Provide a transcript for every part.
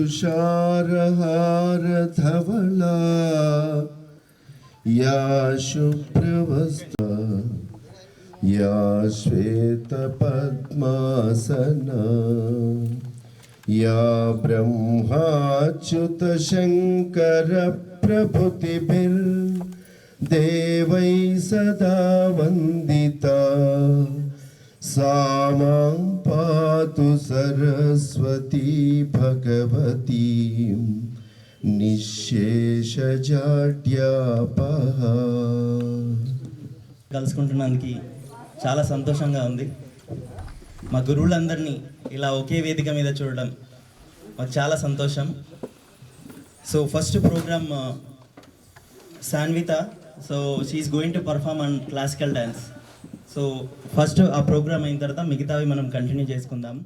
तुषारहारधवला या शुभ्रवस्त्रा या श्वेतपद्मासना या ब्रह्माच्युतशङ्करप्रभृतिभिर्देवैः सदा वन्दिता सा मां पातु सरस्वती भगवती నిశ్శేషజాడ్యాపహ. కలుసుకుంటున్నానికి చాలా సంతోషంగా ఉంది. మా గురువులందరినీ ఇలా ఒకే వేదిక మీద చూడడం మాకు చాలా సంతోషం. So first program Sanvitha, so she is going to perform on classical dance. So first ఆ ప్రోగ్రామ్ అయిన తర్వాత మిగతావి మనం కంటిన్యూ చేసుకుందాం.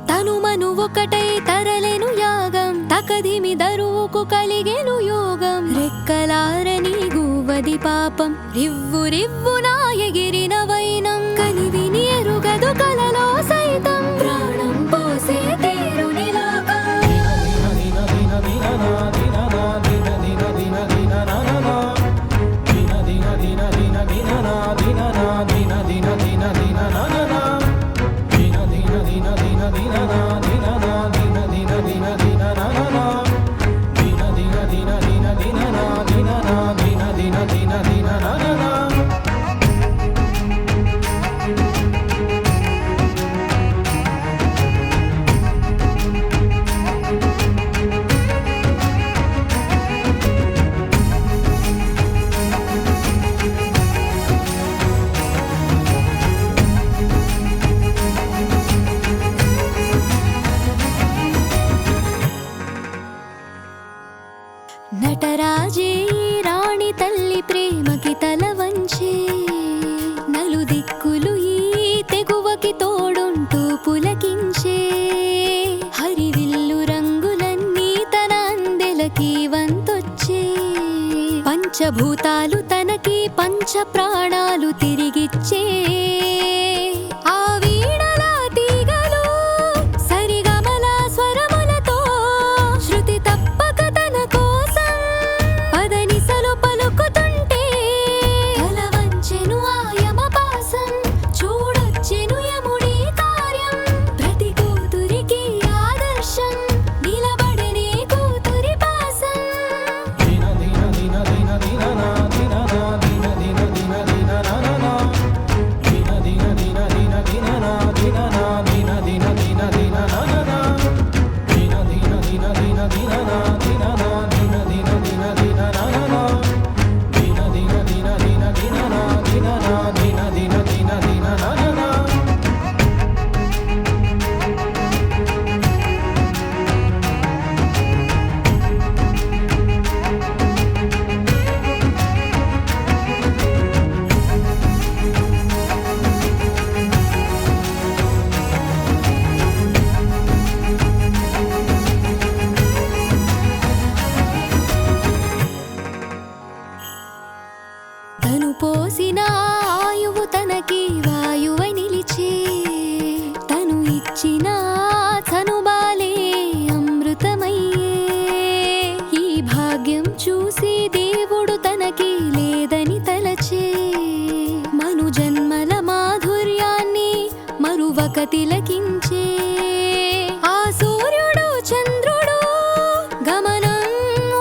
తనుమను ఒకటై తరలెను యాగం, తకదిమి దరువుకు కలిగెను యోగం. రెక్కలారని గువ్వది పాపం, రివ్వు రివ్వునా ఎగిరిన వైనం. కనివిని ఎరుగదు కలలో సైతం, ప్రాణం పోసే తేరుని లోకం. నటరాజే రాణి తల్లి ప్రేమకి తల వంచే, నలుదిక్కులు ఈ తెగువకి తోడుంటూ పులకించే. హరివిల్లు రంగులన్నీ తన అందెలకి వంతొచ్చే, పంచభూతాలు తనకి పంచ ప్రాణాలు తిరిగిచ్చే. ఆ వీణల తీగలు సరిగమల స్వరములతో శృతి తప్పక తన కోసం పదనిసలు పలుకుతుంటే, తల వంచెను ఆయమ పాసం, చూడొచ్చెను యముడి కార్యం. ప్రతి కూతురికి ఆదర్శం, నిలబడనే కూతురి పాసం. తను పోసిన ఆయువు తనకి వాయువై నిలిచే, తను ఇచ్చిన తనుబాలే అమృతమయ్యే. ఈ భాగ్యం చూసి దేవుడు తనకి లేదని తలచే, మను జన్మల మాధుర్యాన్ని మరువక తిలకించే. ఆ సూర్యుడు చంద్రుడు గమనం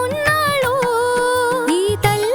ఉన్నాడు, ఈ తల్లి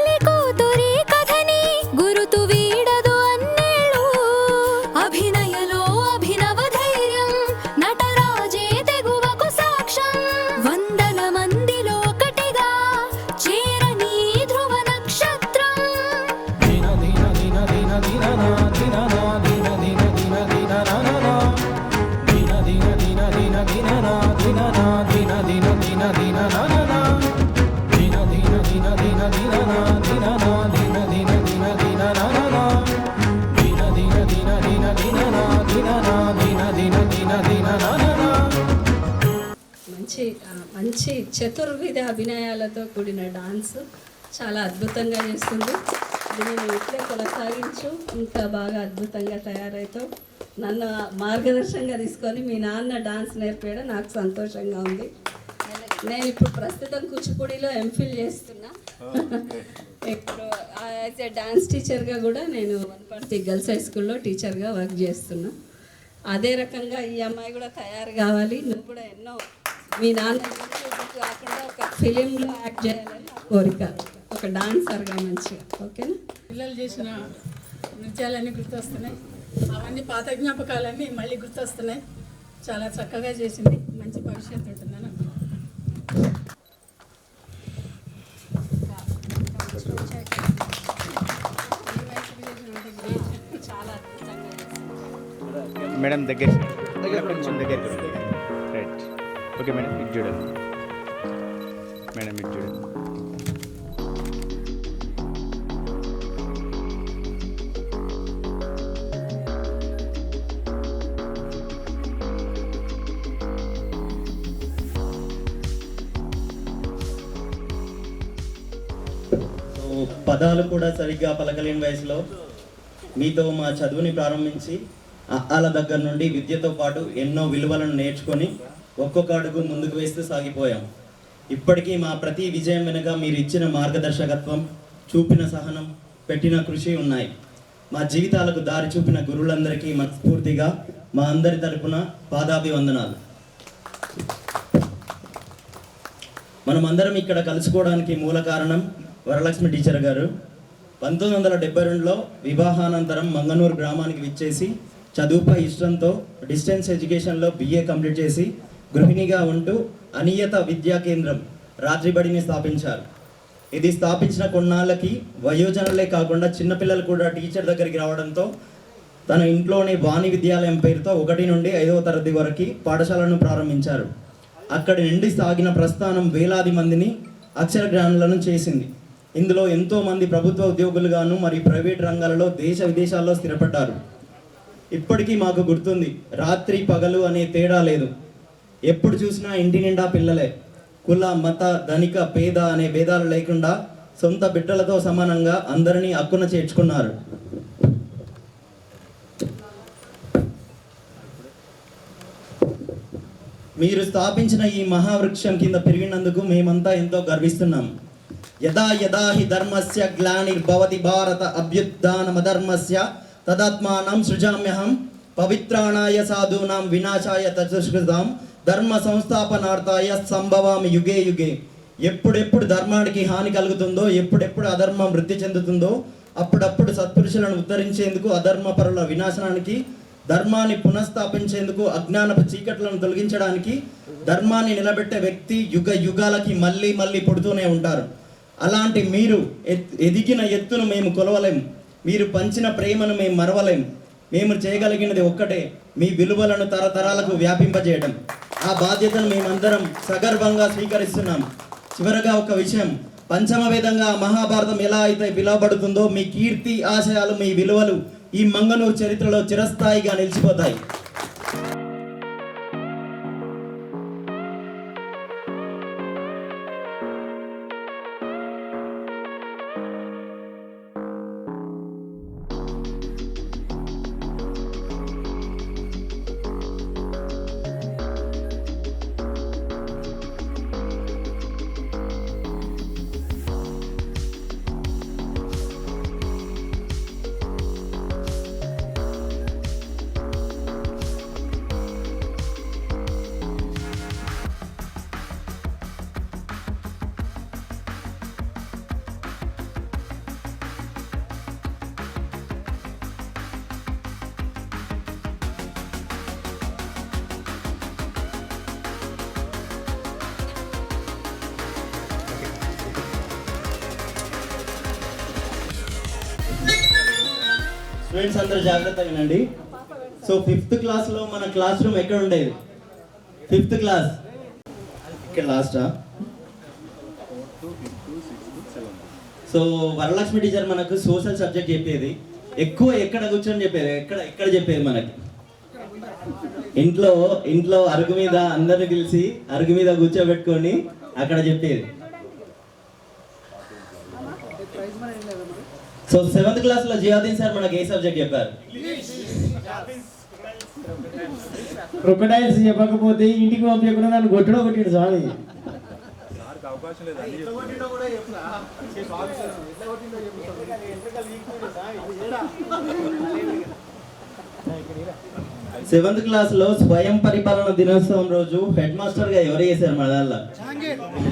మంచి చతుర్విధ అభినయాలతో కూడిన డాన్స్ చాలా అద్భుతంగా చేస్తుంది. దీనిని ఇట్లే కొనసాగించు, ఇంకా బాగా అద్భుతంగా తయారైతావు. నన్ను మార్గదర్శనంగా తీసుకొని మీ నాన్న డాన్స్ నేర్పేయడం నాకు సంతోషంగా ఉంది. నేను ఇప్పుడు ప్రస్తుతం కూచిపూడిలో ఎంఫిల్ చేస్తున్నా. ఇప్పుడు యాజ్ ఏ డాన్స్ టీచర్గా కూడా నేను వనపర్తి గర్ల్స్ హై స్కూల్లో టీచర్గా వర్క్ చేస్తున్నా. అదే రకంగా ఈ అమ్మాయి కూడా తయారు కావాలి. నువ్వు కూడా ఎన్నో మీ నాన్న కాకుండా ఒక ఫిలింలో యాక్ట్ చేయాలని నా కోరిక, ఒక డాన్సర్గా మంచిగా. ఓకేనా? పిల్లలు చేసిన నృత్యాలన్నీ గుర్తొస్తున్నాయి. అవన్నీ పాత జ్ఞాపకాలన్నీ మళ్ళీ గుర్తొస్తున్నాయి. చాలా చక్కగా చేసింది, మంచి భవిష్యత్తు ఉంటుందని అనుకుంటున్నాను. చాలా అద్భుతంగా మేడం దగ్గర కొంచెం దగ్గర రైట్. ఓకే మేడం, ఇది చూడండి మేడం, ఇది చూడండి. పదాలు కూడా సరిగ్గా పలకలేని వయసులో మీతో మా చదువుని ప్రారంభించి అల దగ్గర నుండి విద్యతో పాటు ఎన్నో విలువలను నేర్చుకొని ఒక్కొక్క అడుగు ముందుకు వేస్తూ సాగిపోయాం. ఇప్పటికీ మా ప్రతి విజయం వెనుక మీరు ఇచ్చిన మార్గదర్శకత్వం, చూపిన సహనం, పెట్టిన కృషి ఉన్నాయి. మా జీవితాలకు దారి చూపిన గురువులందరికీ మనస్ఫూర్తిగా మా అందరి తరపున పాదాభివందనాలు. మనమందరం ఇక్కడ కలుసుకోవడానికి మూల కారణం వరలక్ష్మి టీచర్ గారు. 1972లో వివాహానంతరం మంగనూరు గ్రామానికి విచ్చేసి చదువుపై ఇష్టంతో డిస్టెన్స్ ఎడ్యుకేషన్లో BA కంప్లీట్ చేసి గృహిణిగా ఉంటూ అనియత విద్యా కేంద్రం రాత్రిబడిని స్థాపించారు. ఇది స్థాపించిన కొన్నాళ్ళకి వయోజనులే కాకుండా చిన్నపిల్లలు కూడా టీచర్ దగ్గరికి రావడంతో తన ఇంట్లోనే వాణి విద్యాలయం పేరుతో 1 నుండి 5వ తరగతి వరకు పాఠశాలను ప్రారంభించారు. అక్కడి నుండి సాగిన ప్రస్థానం వేలాది మందిని అక్షర జ్ఞానులను చేసింది. ఇందులో ఎంతోమంది ప్రభుత్వ ఉద్యోగులుగాను మరియు ప్రైవేట్ రంగాలలో దేశ విదేశాల్లో స్థిరపడ్డారు. ఇప్పటికీ మాకు గుర్తుంది, రాత్రి పగలు అనే తేడా లేదు. ఎప్పుడు చూసినా ఇంటి నిండా పిల్లలే. కుల, మత, ధనిక, పేద అనే భేదాలు లేకుండా సొంత బిడ్డలతో సమానంగా అందరినీ హక్కున చేర్చుకున్నారు. మీరు స్థాపించిన ఈ మహావృక్షం కింద పెరిగినందుకు మేమంతా ఎంతో గర్విస్తున్నాం. యదా యదా హి ధర్మస్య గ్లానిర్భవతి భారత అభ్యుత్థానమధర్మస్య తదాత్మానం సృజామ్యహం పవిత్రాణాయ సాధూనాం వినాశాయ తదుష్కృతాం ధర్మ సంస్థాపనార్థాయ సంభవామి యుగే యుగే. ఎప్పుడెప్పుడు ధర్మానికి హాని కలుగుతుందో, ఎప్పుడెప్పుడు అధర్మం వృద్ధి చెందుతుందో అప్పుడప్పుడు సత్పురుషులను ఉద్ధరించేందుకు, అధర్మపరుల వినాశనానికి, ధర్మాన్ని పునఃస్థాపించేందుకు, అజ్ఞానపు చీకట్లను తొలగించడానికి ధర్మాన్ని నిలబెట్టే వ్యక్తి యుగ యుగాలకి మళ్ళీ మళ్ళీ పుడుతూనే ఉంటారు. అలాంటి మీరు ఎదిగిన ఎత్తును మేము కొలవలేం. మీరు పంచిన ప్రేమను మేము మరవలేం. మేము చేయగలిగినది ఒక్కటే, మీ విలువలను తరతరాలకు వ్యాపింపజేయడం. ఆ బాధ్యతను మేమందరం సగర్వంగా స్వీకరిస్తున్నాం. చివరగా ఒక విషయం, పంచమ వేదంగా మహాభారతం ఎలా అయితే పిలువబడుతుందో మీ కీర్తి, ఆశయాలు, మీ విలువలు ఈ మంగనూరు చరిత్రలో చిరస్థాయిగా నిలిచిపోతాయి. స్టూడెంట్స్ అందరూ జాగ్రత్తగా వినండి. సో 5th క్లాస్లో మన క్లాస్ రూమ్ ఎక్కడ ఉండేది? 5th క్లాస్ ఇక్కడ లాస్టా? సో వరలక్ష్మి టీచర్ మనకు సోషల్ సబ్జెక్ట్ చెప్పేది. ఎక్కువ ఎక్కడ కూర్చొని చెప్పేది? ఎక్కడ చెప్పేది మనకి? ఇంట్లో ఇంట్లో అరుగు మీద అందరిని పిలిచి అరుగు మీద కూర్చోబెట్టుకొని అక్కడ చెప్పేది. సో 7th క్లాస్లో జియాదీన్ సార్ మనకి ఏ సబ్జెక్ట్ చెప్పారు? క్రొకడైల్స్ చెప్పకపోతే ఇంటికి పంపించకుండా నన్ను కొట్టడం కొట్టిడు స్వామి. సెవెంత్ క్లాస్లో స్వయం పరిపాలన దినోత్సవం రోజు హెడ్ మాస్టర్ గా ఎవరు చేశారు మన దానిలో?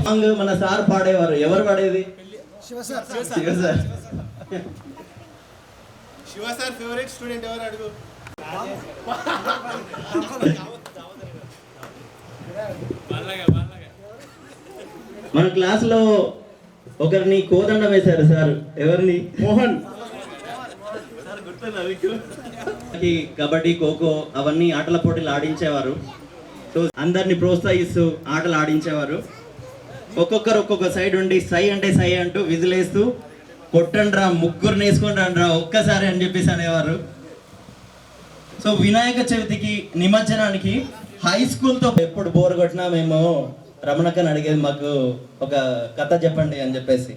సాంగ్ మన సార్ పాడేవారు. ఎవరు పాడేది? Shiva sir. Shiva sir favourite student ఎవరు అడుగు. మన క్లాస్లో ఒకరిని కోదండ వేశారు సార్. ఎవరిని? మోహన్. కబడ్డీ, ఖోఖో అవన్నీ ఆటల పోటీలు ఆడించేవారు. సో అందరిని ప్రోత్సహిస్తూ ఆటలు ఆడించేవారు. ఒక్కొక్కరు ఒక్కొక్క సైడ్ ఉండి సై అంటే సై అంటూ విజిలేస్తూ కొట్టండ్రా, ముగ్గురు నేసుకొని రండ్రా ఒక్కసారి అని చెప్పేసి అనేవారు. సో వినాయక చవితికి నిమజ్జనానికి హై స్కూల్తో ఎప్పుడు బోర్ కొట్టినా మేము రమణక్కని అడిగేది, మాకు ఒక కథ చెప్పండి అని చెప్పేసి.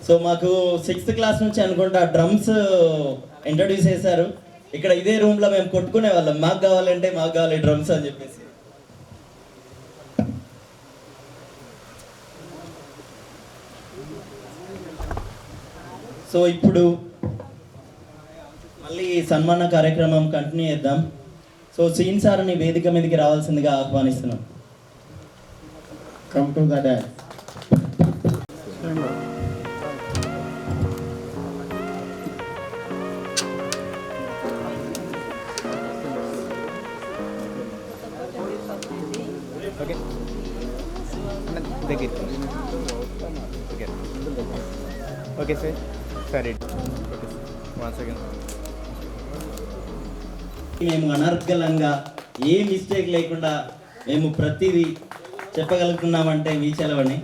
సో మాకు 6th క్లాస్ నుంచి అనుకుంటా డ్రమ్స్ ఇంట్రడ్యూస్ చేశారు. ఇక్కడ ఇదే రూమ్లో మేము కొట్టుకునే వాళ్ళం, మాకు కావాలి డ్రమ్స్ అని చెప్పేసి. సో ఇప్పుడు మళ్ళీ సన్మాన కార్యక్రమం కంటిన్యూ చేద్దాం. సో సీన్ సార్ని వేదిక మీదకి రావాల్సిందిగా ఆహ్వానిస్తున్నాం. Come to the dance. Okay దగ్గర ఓకే సార్. సరే వన్ సెకండ్. మేము అనర్గళంగా ఏ మిస్టేక్ లేకుండా మేము ప్రతిదీ చెప్పగలుగుతున్నామంటే మీ చలవని.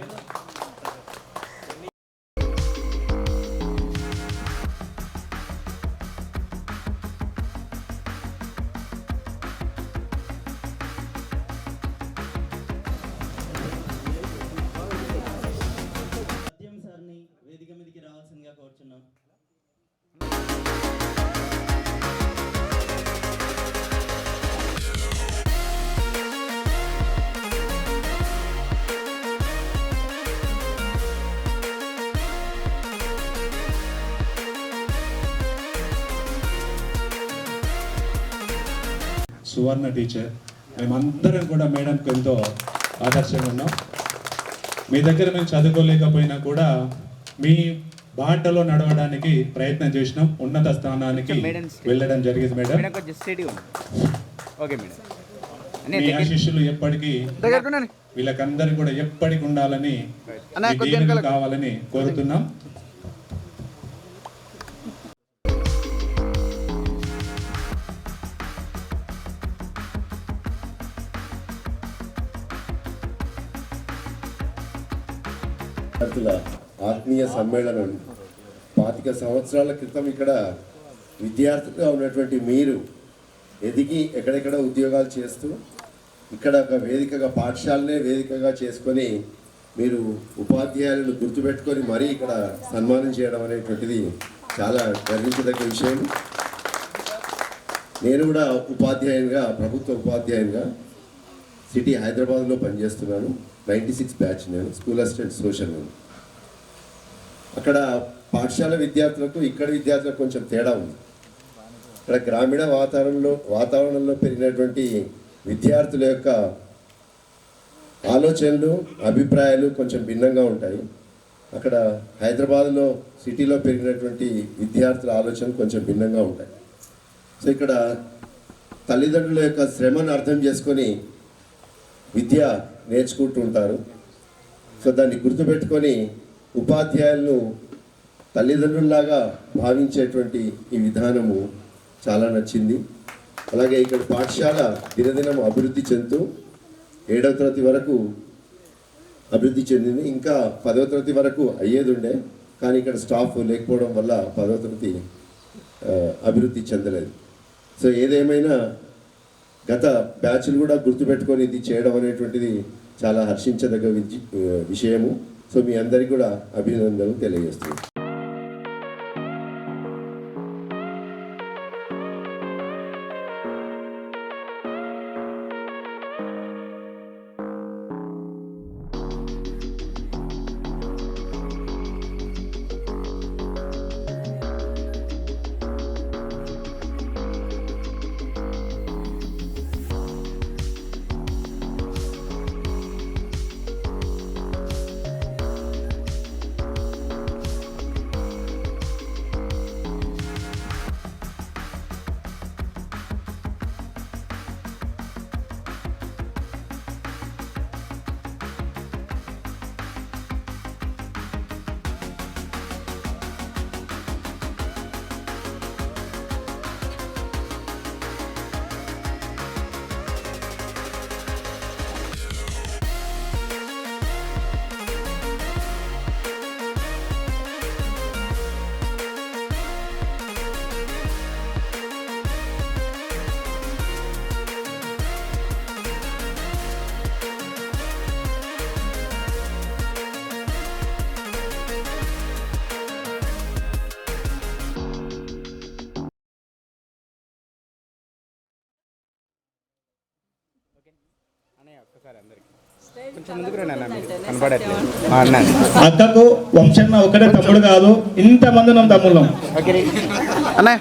సత్యం సార్ని వేదిక మీదకి రావాల్సిందిగా కోరుచున్నాం. సువర్ణ టీచర్, మేమందరం కూడా మేడంకి ఎంతో ఆదర్శంగా ఉన్నాం. మీ దగ్గర మేము చదువుకోలేకపోయినా కూడా మీ బాటలో నడవడానికి ప్రయత్నం చేసినాం. ఉన్నత స్థానానికి వెళ్ళడం జరిగింది మేడం. Okay madam. మీ ఆశీస్సులు ఎప్పటికీ వీళ్ళకందరికీ కూడా ఎప్పటికి ఉండాలని, మీ దీవెనలు కావాలని కోరుతున్నాం. విద్యార్థుల ఆత్మీయ సమ్మేళనం 25 సంవత్సరాల క్రితం ఇక్కడ విద్యార్థులుగా ఉన్నటువంటి మీరు ఎదిగి ఎక్కడెక్కడ ఉద్యోగాలు చేస్తూ ఇక్కడ ఒక వేదికగా, పాఠశాలనే వేదికగా చేసుకొని మీరు ఉపాధ్యాయులను గుర్తుపెట్టుకొని మరీ ఇక్కడ సన్మానం చేయడం అనేటువంటిది చాలా గర్వించదగ్గ విషయం. నేను కూడా ఉపాధ్యాయునిగా, ప్రభుత్వ ఉపాధ్యాయునిగా సిటీ హైదరాబాద్లో పనిచేస్తున్నాను. 96 బ్యాచ్, నేను స్కూల్ అసిస్టెంట్ సోషల్. అక్కడ పాఠశాల విద్యార్థులకు ఇక్కడ విద్యార్థులకు కొంచెం తేడా ఉంది. ఇక్కడ గ్రామీణ వాతావరణంలో పెరిగినటువంటి విద్యార్థుల యొక్క ఆలోచనలు, అభిప్రాయాలు కొంచెం భిన్నంగా ఉంటాయి. అక్కడ హైదరాబాద్లో సిటీలో పెరిగినటువంటి విద్యార్థుల ఆలోచనలు కొంచెం భిన్నంగా ఉంటాయి. సో ఇక్కడ తల్లిదండ్రుల యొక్క శ్రమను అర్థం చేసుకొని విద్య నేర్చుకుంటూ ఉంటారు. సో దాన్ని గుర్తుపెట్టుకొని ఉపాధ్యాయులను తల్లిదండ్రుల్లాగా భావించేటువంటి ఈ విధానము చాలా నచ్చింది. అలాగే ఇక్కడ పాఠశాల దినదినం అభివృద్ధి చెందుతూ 7వ తరగతి వరకు అభివృద్ధి చెందింది. ఇంకా 10వ తరగతి వరకు అయ్యేది ఉండే, కానీ ఇక్కడ స్టాఫ్ లేకపోవడం వల్ల 10వ తరగతి అభివృద్ధి చెందలేదు. సో ఏదేమైనా గత బ్యాచ్లు కూడా గుర్తుపెట్టుకొని ఇది చేయడం అనేటువంటిది చాలా హర్షించదగ్గ విషయము. సో మీ అందరికీ కూడా అభినందనలు తెలియజేస్తున్నాను. ఒక్కసారి అందరికి కొంచెం ముందుకు రండి అన్న, మీరు కనపడట్లేదు. అన్న అక్కకు వంశన్న ఒకటే తమ్ముడు కాదు, ఇంతమంది ఉన్నాం తమ్ముళ్ళం. ఓకే అన్నయ్య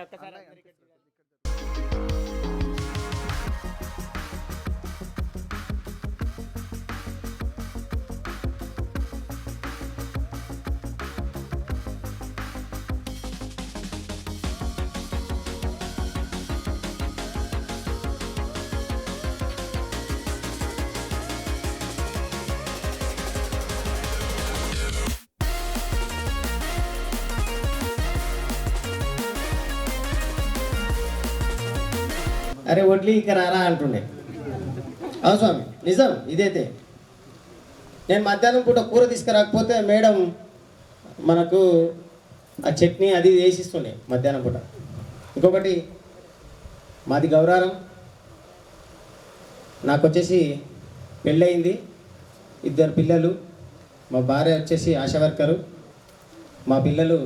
ఒక్కసారి అరే వడ్లీ ఇక రారా అంటుండే. అవును స్వామి, నిజం ఇదైతే. నేను మధ్యాహ్నం పూట కూర తీసుకురాకపోతే మేడం మనకు ఆ చట్నీ అది వేసిస్తుండే మధ్యాహ్నం పూట. ఇంకొకటి మాది గౌరారం, నాకు వచ్చేసి పెళ్ళయింది, 2 పిల్లలు. మా భార్య వచ్చేసి ఆశా వర్కరు. మా పిల్లలు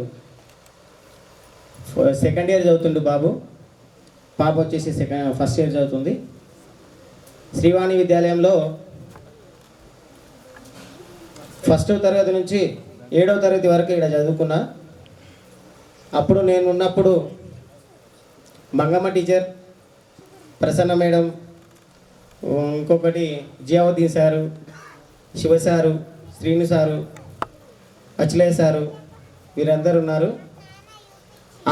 సెకండ్ ఇయర్ చదువుతుండు బాబు, పాప వచ్చేసి ఫస్ట్ ఇయర్ చదువుతుంది. శ్రీవాణి విద్యాలయంలో 1వ తరగతి నుంచి 7వ తరగతి వరకు ఇక్కడ చదువుకున్నా. అప్పుడు నేను ఉన్నప్పుడు మంగమ్మ టీచర్, ప్రసన్న మేడం, ఇంకొకటి Ziauddin sir, Shiva sir, Srinu sir, Achlayya sir, వీరందరూ ఉన్నారు.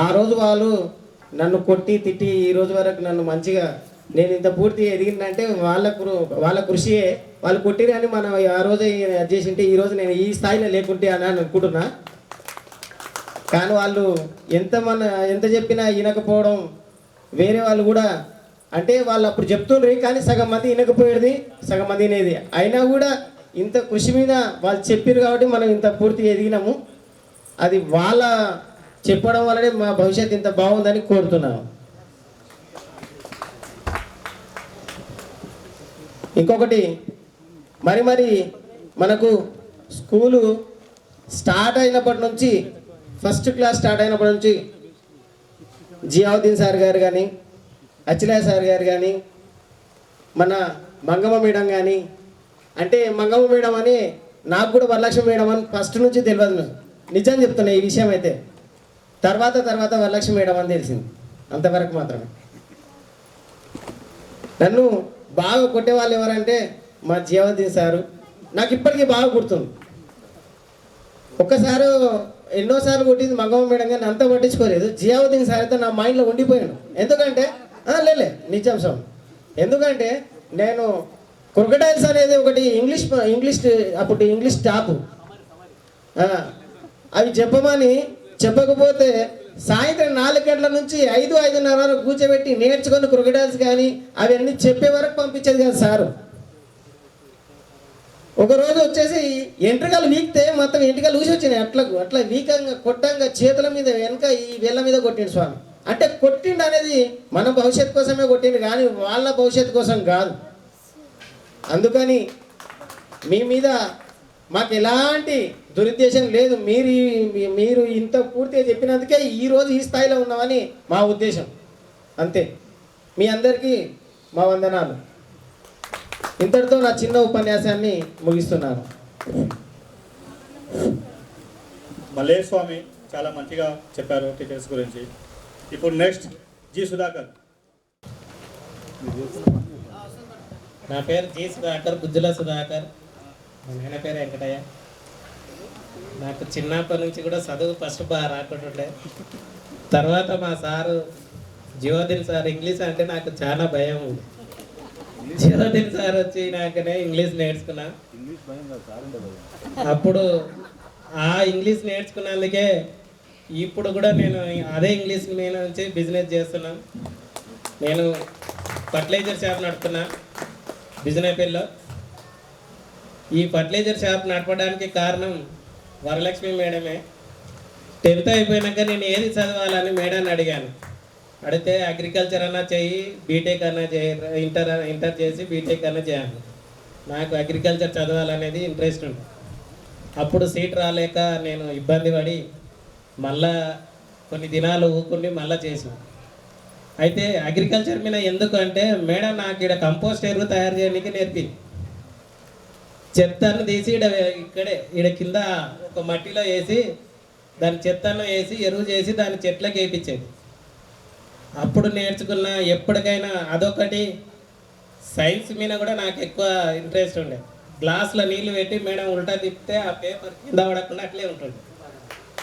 ఆ రోజు వాళ్ళు నన్ను కొట్టి తిట్టి ఈ రోజు వరకు నన్ను మంచిగా నేను ఇంత పూర్తి ఎదిగిందంటే వాళ్ళ కృషియే. వాళ్ళు కొట్టిరు కానీ మనం ఆ రోజు అది చేసింటే ఈరోజు నేను ఈ స్థాయిలో లేకుంటే అని అనుకుంటున్నా. కానీ వాళ్ళు ఎంత చెప్పినా వినకపోవడం, వేరే వాళ్ళు కూడా అంటే వాళ్ళు అప్పుడు చెప్తుండ్రు కానీ సగం మంది వినకపోయేది, సగం మంది వినేది. అయినా కూడా ఇంత కృషి మీద వాళ్ళు చెప్పారు కాబట్టి మనం ఇంత పూర్తి ఎదిగినాము. అది వాళ్ళ చెప్పడం వల్లనే మా భవిష్యత్తు ఇంత బాగుందని కోరుతున్నాను. ఇంకొకటి మరి మనకు స్కూలు స్టార్ట్ అయినప్పటి నుంచి, ఫస్ట్ క్లాస్ స్టార్ట్ అయినప్పటి నుంచి జియావుద్దీన్ సార్ గారు కానీ, అచ్లయ్య సార్ గారు కానీ, మన మంగమ్మ మేడం కానీ, అంటే మంగమ్మ మేడం అని నాకు కూడా వరలక్ష్మి మేడం అని ఫస్ట్ నుంచి తెలియదు. నిజం చెప్తున్నా ఈ విషయం అయితే. తర్వాత వరలక్ష్మి మేడం అని తెలిసింది, అంతవరకు మాత్రమే. నన్ను బాగా కొట్టేవాళ్ళు ఎవరంటే మా జియావుద్దీన్ సారు. నాకు ఇప్పటికీ బాగా గుర్తుంది. ఒక్కసారి ఎన్నోసార్లు కొట్టింది మంగమ్మ మేడం కానీ అంత పట్టించుకోలేదు. జియావుద్దీన్ సార్ అయితే నా మైండ్లో ఉండిపోయాడు. ఎందుకంటే లేలే నిజం సార్, ఎందుకంటే నేను క్రొకడైల్స్ అనేది ఒకటి ఇంగ్లీష్ అప్పుడు ఇంగ్లీష్ టాప్ అవి చెప్పకపోతే సాయంత్రం 4 గంటల నుంచి 5-5:30 వరకు కూర్చోబెట్టి నేర్చుకొని క్రొకడైల్స్ కానీ అవన్నీ చెప్పే వరకు పంపించేది కదా సారు. ఒకరోజు వచ్చేసి ఎంట్రుకలు వీక్తే మొత్తం ఎంట్రుకలు ఊసి వచ్చినాయి. అట్లా వీకంగా కొట్టంగా చేతుల మీద వెనక ఈ వేళ్ళ మీద కొట్టిండు స్వామి. అంటే కొట్టిండు అనేది మన భవిష్యత్తు కోసమే కొట్టిండు కానీ వాళ్ళ భవిష్యత్తు కోసం కాదు. అందుకని మీ మీద మాకు ఎలాంటి దురుద్దేశం లేదు. మీరు ఇంత పూర్తిగా చెప్పినందుకే ఈరోజు ఈ స్థాయిలో ఉన్నామని మా ఉద్దేశం. అంతే. మీ అందరికీ మా వందనాలు. ఇంతటితో నా చిన్న ఉపన్యాసాన్ని ముగిస్తున్నాను. మల్లేష్ స్వామి చాలా మంచిగా చెప్పారు టీచర్స్ గురించి. ఇప్పుడు నెక్స్ట్ జి సుధాకర్. నా పేరు జి సుధాకర్, గుజ్జుల సుధాకర్. మా నాయన పేరు వెంకటయ్య. నాకు చిన్నప్పటి నుంచి కూడా చదువు ఫస్ట్ బాగా రాకుంటుండే. తర్వాత మా సారు జీవోదిన్ సార్ ఇంగ్లీష్ అంటే నాకు చాలా భయం ఉంది. జీవోదిన్ సార్ వచ్చి నాకనే ఇంగ్లీష్ నేర్చుకున్నా. అప్పుడు ఆ ఇంగ్లీష్ నేర్చుకున్నందుకే ఇప్పుడు కూడా నేను అదే ఇంగ్లీష్ మీద నుంచి బిజినెస్ చేస్తున్నాను. నేను ఫర్టిలైజర్ షాప్ నడుపుతున్నా బిజినెస్లో. ఈ ఫర్టిలైజర్ షాప్ నడపడానికి కారణం వరలక్ష్మి మేడమే. 10th అయిపోయినాక నేను ఏది చదవాలని మేడాన్ని అడిగాను. అడిగితే అగ్రికల్చర్ అన్నా చెయ్యి, బీటెక్ అన్నా చేయి, ఇంటర్ చేసి బీటెక్ అన్నా చేయాలి. నాకు అగ్రికల్చర్ చదవాలనేది ఇంట్రెస్ట్ ఉంది. అప్పుడు సీట్ రాలేక నేను ఇబ్బంది పడి మళ్ళా కొన్ని దినాలు ఊరుకుండి మళ్ళీ చేసిన. అయితే అగ్రికల్చర్ మీద ఎందుకు అంటే మేడం నాకు ఇక్కడ కంపోస్ట్ ఎరువు తయారు చేయడానికి నేర్పింది. చెత్తను తీసి ఇక్కడ కింద ఒక మట్టిలో వేసి దాని చెత్తను వేసి ఎరువు చేసి దాని చెట్లకి వేయించేది. అప్పుడు నేర్చుకున్న. ఎప్పటికైనా అదొకటి. సైన్స్ మీద కూడా నాకు ఎక్కువ ఇంట్రెస్ట్ ఉండే. గ్లాసులో నీళ్లు పెట్టి మేడం ఉల్టా తిప్పితే ఆ పేపర్ కింద పడకుండా అట్లే ఉంటుంది.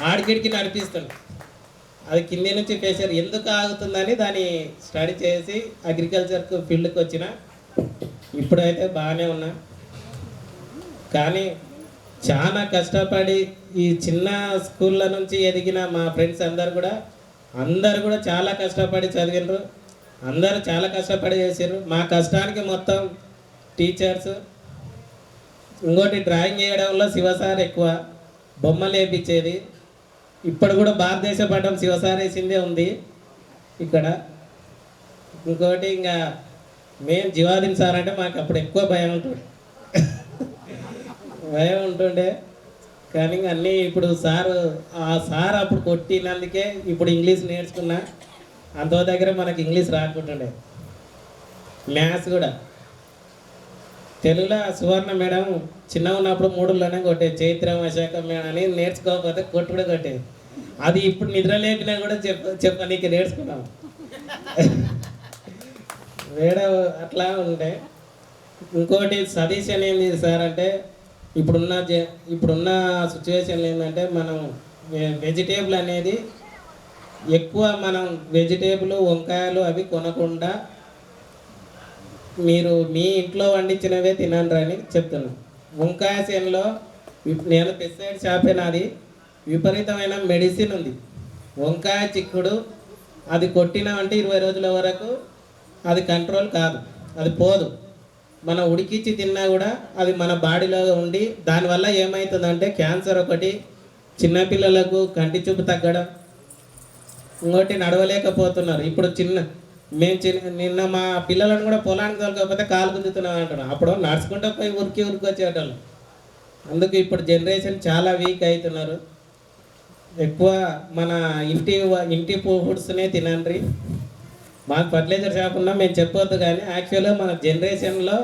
ఆడికిడికి నడిపిస్తుంది. అది కింది నుంచి ప్రెషర్ ఎందుకు ఆగుతుందని దాన్ని స్టడీ చేసి అగ్రికల్చర్కు ఫీల్డ్కి వచ్చిన. ఇప్పుడైతే బాగానే ఉన్నా. కానీ చాలా కష్టపడి ఈ చిన్న స్కూళ్ళ నుంచి ఎదిగిన మా ఫ్రెండ్స్ అందరు కూడా చాలా కష్టపడి చదివినారు. అందరూ చాలా కష్టపడి చేసారు. మా కష్టానికి మొత్తం టీచర్స్. ఇంకోటి డ్రాయింగ్ చేయడంలో శివసార్ ఎక్కువ బొమ్మలు వేయించేది. ఇప్పుడు కూడా భారతదేశ పటం శివసార్ వేసిందే ఉంది ఇక్కడ. ఇంకోటి ఇంకా మేము జీవాదిన్ సార్ అంటే మాకు అప్పుడు ఎక్కువ భయం ఉంటుండే. కానీ అన్నీ ఇప్పుడు ఆ సార్ అప్పుడు కొట్టినందుకే ఇప్పుడు ఇంగ్లీష్ నేర్చుకున్నా. అంత దగ్గర మనకి ఇంగ్లీష్ రాకుంటుండే. మ్యాథ్స్ కూడా తెలుగులో సువర్ణ మేడం చిన్నగా ఉన్నప్పుడు 3లోనే కొట్టేది. చైత్రం అశాఖం మేడం అని నేర్చుకోకపోతే కొట్టు కూడా కొట్టేది. అది ఇప్పుడు నిద్ర లేపినా కూడా నీకు నేర్చుకున్నాం మేడం అట్లా ఉండే. ఇంకోటి సజెషన్ ఏంది సార్ అంటే ఇప్పుడున్న సిచ్యువేషన్లో ఏంటంటే మనం వెజిటేబుల్ అనేది ఎక్కువ మనం వెజిటేబుల్ వంకాయలు అవి కొనకుండా మీరు మీ ఇంట్లో వండించినవే తినండి అని చెప్తున్నాను. వంకాయ చేనులో నేను పెస్టిసైడ్ షాపే నాది. విపరీతమైన మెడిసిన్ ఉంది. వంకాయ చిక్కుడు అది కొట్టినామంటే 20 రోజుల వరకు అది కంట్రోల్ కాదు, అది పోదు. మనం ఉడికించి తిన్నా కూడా అది మన బాడీలో ఉండి దానివల్ల ఏమవుతుందంటే క్యాన్సర్ ఒకటి, చిన్నపిల్లలకు కంటి చూపు తగ్గడం, ఇంకోటి నడవలేకపోతున్నారు. ఇప్పుడు నిన్న మా పిల్లలను కూడా పొలానికి తోలకపోతే కాలు గుంజుతున్నాం అంటున్నాం. అప్పుడు నడుచుకుంటూ పోయి ఉరికి వచ్చేటోళ్ళు. అందుకు ఇప్పుడు జనరేషన్ చాలా వీక్ అవుతున్నారు. ఎక్కువ మన ఇంటి ఫుడ్స్నే తినండి. మాకు ఫర్టిలైజర్ షాప్ ఉన్నా మేము చెప్పొద్దు, కానీ యాక్చువల్గా మన జనరేషన్లో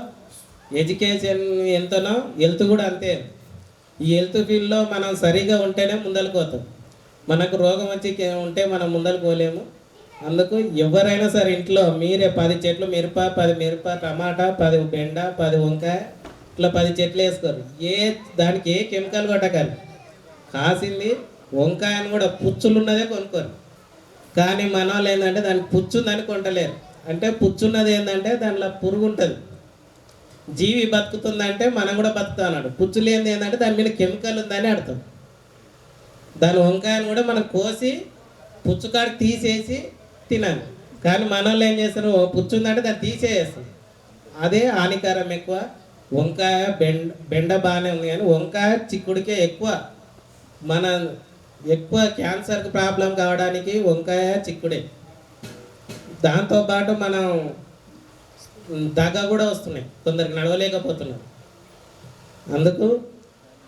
ఎడ్యుకేషన్ ఎంతనో హెల్త్ కూడా అంతే. ఈ హెల్త్ ఫీల్డ్లో మనం సరిగా ఉంటేనే ముందరకు పోతాం. మనకు రోగం వచ్చి ఉంటే మనం ముందరకు పోలేము. అందుకు ఎవరైనా సరే ఇంట్లో మీరే 10 చెట్లు మిరప, 10 టమాటా, 10 బెండ, 10 వంకాయ, ఇట్లా 10 చెట్లు వేసుకోరు. దానికి ఏ కెమికల్ కొట్టకాలి. కాసింది వంకాయను కూడా పుచ్చులు ఉన్నదే కొనుక్కోరు. కానీ మన వాళ్ళు ఏంటంటే దానికి పుచ్చుందని కొంటలేరు. అంటే పుచ్చున్నది ఏంటంటే దాంట్లో పురుగు ఉంటుంది. జీవి బతుకుతుందంటే మనం కూడా బతుకుతాం అన్నాడు. పుచ్చు లేనిది ఏంటంటే దాని మీద కెమికల్ ఉందని అర్థం. దాని వంకాయను కూడా మనం కోసి పుచ్చుకాడి తీసేసి తినాలి. కానీ మన వాళ్ళు ఏం చేస్తారు, పుచ్చుందంటే దాన్ని తీసేస్తారు. అదే హానికరం ఎక్కువ. వంకాయ బెండ బాగానే ఉంది, కానీ వంకాయ చిక్కుడికే ఎక్కువ క్యాన్సర్కి ప్రాబ్లం కావడానికి వంకాయ చిక్కుడే. దాంతోపాటు మనం దగ్గ కూడా వస్తున్నాయి, కొందరికి నడవలేకపోతున్నారు. అందుకు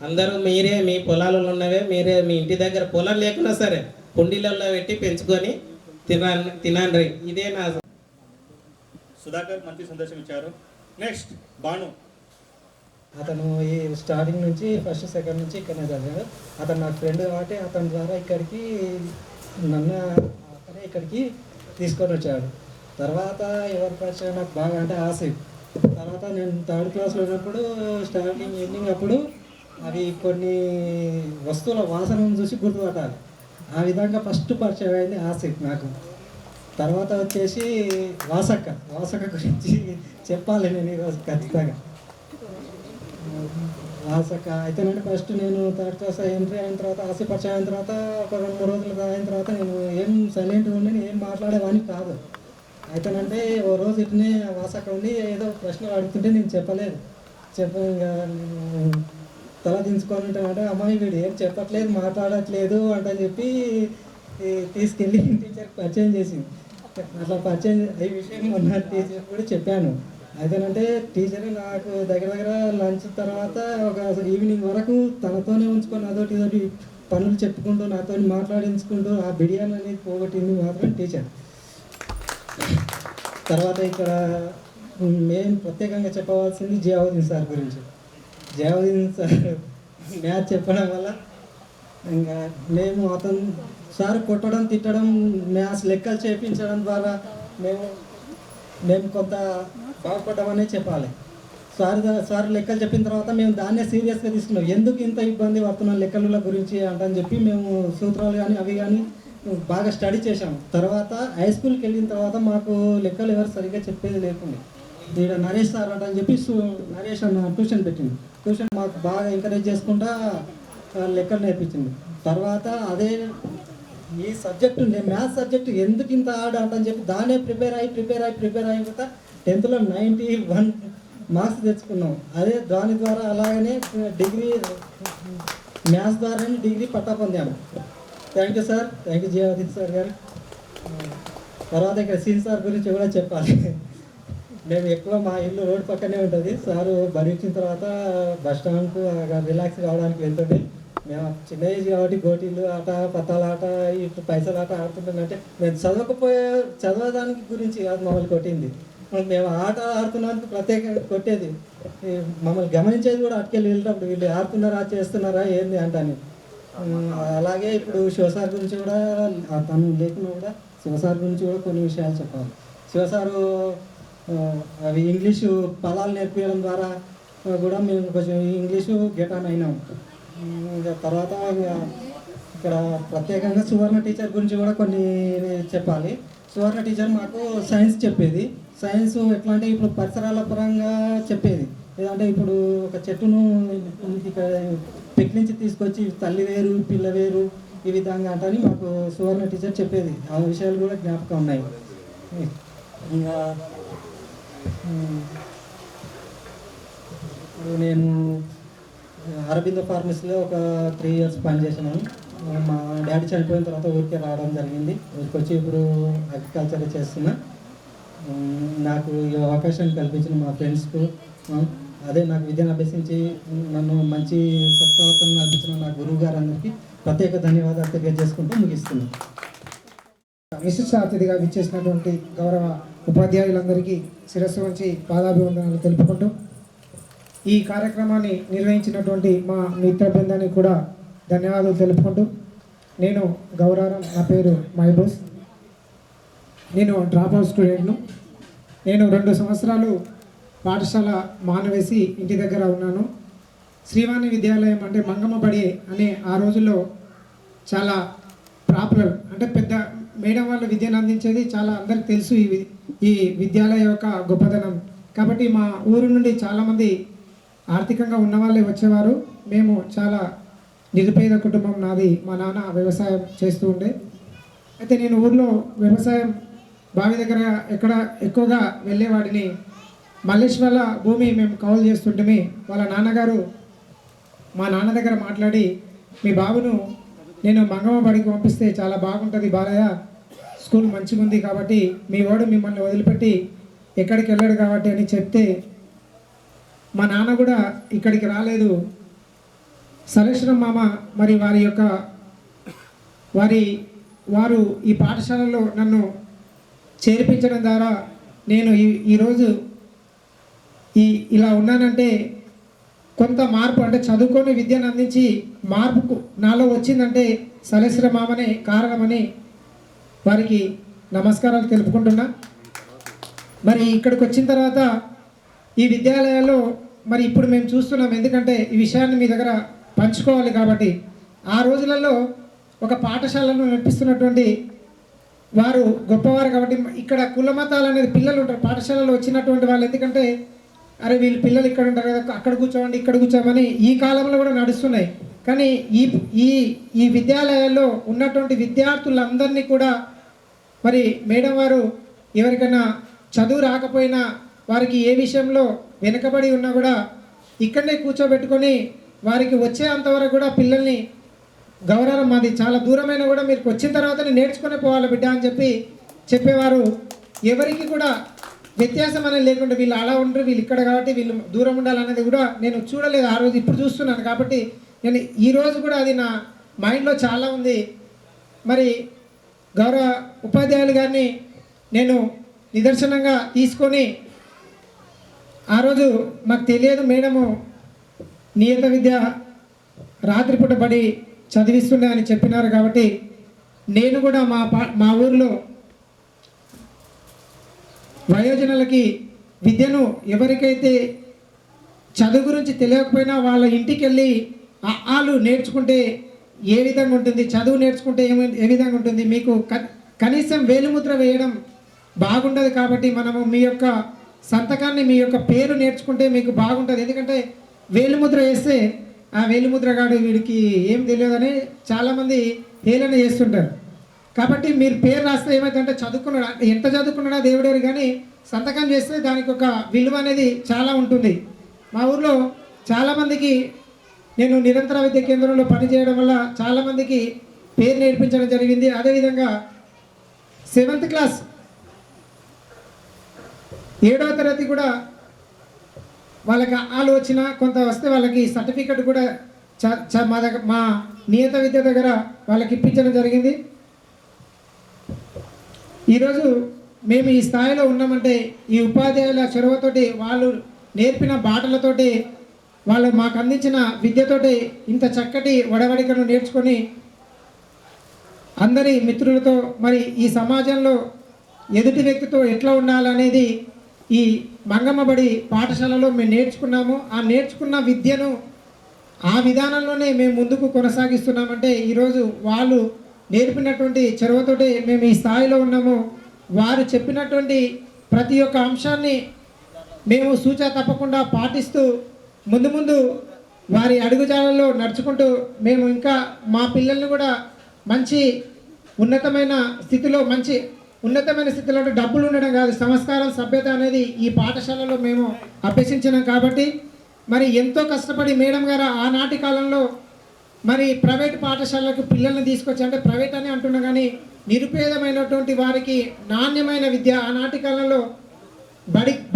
అందరూ మీరే మీ పొలాలలో ఉన్నవే మీరే మీ ఇంటి దగ్గర పొలం లేకున్నా సరే కుండీలలో పెట్టి పెంచుకొని తినండి. ఇదే నా సుధాకర్ మంచి సందేశం ఇచ్చారు. నెక్స్ట్ భాను. అతను ఈ స్టార్టింగ్ నుంచి ఫస్ట్ సెకండ్ నుంచి ఇక్కడనే చదివాడు. అతను నాకు ఫ్రెండ్ కాబట్టి అతని ద్వారా ఇక్కడికి అతనే ఇక్కడికి తీసుకొని వచ్చాడు. తర్వాత ఎవరి పరిచయం నాకు బాగా అంటే ఆసిఫ్. తర్వాత నేను థర్డ్ క్లాస్లో ఉన్నప్పుడు స్టార్టింగ్ ఎండింగ్ అప్పుడు అవి కొన్ని వస్తువుల వాసనను చూసి గుర్తుపట్టాలి. ఆ విధంగా ఫస్ట్ పరిచయం అయింది ఆసిఫ్ నాకు. తర్వాత వచ్చేసి వాసక్క గురించి చెప్పాలి నేను ఈరోజు ఖచ్చితంగా. వాసక్క అయితేనంటే ఫస్ట్ నేను థర్డ్ క్లాస్ ఎంట్రీ అయిన తర్వాత ఆసిఫ్ పరిచయం అయిన తర్వాత ఒక 2-3 రోజులు అయిన తర్వాత నేను ఏం సైలెంట్గా ఉండి ఏం మాట్లాడేవాడిని కాదు. అయితేనంటే ఓ రోజు ఇట్నే వాసక్క ఉండి ఏదో ప్రశ్నలు అడుగుతుంటే నేను చెప్పలేదు. తల దించుకొని ఉంటామంటే అమ్మాయి వీడు ఏం చెప్పట్లేదు మాట్లాడట్లేదు అంటని చెప్పి తీసుకెళ్ళి టీచర్కి పరిచయం చేసింది. అట్లా పరిచయం ఈ విషయం మొన్న టీచర్ కూడా చెప్పాను. అయితేనంటే టీచర్ నాకు దగ్గర లంచ్ తర్వాత ఒక ఈవినింగ్ వరకు తనతోనే ఉంచుకొని అదొకటి ఇదొకటి పనులు చెప్పుకుంటూ నాతో మాట్లాడించుకుంటూ ఆ బిర్యానీ అనేది పోగొట్టింది మాత్రం టీచర్. తర్వాత ఇక్కడ మెయిన్ ప్రత్యేకంగా చెప్పవలసింది జియావుద్దీన్ సార్ గురించి. జియావుద్దీన్ సార్ మ్యాథ్ చెప్పడం వల్ల ఇంకా మేము అతను సార్ కొట్టడం తిట్టడం మ్యాథ్స్ లెక్కలు చేయించడం ద్వారా మేము కొంత బాగుపడ్డామనే చెప్పాలి. సార్ లెక్కలు చెప్పిన తర్వాత మేము దాన్నే సీరియస్గా తీసుకున్నాం. ఎందుకు ఇంత ఇబ్బంది పడుతున్నాం లెక్కల గురించి అంటని చెప్పి మేము సూత్రాలు కానీ అవి కానీ బాగా స్టడీ చేసాము. తర్వాత హై స్కూల్కి వెళ్ళిన తర్వాత మాకు లెక్కలు ఎవరు సరిగ్గా చెప్పేది లేకుండా ఇక్కడ నరేష్ సార్ అంటని చెప్పి నరేష్ అన్న ట్యూషన్ పెట్టింది. ట్యూషన్ మాకు బాగా ఎంకరేజ్ చేసుకుంటా లెక్కలు నేర్పించింది. తర్వాత అదే ఈ సబ్జెక్టు మ్యాథ్స్ సబ్జెక్టు ఎందుకు ఇంత హార్డ్ అంటని చెప్పి దాన్నే ప్రిపేర్ అయ్యి కూడా 10th 91 మార్క్స్ తెచ్చుకున్నాం. అదే దాని ద్వారా అలాగనే డిగ్రీ మ్యాథ్స్ ద్వారానే డిగ్రీ పట్టా పొందాము. Thank you sir, thank you Ziauddin sir గారు. తర్వాత ఇక్కడ సీన్ సార్ గురించి కూడా చెప్పాలి. మేము ఎక్కువ మా ఇల్లు రోడ్ పక్కనే ఉంటుంది. సారు బడి వచ్చిన తర్వాత బస్ స్టాండ్కు రిలాక్స్ కావడానికి వెళ్తుండే. మేము చిన్న ఏజ్ కాబట్టి గోటీలు ఆట పత్తాల ఆట ఇటు పైసల ఆట ఆడుతుంటామంటే మేము చదవడానికి గురించి కాదు మమ్మల్ని కొట్టింది. మేము ఆట ఆడుతున్నందుకు ప్రత్యేకంగా కొట్టేది. మమ్మల్ని గమనించేది కూడా అటుకెళ్ళి వెళ్ళేటప్పుడు వీళ్ళు ఆడుతున్నారా చేస్తున్నారా ఏంది అంటాను. అలాగే ఇప్పుడు శివసార్ గురించి కూడా తను లేకున్నా కూడా శివసార్ గురించి కూడా కొన్ని విషయాలు చెప్పాలి. శివసారు అవి ఇంగ్లీషు పదాలు నేర్పించడం ద్వారా కూడా మేము కొంచెం ఇంగ్లీషు గెట్ ఆన్ అయినాం. ఇంకా తర్వాత ఇక్కడ ప్రత్యేకంగా సువర్ణ టీచర్ గురించి కూడా కొన్ని చెప్పాలి. సువర్ణ టీచర్ మాకు సైన్స్ చెప్పేది. సైన్స్ ఎట్లా అంటే ఇప్పుడు పరిసరాల పరంగా చెప్పేది. ఏదంటే ఇప్పుడు ఒక చెట్టును ఇక్కడ పెక్ నుంచి తీసుకొచ్చి తల్లి వేరు పిల్ల వేరు ఈ విధంగా అంటని మాకు సువర్ణ టీచర్ చెప్పేది. ఆ విషయాలు కూడా జ్ఞాపకం ఉన్నాయి. ఇంకా ఇప్పుడు నేను అరబిందో ఫార్మసీలో ఒక 3 years పనిచేసినాను. మా డాడీ చనిపోయిన తర్వాత ఊరికే రావడం జరిగింది. ఊరికి వచ్చి ఇప్పుడు అగ్రికల్చర్ చేస్తున్నా. నాకు ఈ అవకాశం కల్పించిన మా ఫ్రెండ్స్కు, అదే నాకు విద్యను అభ్యసించి నన్ను మంచి సత్ప్రవర్తన నడిపించిన నా గురువు గారు అందరికీ ప్రత్యేక ధన్యవాదాలు తెలియజేసుకుంటూ ముగిస్తున్నాను. విశిష్ట అతిథిగా విచ్చేసినటువంటి గౌరవ ఉపాధ్యాయులందరికీ శిరస్సు వంచి పాదాభివందనాలు తెలుపుకుంటూ ఈ కార్యక్రమాన్ని నిర్వహించినటువంటి మా మిత్ర బృందానికి కూడా ధన్యవాదాలు తెలుపుకుంటూ నేను గౌరారం, నా పేరు మహబూస్. నేను డ్రాప్ అవుట్ స్టూడెంట్ను. నేను 2 సంవత్సరాలు పాఠశాల మానవేసి ఇంటి దగ్గర ఉన్నాను. శ్రీవాణి విద్యాలయం అంటే మంగమ్మ బడి అనే ఆ రోజుల్లో చాలా పాపులర్, అంటే పెద్ద మేడం వాళ్ళ విద్యను అందించేది చాలా అందరికి తెలుసు ఈ విద్యాలయం యొక్క గొప్పదనం. కాబట్టి మా ఊరు నుండి చాలామంది ఆర్థికంగా ఉన్నవాళ్ళే వచ్చేవారు. మేము చాలా నిరుపేద కుటుంబం నాది. మా నాన్న వ్యవసాయం చేస్తూ ఉండే. అయితే నేను ఊర్లో వ్యవసాయం బావి దగ్గర ఎక్కడ ఎక్కువగా వెళ్ళేవాడిని. మల్లేశ్వర భూమి మేము కౌలు చేస్తుంటే వాళ్ళ నాన్నగారు మా నాన్న దగ్గర మాట్లాడి, మీ బాబును నేను మంగమ్మ బడికి పంపిస్తే చాలా బాగుంటుంది బాలయ్య, స్కూల్ మంచిగా ఉంది కాబట్టి మీ వాడు మిమ్మల్ని వదిలిపెట్టి ఎక్కడికి వెళ్ళాడు కాబట్టి అని చెప్తే మా నాన్న కూడా ఇక్కడికి రాలేదు. సలేశ్వరం మామ మరి వారు ఈ పాఠశాలలో నన్ను చేర్పించడం ద్వారా నేను ఈరోజు ఇలా ఉన్నానంటే కొంత మార్పు, అంటే చదువుకొని విద్యను అందించి మార్పు నాలో వచ్చిందంటే సలేశ్వర మామనే కారణమని వారికి నమస్కారాలు తెలుపుకుంటున్నా. మరి ఇక్కడికి వచ్చిన తర్వాత ఈ విద్యాలయాల్లో మరి ఇప్పుడు మేము చూస్తున్నాం, ఎందుకంటే ఈ విషయాన్ని మీ దగ్గర పంచుకోవాలి కాబట్టి. ఆ రోజులలో ఒక పాఠశాలను నడిపిస్తున్నటువంటి వారు గొప్పవారు కాబట్టి ఇక్కడ కుల మతాలు అనేది పిల్లలు ఉంటారు పాఠశాలలో వచ్చినటువంటి వాళ్ళు, ఎందుకంటే అరే వీళ్ళు పిల్లలు ఇక్కడ ఉంటారు కదా, అక్కడ కూర్చోమండి ఇక్కడ కూర్చోమని ఈ కాలంలో కూడా నడుస్తున్నాయి. కానీ ఈ విద్యాలయాల్లో ఉన్నటువంటి విద్యార్థులందరినీ కూడా మరి మేడం వారు ఎవరికైనా చదువు రాకపోయినా వారికి ఏ విషయంలో వెనుకబడి ఉన్నా కూడా ఇక్కడనే కూర్చోబెట్టుకొని వారికి వచ్చేంతవరకు కూడా పిల్లల్ని గౌరవం, మాది చాలా దూరమైన కూడా మీరు వచ్చిన తర్వాతనే నేర్చుకునే పోవాలి బిడ్డ అని చెప్పేవారు. ఎవరికి కూడా వ్యత్యాసం అనేది లేకుండా వీళ్ళు అలా ఉండరు, వీళ్ళు ఇక్కడ కాబట్టి వీళ్ళు దూరం ఉండాలనేది కూడా నేను చూడలేదు ఆ రోజు, ఇప్పుడు చూస్తున్నాను. కాబట్టి నేను ఈరోజు కూడా అది నా మైండ్లో చాలా ఉంది. మరి గౌరవ ఉపాధ్యాయులు గారిని నేను నిదర్శనంగా తీసుకొని ఆ రోజు మాకు తెలియదు మేడము నియత విద్య రాత్రిపూట బడి చదివిస్తుండే అని చెప్పినారు. కాబట్టి నేను కూడా మా ఊరిలో వయోజనులకి విద్యను ఎవరికైతే చదువు గురించి తెలియకపోయినా వాళ్ళ ఇంటికి వెళ్ళి ఆలు నేర్చుకుంటే ఏ విధంగా ఉంటుంది, చదువు నేర్చుకుంటే ఏ విధంగా ఉంటుంది, మీకు కనీసం వేలిముద్ర వేయడం బాగుండదు. కాబట్టి మనము మీ యొక్క సంతకాన్ని మీ యొక్క పేరు నేర్చుకుంటే మీకు బాగుంటుంది. ఎందుకంటే వేలిముద్ర వేస్తే ఆ వేలిముద్రగాడు వీడికి ఏం తెలియదని చాలామంది హేళన చేస్తుంటారు. కాబట్టి మీరు పేరు రాస్తే ఏమైందంటే చదువుకున్నాడా, ఎంత చదువుకున్నాడా దేవుడేరు, కానీ సంతకం చేస్తే దానికి ఒక విలువ అనేది చాలా ఉంటుంది. మా ఊర్లో చాలామందికి నేను నిరంతర విద్యా కేంద్రంలో పనిచేయడం వల్ల చాలామందికి పేరు నేర్పించడం జరిగింది. అదేవిధంగా 7th క్లాస్ 7వ తరగతి కూడా వాళ్ళకి ఆలు వచ్చిన కొంత వస్తే వాళ్ళకి సర్టిఫికెట్ కూడా మా నియత విద్య దగ్గర వాళ్ళకి ఇప్పించడం జరిగింది. ఈరోజు మేము ఈ స్థాయిలో ఉన్నామంటే ఈ ఉపాధ్యాయుల చొరవతోటి, వాళ్ళు నేర్పిన బాటలతోటి, వాళ్ళు మాకు అందించిన విద్యతోటి ఇంత చక్కటి వడవడికను నేర్చుకొని అందరి మిత్రులతో మరి ఈ సమాజంలో ఎదుటి వ్యక్తితో ఎట్లా ఉండాలనేది ఈ మంగమ్మబడి పాఠశాలలో మేము నేర్చుకున్నాము. ఆ నేర్చుకున్న విద్యను ఆ విధానంలోనే మేము ముందుకు కొనసాగిస్తున్నామంటే ఈరోజు వాళ్ళు నేర్పినటువంటి చొరవతోటి మేము ఈ స్థాయిలో ఉన్నాము. వారు చెప్పినటువంటి ప్రతి ఒక్క అంశాన్ని మేము సూచన తప్పకుండా పాటిస్తూ ముందు వారి అడుగుజాడల్లో నడుచుకుంటూ మేము ఇంకా మా పిల్లల్ని కూడా మంచి ఉన్నతమైన స్థితిలో అంటే డబ్బులు ఉండడం కాదు, సంస్కారం సభ్యత అనేది ఈ పాఠశాలలో మేము అభ్యసించినాం. కాబట్టి మరి ఎంతో కష్టపడి మేడం గారు ఆనాటి కాలంలో మరి ప్రైవేట్ పాఠశాలకు పిల్లల్ని తీసుకొచ్చి, అంటే ప్రైవేట్ అని అంటున్నా కానీ నిరుపేదమైనటువంటి వారికి నాణ్యమైన విద్య, ఆనాటి కాలంలో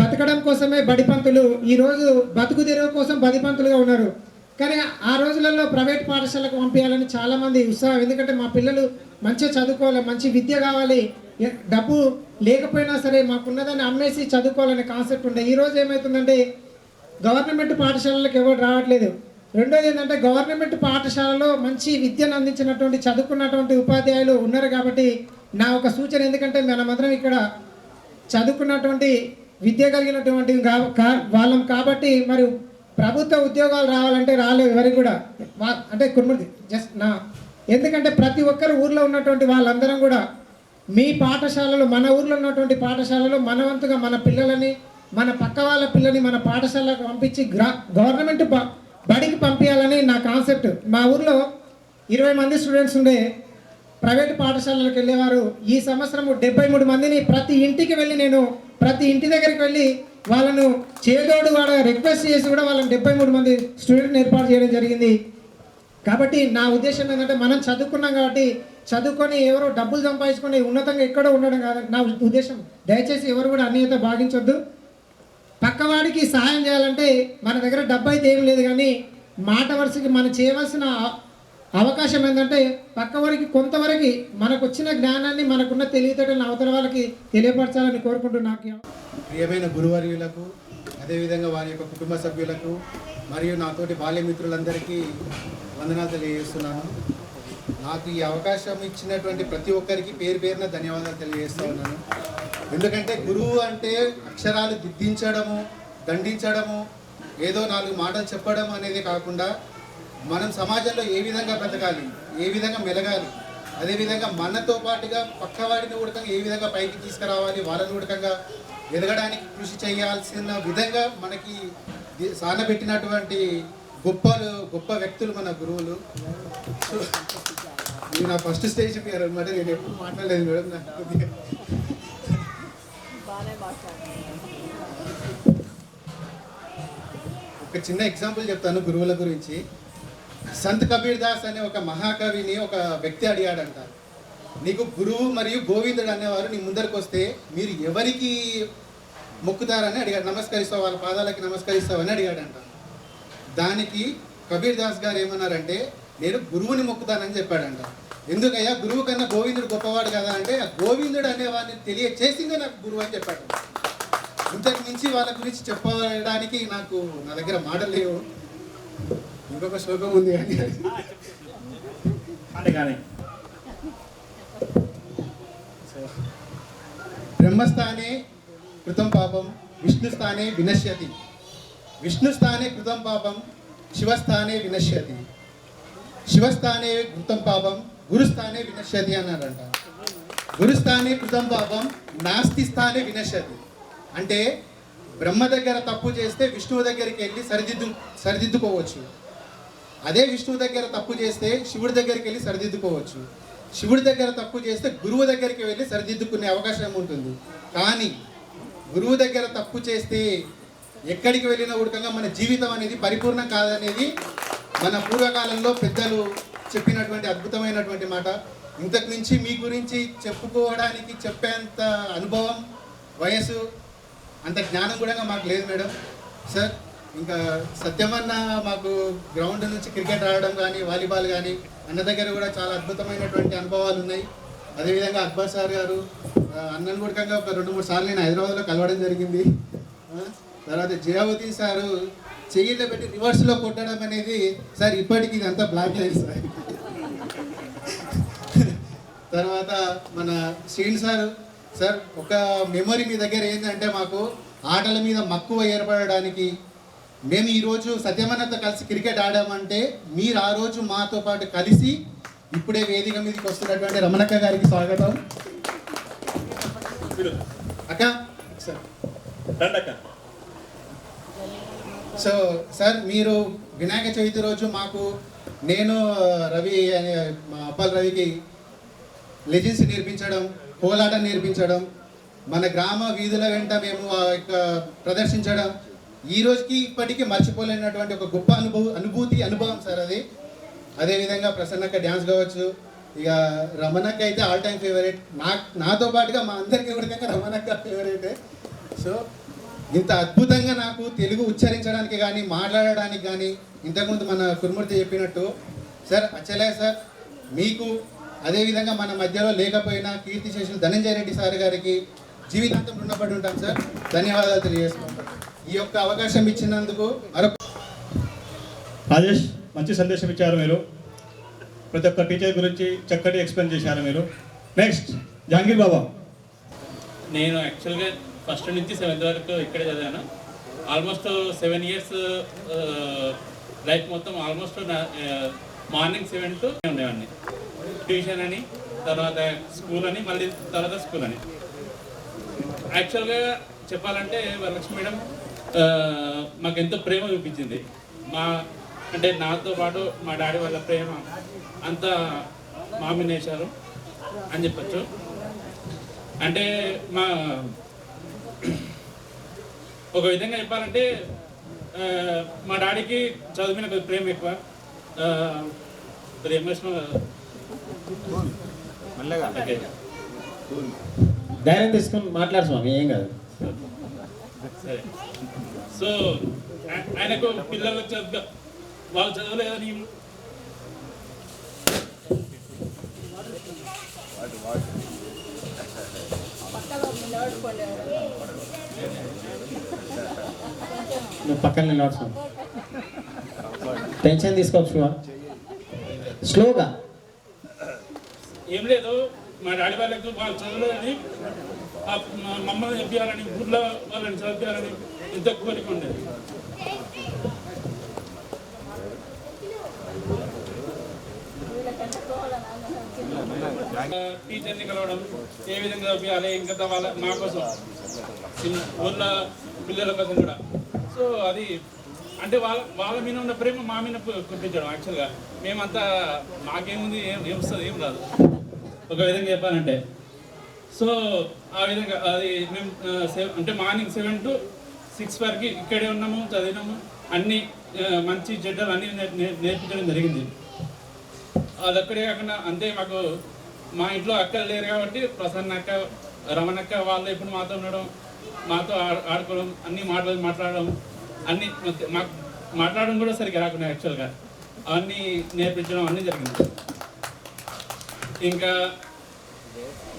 బతకడం కోసమే బడిపంతులు, ఈరోజు బతుకు తెరువు కోసం బడిపంతులుగా ఉన్నారు. కానీ ఆ రోజులలో ప్రైవేట్ పాఠశాలకు పంపించాలని చాలామంది ఉత్సాహం, ఎందుకంటే మా పిల్లలు మంచిగా చదువుకోవాలి, మంచి విద్య కావాలి, డబ్బు లేకపోయినా సరే మాకున్నదాన్ని అమ్మేసి చదువుకోవాలనే కాన్సెప్ట్ ఉండే. ఈరోజు ఏమవుతుందంటే గవర్నమెంట్ పాఠశాలలకు ఎవరు రావట్లేదు. రెండోది ఏంటంటే గవర్నమెంట్ పాఠశాలలో మంచి విద్యను అందించినటువంటి చదువుకున్నటువంటి ఉపాధ్యాయులు ఉన్నారు. కాబట్టి నా ఒక సూచన, ఎందుకంటే మనమందరం ఇక్కడ చదువుకున్నటువంటి విద్య కలిగినటువంటి వాళ్ళం కాబట్టి మరి ప్రభుత్వ ఉద్యోగాలు రావాలంటే రాలేవు ఎవరికి కూడా, అంటే కుర్మూర్తి ఎందుకంటే ప్రతి ఒక్కరు ఊర్లో ఉన్నటువంటి వాళ్ళందరం కూడా మీ పాఠశాలలో, మన ఊర్లో ఉన్నటువంటి పాఠశాలలో మన వంతుగా మన పిల్లలని, మన పక్క వాళ్ళ పిల్లని మన పాఠశాలకు పంపించి గవర్నమెంట్ బడికి పంపించాలని నా కాన్సెప్ట్. మా ఊర్లో 20 మంది స్టూడెంట్స్ ఉండే ప్రైవేట్ పాఠశాలలకు వెళ్ళేవారు. ఈ సంవత్సరం 73 మందిని ప్రతి ఇంటికి వెళ్ళి, నేను ప్రతి ఇంటి దగ్గరికి వెళ్ళి వాళ్ళను చేదోడు వాడ రిక్వెస్ట్ చేసి కూడా వాళ్ళని 73 మంది స్టూడెంట్ని ఏర్పాటు చేయడం జరిగింది. కాబట్టి నా ఉద్దేశం ఏంటంటే మనం చదువుకున్నాం కాబట్టి చదువుకొని ఎవరో డబ్బులు సంపాదించుకొని ఉన్నతంగా ఎక్కడో ఉండడం కాదు నా ఉద్దేశం. దయచేసి ఎవరు కూడా అన్యత భావించొద్దు. పక్కవాడికి సహాయం చేయాలంటే మన దగ్గర డబ్బు అయితే ఏం లేదు, కానీ మాట వరుసకి మనం చేయవలసిన అవకాశం ఏంటంటే పక్కవాడికి కొంతవరకు మనకు వచ్చిన జ్ఞానాన్ని మనకున్న తెలివితేటలను అవతల వాళ్ళకి తెలియపరచాలని కోరుకుంటున్నాను. ప్రియమైన గురువర్యులకు, అదేవిధంగా వారి యొక్క కుటుంబ సభ్యులకు మరియు నాతోటి బాల్యమిత్రులందరికీ వందనాలు తెలియజేస్తున్నాను. నాకు ఈ అవకాశం ఇచ్చినటువంటి ప్రతి ఒక్కరికి పేరు పేరున ధన్యవాదాలు తెలియజేస్తూ ఉన్నాను. ఎందుకంటే గురువు అంటే అక్షరాలు దిద్దించడము, దండించడము, ఏదో 4 మాటలు చెప్పడం అనేది కాకుండా మనం సమాజంలో ఏ విధంగా బ్రతకాలి, ఏ విధంగా మెలగాలి, అదేవిధంగా మనతో పాటుగా పక్కవాడిని ఉడకంగా ఏ విధంగా పైకి తీసుకురావాలి, వాళ్ళని ఉడకంగా ఎదగడానికి కృషి చేయాల్సిన విధంగా మనకి సానబెట్టినటువంటి గొప్ప వ్యక్తులు మన గురువులు. ఇది నా ఫస్ట్ స్టేజ్ పేరు అనమాట. నేను ఎప్పుడు మాట్లాడలేదు మేడం. నాకు కొద్దిగా ఒక చిన్న ఎగ్జాంపుల్ చెప్తాను గురువుల గురించి. సంత్ కబీర్ దాస్ అనే ఒక మహాకవిని ఒక వ్యక్తి అడిగాడంట, నీకు గురువు మరియు గోవిందుడు అనేవారు నీ ముందరికి వస్తే మీరు ఎవరికి మొక్కుతారని అడిగాడు. నమస్కరిస్తావు, వాళ్ళ పాదాలకి నమస్కరిస్తావని అడిగాడంట. దానికి కబీర్ దాస్ గారు ఏమన్నారంటే, నేను గురువుని మొక్కుతానని చెప్పాడంట. ఎందుకయ్యా, గురువు కన్నా గోవిందుడు గొప్పవాడు కదా అంటే, గోవిందుడు అనేవాడిని తెలియచేసిందే నాకు గురువు అని చెప్పాడు. ఇంతకు మించి వాళ్ళ గురించి చెప్పడానికి నాకు నా దగ్గర మాటలు లేవు. ఇంకొక శ్లోకం ఉంది కానీ బ్రహ్మస్థానే కృతం పాపం విష్ణుస్థానే వినశ్యతి, విష్ణుస్థానే కృతం పాపం శివస్థానే వినశ్యతి, శివస్థానే కృతం పాపం గురుస్థానే వినశ్యతి అన్నారంట. గురుస్థానే కృతం పాపం నాస్తి స్థానే వినశ్యతి అంటే బ్రహ్మ దగ్గర తప్పు చేస్తే విష్ణువు దగ్గరికి వెళ్ళి సరిదిద్దుకోవచ్చు. అదే విష్ణువు దగ్గర తప్పు చేస్తే శివుడి దగ్గరికి వెళ్ళి సరిదిద్దుకోవచ్చు. శివుడి దగ్గర తప్పు చేస్తే గురువు దగ్గరికి వెళ్ళి సరిదిద్దుకునే అవకాశం ఉంటుంది. కానీ గురువు దగ్గర తప్పు చేస్తే ఎక్కడికి వెళ్ళినా ఉడకంగా మన జీవితం అనేది పరిపూర్ణం కాదనేది మన పూర్వకాలంలో పెద్దలు చెప్పినటువంటి అద్భుతమైనటువంటి మాట. ఇంతకు మించి మీ గురించి చెప్పుకోవడానికి చెప్పేంత అనుభవం, వయసు, అంత జ్ఞానం కూడా మాకు లేదు మేడం. సార్, ఇంకా సత్యమన్న మాకు గ్రౌండ్ నుంచి క్రికెట్ ఆడడం కానీ, వాలీబాల్ కానీ, అన్న దగ్గర కూడా చాలా అద్భుతమైనటువంటి అనుభవాలు ఉన్నాయి. అదేవిధంగా అక్బర్ సార్ గారు అన్నను కూడా ఒక 2-3 సార్లు నేను హైదరాబాద్లో కలవడం జరిగింది. తర్వాత జియావుద్దీన్ సారు చెయ్యిలో పెట్టి రివర్స్లో కొట్టడం అనేది సార్ ఇప్పటికీ ఇదంతా బ్లాక్ లైన్ సార్. తర్వాత మన శ్రీన్ సార్, సార్ ఒక మెమొరీ మీ దగ్గర ఏంటంటే, మాకు ఆటల మీద మక్కువ ఏర్పడడానికి మేము ఈరోజు సత్యమన్నతో కలిసి క్రికెట్ ఆడామంటే మీరు ఆ రోజు మాతో పాటు కలిసి ఇప్పుడే వేదిక మీదకి వస్తున్నటువంటి రమణక్క గారికి స్వాగతం. అక్క సార్, సో సార్ మీరు వినాయక చవితి రోజు మాకు, నేను రవి అనే మా అప్పల్ రవికి లెజెన్స్ నేర్పించడం, కోలాట నేర్పించడం, మన గ్రామ వీధుల వెంట మేము ప్రదర్శించడం ఈ రోజుకి ఇప్పటికీ మర్చిపోలేనటువంటి ఒక గొప్ప అనుభవం సార్ అది. అదేవిధంగా ప్రసన్నక్క డ్యాన్స్ కావచ్చు, ఇక రమణక్క అయితే ఆల్ టైమ్ ఫేవరెట్. నాతో పాటుగా మా అందరికీ కూడా రమణక్క ఫేవరెటే. సో ఇంత అద్భుతంగా నాకు తెలుగు ఉచ్చరించడానికి కానీ, మాట్లాడడానికి కానీ, ఇంతకుముందు మన కురుమూర్తి చెప్పినట్టు సార్, అచ్చలే సార్ మీకు, అదేవిధంగా మన మధ్యలో లేకపోయినా కీర్తిశేషులు ధనంజయ రెడ్డి సార్ గారికి జీవితాంతం రుణపడి ఉంటాం సార్. ధన్యవాదాలు తెలియజేసుకుంటాం. ఈ యొక్క అవకాశం ఇచ్చినందుకు మరొక. రాజేష్, మంచి సందేశం ఇచ్చారు మీరు. ప్రతి ఒక్క టీచర్ గురించి చక్కటి ఎక్స్ప్లెయిన్ చేశారు మీరు. నెక్స్ట్ జహాంగీర్ బాబా. నేను యాక్చువల్గా ఫస్ట్ నుంచి 7th వరకు ఇక్కడే చదివాను. ఆల్మోస్ట్ 7 years లైఫ్ మొత్తం ఆల్మోస్ట్ మార్నింగ్ 7 to ఉండేవాడిని. ట్యూషన్ అని, తర్వాత స్కూల్ అని, మళ్ళీ తర్వాత స్కూల్ అని. యాక్చువల్గా చెప్పాలంటే వరలక్ష్మి మేడం మాకు ఎంతో ప్రేమ చూపించింది. అంటే నాతో పాటు మా డాడీ వాళ్ళ ప్రేమ అంతా మామినేశారు అని చెప్పచ్చు. అంటే ఒక విధంగా చెప్పాలంటే మా డాడీకి చదువు మీద ప్రేమ ఎక్కువ. కొద్దిగా ఎమోషనల్. ఓకే, ధైర్యం తీసుకొని మాట్లాడు స్వామి, ఏం కాదు. సరే. సో ఆయనకు పిల్లలు వాళ్ళు చదవలేదని నువ్వు పక్కన నిలబడు స్వామి, టెన్షన్ తీసుకోవచ్చు స్లోగా. ఏం లేదు, మా డాడీ వాళ్ళకు వాళ్ళు చదవలేదని మమ్మల్ని చదివించాలని, ఊళ్ళో వాళ్ళని చదివించాలని ఎంతో కోరిక ఉండేది. టీచర్ని కలవడం, ఏ విధంగా చదివించాలి, ఇంకా వాళ్ళ మా కోసం ఊళ్ళో పిల్లల కోసం కూడా. సో అది అంటే వాళ్ళ మీద ఉన్న ప్రేమ మా మీద కుట్టించడం. యాక్చువల్గా మేమంతా మాకేముంది, ఏం వస్తుంది, ఏం రాదు ఒక విధంగా చెప్పాలంటే. సో ఆ విధంగా అది మేము అంటే మార్నింగ్ 7 to 6 వరకు ఇక్కడే ఉన్నాము, చదివినాము, అన్నీ మంచి చెడ్డలు అన్నీ నేర్పించడం జరిగింది. అది అక్కడే కాకుండా అంతే, మాకు మా ఇంట్లో అక్కలు లేరు కాబట్టి ప్రసన్న అక్క, రమణక్క వాళ్ళు ఎప్పుడు మాతో ఉండడం, మాతో ఆడుకోవడం, అన్ని మాట్లాడడం, అన్నీ మాకు మాట్లాడడం కూడా సరిగ్గా రాకుండా యాక్చువల్గా అవన్నీ నేర్పించడం అన్నీ జరిగింది. ఇంకా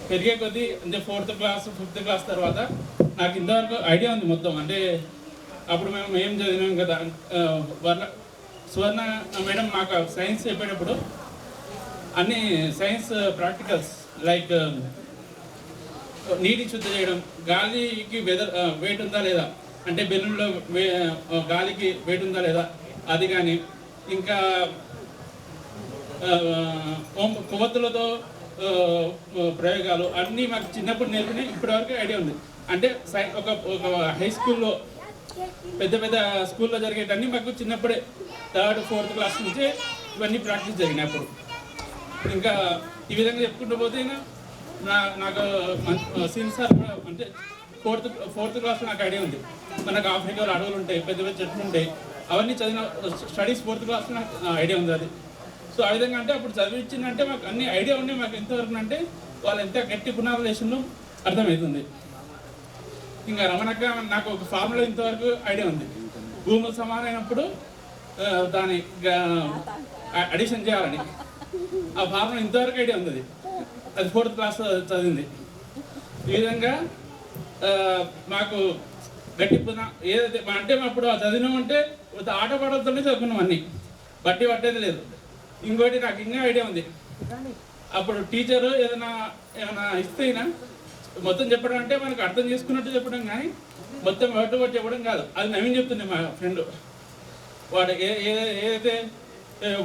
పెరిగే కొద్దీ అంటే 4th క్లాస్ 5th క్లాస్ తర్వాత నాకు ఇంతవరకు ఐడియా ఉంది మొత్తం. అంటే అప్పుడు మేము ఏం చదివినాం కదా, సువర్ణ మేడం మాకు సైన్స్ చెప్పేటప్పుడు అన్ని సైన్స్ ప్రాక్టికల్స్ లైక్ నీటి శుద్ధి చేయడం, గాలికి వెయిట్ ఉందా లేదా, అంటే బెలూన్లో గాలికి వెయిట్ ఉందా లేదా అది కానీ, ఇంకా కొవ్వొత్తులతో ప్రయోగాలు అన్నీ మాకు చిన్నప్పుడు నేర్పినాయి. ఇప్పటివరకు ఐడియా ఉంది. అంటే ఒక హై స్కూల్లో పెద్ద పెద్ద స్కూల్లో జరిగేటన్నీ మాకు చిన్నప్పుడే 3rd 4th క్లాస్ నుంచే ఇవన్నీ ప్రాక్టీస్ జరిగినాయి అప్పుడు. ఇంకా ఈ విధంగా చెప్పుకుంటూ పోతే నాకు సీనియర్ సార్ కూడా అంటే 4th క్లాస్లో నాకు ఐడియా ఉంది. మనకు ఆఫ్రికాలో అడవులు ఉంటాయి, పెద్ద పెద్ద చెట్లు ఉంటాయి, అవన్నీ చదివిన స్టడీస్ 4th క్లాస్లో నాకు ఐడియా ఉంది అది. సో ఆ విధంగా అంటే అప్పుడు చదివించిందంటే మాకు అన్ని ఐడియా ఉన్నాయి. మాకు ఎంతవరకు అంటే వాళ్ళు ఎంత గట్టి పునాదులు వేసిందో అర్థమవుతుంది. ఇంకా రమణక్క నాకు ఒక ఫార్ములా ఇంతవరకు ఐడియా ఉంది. భూములు సమానమైనప్పుడు దాని అడిషన్ చేయాలని ఆ ఫార్ములా ఇంతవరకు ఐడియా ఉంది. అది 4th క్లాస్ చదివింది. ఈ విధంగా మాకు గట్టి ఏదైతే అంటే అప్పుడు చదివినామంటే ఆట పాటలతోనే చదువుకున్నాం, అన్నీ బట్టి పట్టేది లేదు. ఇంకోటి నాకు ఇంకా ఐడియా ఉంది. అప్పుడు టీచరు ఏమైనా ఇస్తే మొత్తం చెప్పడం అంటే మనకు అర్థం చేసుకున్నట్టు చెప్పడం, కానీ మొత్తం వర్డ్ వర్డ్ చెప్పడం కాదు. అది నవీన్ చెప్తుండే మా ఫ్రెండ్. వాడు ఏదైతే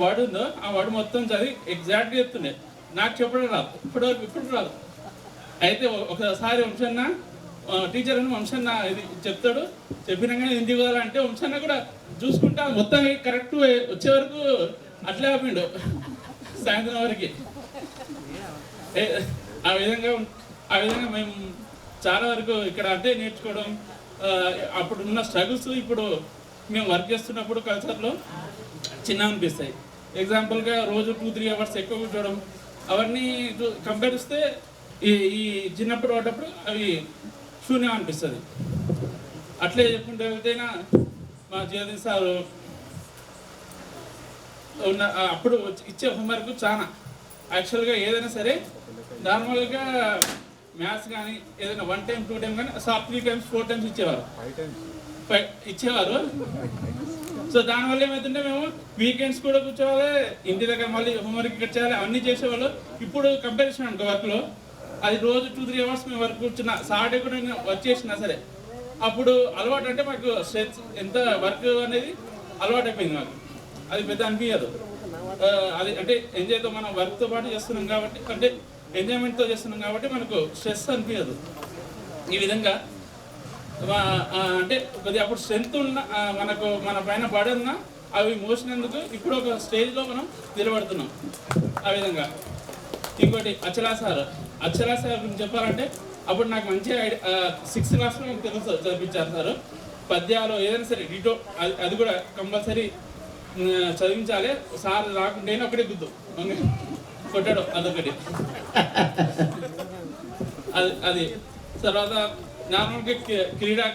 వర్డ్ ఉందో ఆ వర్డ్ మొత్తం చదివి ఎగ్జాక్ట్గా చెప్తుండే. నాకు చెప్పడం రాదు, ఇప్పుడు రాదు. అయితే ఒకసారి వంశన్న టీచర్ అని వంశన్న ఇది చెప్తాడు, చెప్పినాక ఇంటికి పోవాలంటే వంశన్న కూడా చూసుకుంటా మొత్తం కరెక్ట్ వచ్చే వరకు అట్లే ఆపిండు సాయంత్రం వరకు. ఆ విధంగా మేము చాలా వరకు ఇక్కడ అంటే నేర్చుకోవడం, అప్పుడు ఉన్న స్ట్రగుల్స్ ఇప్పుడు మేము వర్క్ చేస్తున్నప్పుడు కల్చర్లో చిన్న అనిపిస్తాయి. ఎగ్జాంపుల్గా రోజు 2-3 అవర్స్ ఎక్కువ కూర్చోవడం, అవన్నీ కంపేర్ చేస్తే ఈ చిన్నప్పుడు వాటప్పుడు అవి శూన్యం అనిపిస్తుంది. అట్లే చెప్పుకుంటే వెళ్తేనా మా జ్యోతి సార్ ఉన్న అప్పుడు ఇచ్చే హోంవర్క్ చాలా యాక్చువల్గా ఏదైనా సరే నార్మల్గా మ్యాథ్స్ కానీ ఏదైనా 1 time 2 time కానీ 3 times 4 times ఇచ్చేవారు. సో దానివల్ల ఏమవుతుంటే మేము వీకెండ్స్ కూడా కూర్చోవాలి, ఇంటి దగ్గర మళ్ళీ హోంవర్క్ ఇక్కడ చేయాలి, అన్నీ చేసేవాళ్ళు. ఇప్పుడు కంపారిజన్ అనుకో వర్క్లో అది రోజు 2-3 hours మేము వర్క్ కూర్చున్నా, సాటర్డే కూడా నేను వర్క్ చేసినా సరే అప్పుడు అలవాటు అంటే మాకు స్ట్రెస్ ఎంత వర్క్ అనేది అలవాటు అయిపోయింది మాకు. అది పెద్ద అనిపించదు. అది అంటే ఎంజాయ్తో మనం వర్క్తో పాటు చేస్తున్నాం కాబట్టి, అంటే ఎంజాయ్మెంట్తో చేస్తున్నాం కాబట్టి మనకు స్ట్రెస్ అనిపించదు. ఈ విధంగా అంటే కొద్దిగా అప్పుడు స్ట్రెంత్ ఉన్న మనకు మన పైన పడున్నా అవి మోసినందుకు ఇప్పుడు ఒక స్టేజ్లో మనం నిలబడుతున్నాం. ఆ విధంగా ఇంకోటి అచ్చలా సార్ గురించి చెప్పాలంటే అప్పుడు నాకు మంచి 6th క్లాస్లో నాకు తెలుసు చదివించారు సార్. పద్యాలు ఏదైనా సరే డిటో అది కూడా కంపల్సరీ చదివించాలి, సార్ రాకుంటేనే ఒకటే గుద్దు కొట్టాడు, అదొకటి. అది తర్వాత నార్మల్గా క్రీడా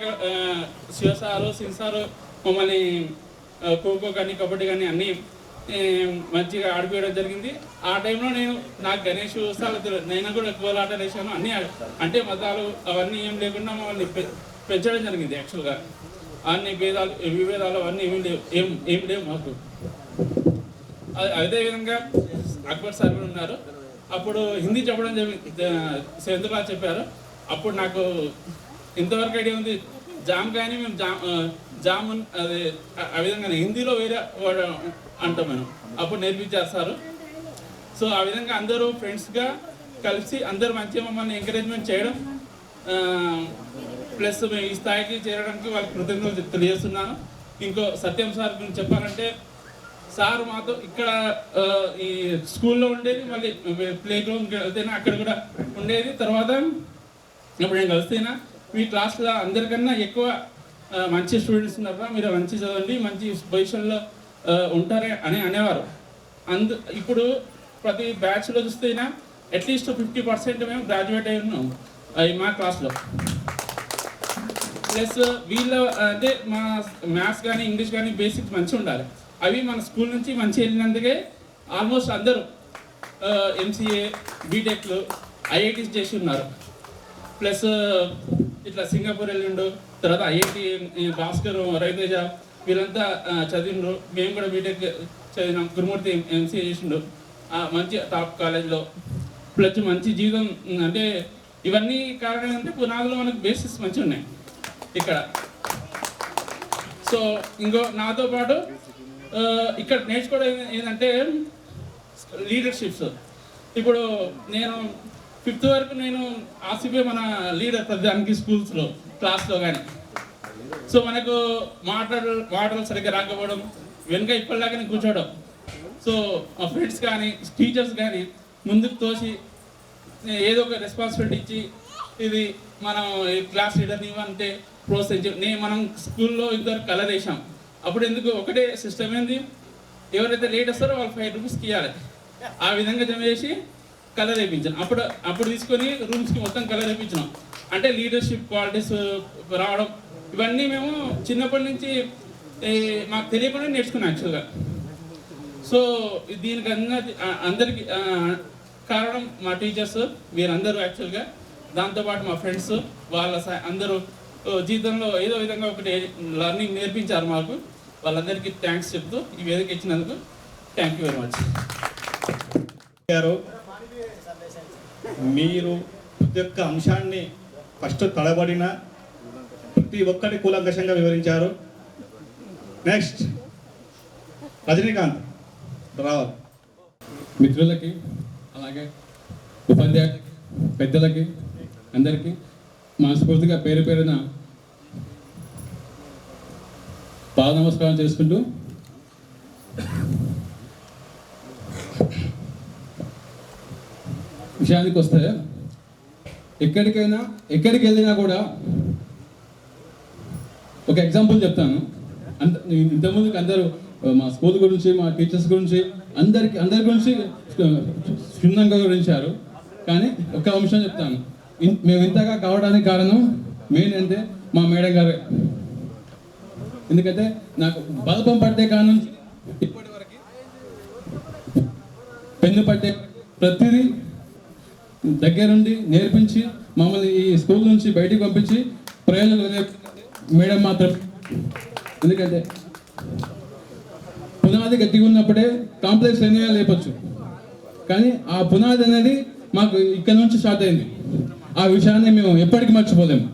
శివ సారు సింగ్ సారు మమ్మల్ని ఖోఖో కానీ కబడ్డీ కానీ అన్నీ మంచిగా ఆడిపోయడం జరిగింది. ఆ టైంలో నాకు గణేష్ ఉత్సవాలు తెలియదు, నేను కూడా కోలాట వేసాను. అన్నీ అంటే మతాలు అవన్నీ ఏం లేకుండా మమ్మల్ని పెంచడం జరిగింది. యాక్చువల్గా అన్ని విభేదాలు అవన్నీ ఏం లేవు మాకు. అదేవిధంగా అక్బర్ సార్ కూడా ఉన్నారు. అప్పుడు హిందీ చెప్పడం సెవెంత్ క్లాస్ చెప్పారు. అప్పుడు నాకు ఇంతవరకు ఐడియా ఉంది, జామ్ కానీ మేము జామున్ అది ఆ విధంగా హిందీలో వేరే వర్డ్ అంటాం మేము. అప్పుడు నేర్పించారు సారు. సో ఆ విధంగా అందరూ ఫ్రెండ్స్గా కలిసి అందరూ మంచిగా మమ్మల్ని ఎంకరేజ్మెంట్ చేయడం, ప్లస్ మేము ఈ స్థాయికి చేరడానికి వాళ్ళకి కృతజ్ఞతలు తెలియజేస్తున్నాను. ఇంకో సత్యం సార్ గురించి చెప్పాలంటే, సార్ మాతో ఇక్కడ ఈ స్కూల్లో ఉండేది, మళ్ళీ ప్లే గ్రౌండ్కి వెళ్తేనే అక్కడ కూడా ఉండేది. తర్వాత ఇప్పుడు నేను కలిస్తేనా మీ క్లాస్లో అందరికన్నా ఎక్కువ మంచి స్టూడెంట్స్ ఉన్నారా, మీరు మంచి చదవండి, మంచి పొజిషన్లో ఉంటారే అని అనేవారు. ఇప్పుడు ప్రతి బ్యాచ్లో చూస్తేనా అట్లీస్ట్ 50% మేము గ్రాడ్యుయేట్ అయి ఉన్నాం మా క్లాస్లో. ప్లస్ వీళ్ళ అంటే మా మ్యాథ్స్ కానీ ఇంగ్లీష్ కానీ బేసిక్స్ మంచిగా ఉండాలి. అవి మన స్కూల్ నుంచి మంచిగా వెళ్ళినందుకే ఆల్మోస్ట్ అందరూ ఎంసీఏ బీటెక్లు ఐఐటీస్ చేసి ఉన్నారు. ప్లస్ ఇట్లా సింగపూర్ వెళ్ళిండు, తర్వాత ఐఐటి భాస్కర్ రవితేజ వీళ్ళంతా చదివిండ్రు. మేము కూడా బీటెక్ చదివినాం. గురుమూర్తి ఎంసీఏ చేసిండు మంచి టాప్ కాలేజ్లో. ప్లస్ మంచి జీవితం అంటే ఇవన్నీ కారణం అంటే పునాదులు మనకు బేసిక్స్ మంచిగా ఉన్నాయి ఇక్కడ. సో ఇంకో నాతో పాటు ఇక్కడ నేర్చుకోవడం ఏంటంటే లీడర్షిప్స్. ఇప్పుడు నేను 5th వరకు నేను ఆసిఫే మన లీడర్ ప్రతిదానికి స్కూల్స్లో క్లాస్లో కానీ. సో మనకు మాటలు సరిగ్గా రాకపోవడం, వెనుక ఇప్పటిలాగానే కూర్చోవడం. సో మా ఫ్రెండ్స్ కానీ టీచర్స్ కానీ ముందుకు తోసి ఏదో ఒక రెస్పాన్సిబిలిటీ ఇచ్చి ఇది మనం క్లాస్ లీడర్ని ఇవ్వంటే ప్రోత్సహించి మనం స్కూల్లో ఇద్దరు కలర్ వేసాం. అప్పుడు ఎందుకు ఒకటే సిస్టమ్ ఏంది, ఎవరైతే లేట్ వస్తారో వాళ్ళు 5 రూపీస్కి ఇవ్వాలి. ఆ విధంగా జమ చేసి కలర్ వేయించాను. అప్పుడు తీసుకొని రూమ్స్కి మొత్తం కలర్ వేయించినాం. అంటే లీడర్షిప్ క్వాలిటీస్ రావడం ఇవన్నీ మేము చిన్నప్పటి నుంచి మాకు తెలియకుండా నేర్చుకున్నాం యాక్చువల్గా. సో దీనికి అందరికీ కారణం మా టీచర్స్ వీరందరూ యాక్చువల్గా. దాంతోపాటు మా ఫ్రెండ్స్ వాళ్ళ అందరూ జీవితంలో ఏదో విధంగా ఒకటి లర్నింగ్ నేర్పించారు మాకు. వాళ్ళందరికీ థ్యాంక్స్ చెప్తూ ఈ వేదిక ఇచ్చినందుకు థ్యాంక్ యూ వెరీ మచ్. మీరు ప్రతి ఒక్క అంశాన్ని ఫస్ట్ తడబడిన ప్రతి ఒక్కటి కూలంకషంగా వివరించారు. నెక్స్ట్ రజనీకాంత్ రావాలి. మిత్రులకి అలాగే ఉపాధ్యాయులకి పెద్దలకి అందరికీ మనస్ఫూర్తిగా పేరు పేరున పాద నమస్కారం చేసుకుంటూ విషయానికి వస్తే ఎక్కడికి వెళ్ళినా కూడా ఒక ఎగ్జాంపుల్ చెప్తాను. ఇంతకుముందుకు అందరూ మా స్కూల్ గురించి మా టీచర్స్ గురించి అందరి గురించి క్షుణ్ణంగా వివరించారు. కానీ ఒక్క అంశం చెప్తాను. మేము ఇంతగా కావడానికి కారణం మెయిన్ అంటే మా మేడం గారే. ఎందుకంటే నాకు బల్బం పట్టే కారణం ఇప్పటి వరకు పెన్ను పట్టే ప్రతిదీ దగ్గరుండి నేర్పించి మమ్మల్ని ఈ స్కూల్ నుంచి బయటికి పంపించి ప్రయోజనం మేడం మాత్రం. ఎందుకంటే పునాది గట్టిగా ఉన్నప్పుడే కాంప్లెక్స్ ఎన్నో లేపచ్చు. కానీ ఆ పునాది అనేది మాకు ఇక్కడ నుంచి స్టార్ట్ అయింది. ఆ విషయాన్ని మేము ఎప్పటికీ మర్చిపోలేము.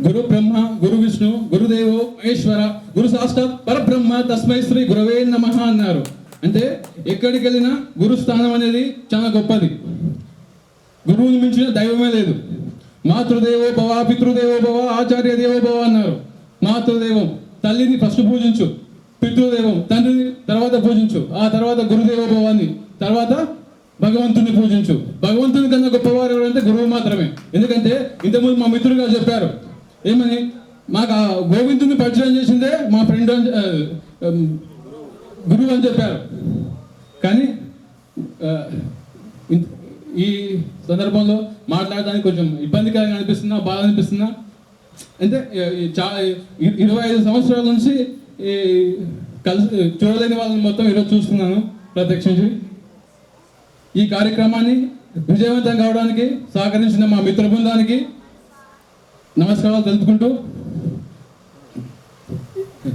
గురు బ్రహ్మ గురు విష్ణు గురుదేవో మహేశ్వర గురు సాక్షాత్ పరబ్రహ్మ తస్మై శ్రీ గురవే నమః అన్నారు. అంటే ఎక్కడికి వెళ్ళినా గురుస్థానం అనేది చాలా గొప్పది. గురువుని మించిన దైవమే లేదు. మాతృదేవో భవ పితృదేవో భవ ఆచార్య దేవో భవ అన్నారు. మాతృదేవం తల్లిని ఫస్ట్ పూజించు, పితృదేవం తండ్రిని తర్వాత పూజించు, ఆ తర్వాత గురుదేవో భవాన్ని, తర్వాత భగవంతుని పూజించు. భగవంతుని కన్నా గొప్పవారు ఎవరంటే గురువు మాత్రమే. ఎందుకంటే ఇంతకుముందు మా మిత్రులు గారు చెప్పారు ఏమని, మాకు ఆ గోవిందుని పరిచయం చేసిందే మా ఫ్రెండ్ గురువు అని చెప్పారు. కానీ ఈ సందర్భంలో మాట్లాడడానికి కొంచెం ఇబ్బందికరంగా అనిపిస్తున్నా, బాధ అనిపిస్తున్నా. అంటే 25 సంవత్సరాల నుంచి కలిసి చూడలేని వాళ్ళని మొత్తం ఈరోజు చూస్తున్నాను ప్రత్యక్షించి. ఈ కార్యక్రమాన్ని విజయవంతం కావడానికి సహకరించిన మా మిత్ర బృందానికి నమస్కారాలు తెలుపుకుంటూ,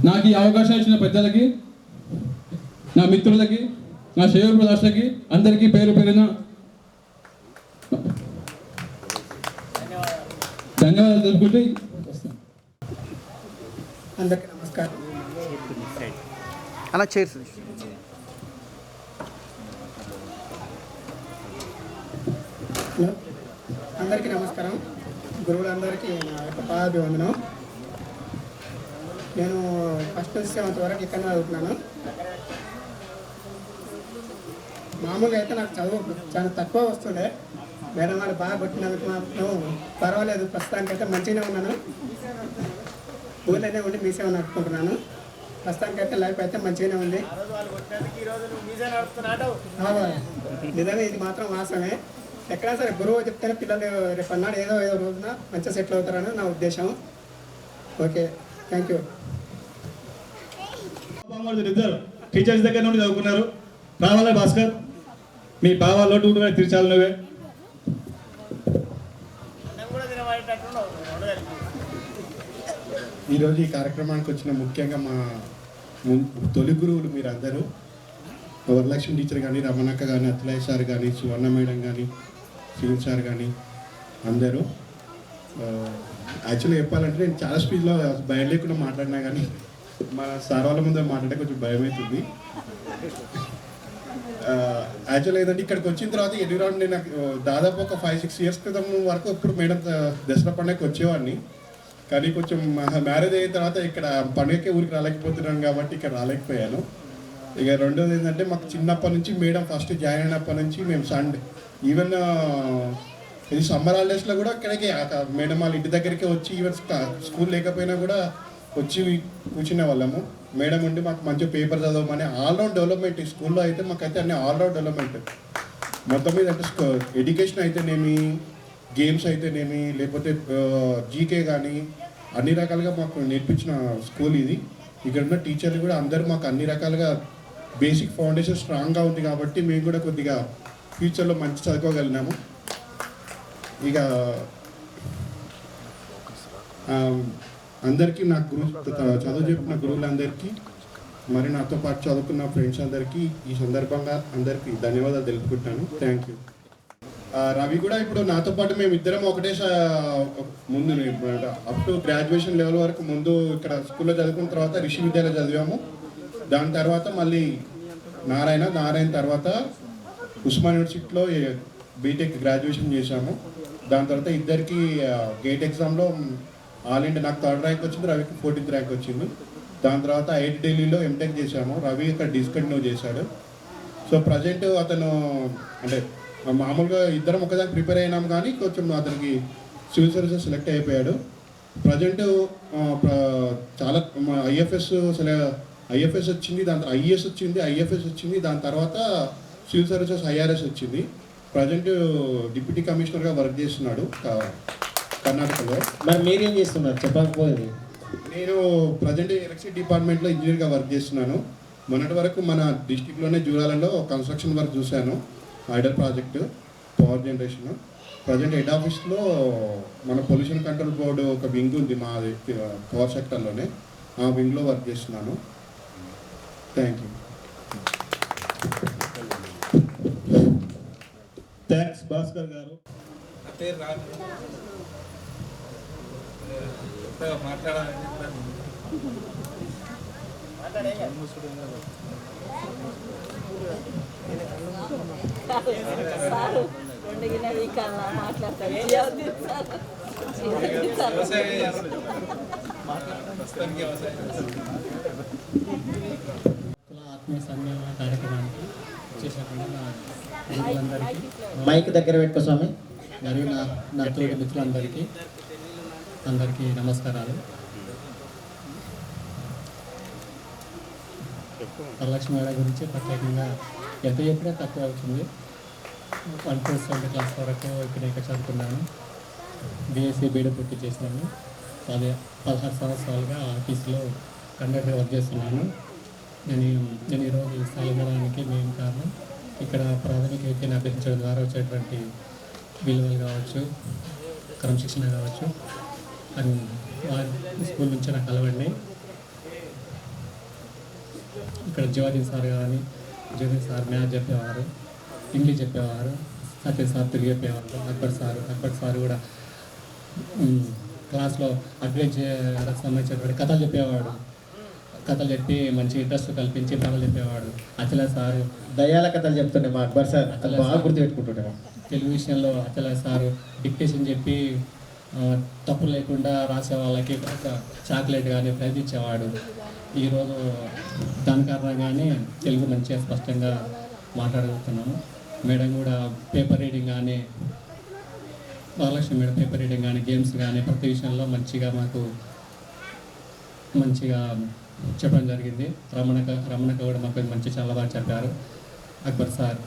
నాకు ఈ అవకాశం ఇచ్చిన పెద్దలకి, నా మిత్రులకి, నా శ్రేయోభిలాషులకి అందరికీ పేరు పేరున ధన్యవాదాలు తెలుపుకుంటూ అందరికీ నమస్కారం. అలా చేర్స్ అందరికీ నమస్కారం. గురువులందరికీ నా యొక్క పాదాభివందనం. నేను ఫస్ట్ నుంచి 7th వరకు ఇక్కడ చదువుతున్నాను. మామూలుగా అయితే నాకు చదువు చాలా తక్కువ వస్తుండే. మేడం వాళ్ళు బాగా కొట్టినందుకు మాత్రం పర్వాలేదు, ప్రస్తుతానికైతే మంచిగానే ఉన్నాను. ఊళ్ళోనే ఉండి మీసేవ నడుపుకుంటున్నాను. ప్రస్తుతానికైతే లైఫ్ అయితే మంచిగానే ఉంది. నిజంగా ఇది మాత్రం వాస్తవమే. ఎక్కడైనా సరే గురువు చెప్తేనే పిల్లలు రేపు అన్నాడు ఏదో రోజున మంచిగా సెటిల్ అవుతారని నా ఉద్దేశం. Okay, thank you. ఇద్దరు టీచర్స్ దగ్గర నుండి చదువుకున్నారు. రావాలే భాస్కర్, మీ బావాలో టూ తీర్చాలి నువ్వే. ఈరోజు ఈ కార్యక్రమానికి వచ్చిన ముఖ్యంగా మా తొలి గురువులు మీరందరూ, వరలక్ష్మి టీచర్ కానీ, రమణక్క కానీ, అత్లయ్య సార్ కానీ, సువర్ణ మేడం కానీ, శివ సార్ కానీ అందరూ. యాక్చువల్లీ చెప్పాలంటే నేను చాలా స్పీడ్లో భయం లేకుండా మాట్లాడినా కానీ మా సార్ వాళ్ళ ముందు మాట్లాడే కొంచెం భయం అవుతుంది. యాక్చువల్ ఏంటంటే ఇక్కడికి వచ్చిన తర్వాత ఎన్విరాన్మెంట్ నేను దాదాపు ఒక 5-6 ఇయర్స్ క్రితం వరకు ఇప్పుడు మేడం దసరా పండుగకి వచ్చేవాడిని. కానీ కొంచెం మ్యారేజ్ అయిన తర్వాత ఇక్కడ పండుగకే ఊరికి రాలేకపోతున్నాను కాబట్టి ఇక్కడ రాలేకపోయాను. ఇక రెండోది ఏంటంటే మాకు చిన్నప్పటి నుంచి మేడం ఫస్ట్ జాయిన్ అయినప్పటి నుంచి మేము సండే ఈవెన్ ఇది సమ్మర్ హాలిడేస్లో కూడా ఇక్కడికి మేడం వాళ్ళ ఇంటి దగ్గరికి వచ్చి ఈవెన్ స్కూల్ లేకపోయినా కూడా వచ్చి కూర్చునే వాళ్ళము. మేడం ఉండి మాకు మంచిగా పేపర్ చదవమని ఆల్రౌండ్ డెవలప్మెంట్. ఈ స్కూల్లో అయితే మాకైతే అన్ని ఆల్రౌండ్ డెవలప్మెంట్ మొత్తం మీద. అంటే ఎడ్యుకేషన్ అయితేనేమి, గేమ్స్ అయితేనేమి, లేకపోతే జీకే కానీ అన్ని రకాలుగా మాకు నేర్పించిన స్కూల్ ఇది. ఇక్కడ ఉన్న టీచర్లు కూడా అందరూ మాకు అన్ని రకాలుగా బేసిక్ ఫౌండేషన్ స్ట్రాంగ్గా ఉంది కాబట్టి మేము కూడా కొద్దిగా ఫ్యూచర్లో మంచి చదువుకోగలిగినాము. ఇక అందరికీ నా చదువు చెప్పిన గురువులందరికీ, మరి నాతో పాటు చదువుకున్న ఫ్రెండ్స్ అందరికీ ఈ సందర్భంగా అందరికీ ధన్యవాదాలు తెలుపుకుంటాను. Thank you. రవి కూడా ఇప్పుడు నాతో పాటు మేము ఇద్దరం ఒకటే ముందు అప్ టు గ్రాడ్యుయేషన్ లెవెల్ వరకు ముందు ఇక్కడ స్కూల్లో చదువుకున్న తర్వాత రిషి విద్యాలయం చదివాము. దాని తర్వాత మళ్ళీ నారాయణ తర్వాత ఉస్మాన్ యూనివర్సిటీలో బీటెక్ గ్రాడ్యుయేషన్ చేశాము. దాని తర్వాత ఇద్దరికి గేట్ ఎగ్జామ్లో ఆల్ ఇండియా నాకు 3rd ర్యాంక్ వచ్చింది, రవికి 14th ర్యాంక్ వచ్చింది. దాని తర్వాత ఐఐటి ఢిల్లీలో ఎంటెక్ చేశాము. రవి ఇక్కడ డిస్కంటిన్యూ చేశాడు. సో ప్రజెంట్ అతను అంటే మామూలుగా ఇద్దరం ఒకదానికి ప్రిపేర్ అయినాం కానీ కొంచెం అతనికి సివిల్ సర్వీసెస్ సెలెక్ట్ అయిపోయాడు. ప్రజెంట్ చాలా ఐఎఫ్ఎస్ వచ్చింది, దాని తర్వాత ఐఏఎస్ వచ్చింది, ఐఎఫ్ఎస్ వచ్చింది, దాని తర్వాత సివిల్ సర్వీసెస్ ఐఆర్ఎస్ వచ్చింది. ప్రజెంట్ డిప్యూటీ కమిషనర్గా వర్క్ చేస్తున్నాడు కర్ణాటకలో. మరి మీరేం చేస్తున్నారు చెప్పకపోయింది? నేను ప్రజెంట్ ఎలక్ట్రిసిటీ డిపార్ట్మెంట్లో ఇంజనీర్గా వర్క్ చేస్తున్నాను. మొన్నటి వరకు మన డిస్టిక్లోనే జూరాలలో కన్స్ట్రక్షన్ వర్క్ చూశాను, Idol project, power generation. Present head ఆఫీస్లో మన పొల్యూషన్ కంట్రోల్ బోర్డు ఒక వింగ్ ఉంది మా పవర్ సెక్టర్లోనే, ఆ వింగ్లో వర్క్ చేస్తున్నాను. Thank you. థ్యాంక్స్ భాస్కర్ గారు. ఆత్మీయ సమ్మేళన కార్యక్రమానికి చేసినటువంటి నా మిత్రులందరికీ, మైక్ దగ్గర పెట్టుకో స్వామి, మరియు నా తోటి మిత్రులందరికీ అందరికీ నమస్కారాలు. వరలక్ష్మి మేడం గురించి ప్రత్యేకంగా ఎంత చెప్పినా తక్కువ అవుతుంది. 1 to 7th క్లాస్ వరకు ఇక్కడ చదువుకున్నాను. బీఎస్సీ బీడీ పూర్తి చేసినాను. 16 సంవత్సరాలుగా ఆఫీస్లో కండక్టర్ వర్క్ చేస్తున్నాను. నేను ఈరోజు ఈ స్థాయిలో ఉండడానికి మేము కారణం ఇక్కడ ప్రాథమిక విద్యను అభ్యసించడం ద్వారా వచ్చేటువంటి విలువలు కావచ్చు, క్రమశిక్షణ కావచ్చు, అని స్కూల్ నుంచి నాకు అలవండి. ఇక్కడ జ్యోతిన్ సార్ కానీ, జ్యోతిన్ సార్ మ్యాథ్స్ చెప్పేవారు, ఇంగ్లీష్ చెప్పేవారు, సత్య సార్ తిరిగి చెప్పేవారు, అక్బర్ సార్ కూడా క్లాస్లో అడ్వెంచర్ సంబంధించినటువంటి కథలు చెప్పేవాడు. కథలు చెప్పి మంచి ఇంట్రెస్ట్ కల్పించి కథలు చెప్పేవాడు. అచల సారు దయాల కథలు చెప్తుండే మా అక్బర్ సార్ బాగా గుర్తుపెట్టుకుంటుండే. తెలుగు విషయంలో అచల సారు డిక్టేషన్ చెప్పి తప్పు లేకుండా రాసే వాళ్ళకి ఒక చాక్లెట్ కానీ ప్రైజ్ ఇచ్చేవాడు. ఈరోజు దాని కారణంగానే తెలుగు మంచిగా స్పష్టంగా మాట్లాడగలుగుతున్నాము. మేడం కూడా పేపర్ రీడింగ్ కానీ, వరలక్ష్మి మేడం పేపర్ రీడింగ్ కానీ, గేమ్స్ కానీ ప్రతి విషయంలో మంచిగా చెప్పడం జరిగింది. రమణక కూడా మాకు చాలా బాగా చెప్పారు. Akbar sir,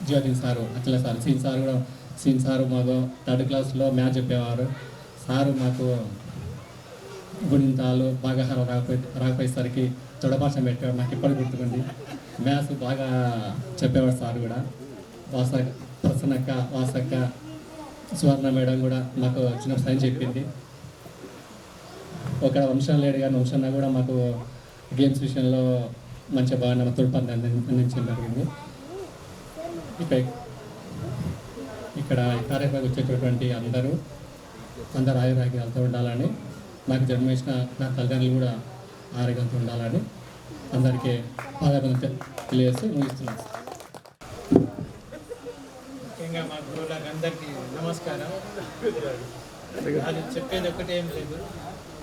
Jyothin sir, Achala sir, సీన్ సారు మాకు 3rd క్లాస్లో మ్యాథ్స్ చెప్పేవారు. సారు మాకు గుణింతాలు భాగాహారం రాకపోయేసరికి తొడపాఠం పెట్టేవాడు. నాకు ఇప్పటికి గుర్తుకుంది. మ్యాథ్స్ బాగా చెప్పేవాడు సార్ కూడా. ప్రసన్నక్క, వాసక్క, సువర్ణ మేడం కూడా మాకు చిన్న సైన్స్ చెప్పింది. ఒక వంశం లేడు కానీ వంశన్న కూడా మాకు గేమ్స్ విషయంలో మంచిగా బాగా తోడ్పడి అందించడం జరిగింది. ఇక్కడ కార్యక్రమానికి వచ్చేటటువంటి అందరూ ఆయురాగ్యాలతో ఉండాలని, నాకు జన్మించిన నా తల్లిదండ్రులు కూడా ఆరోగ్యంతో ఉండాలని అందరికీ పాదాభివందనం తెలియజేస్తూ ముగిస్తున్నాను. ముఖ్యంగా మా గురువులకు అందరికీ నమస్కారం. అది చెప్పేది ఒకటి ఏం లేదు.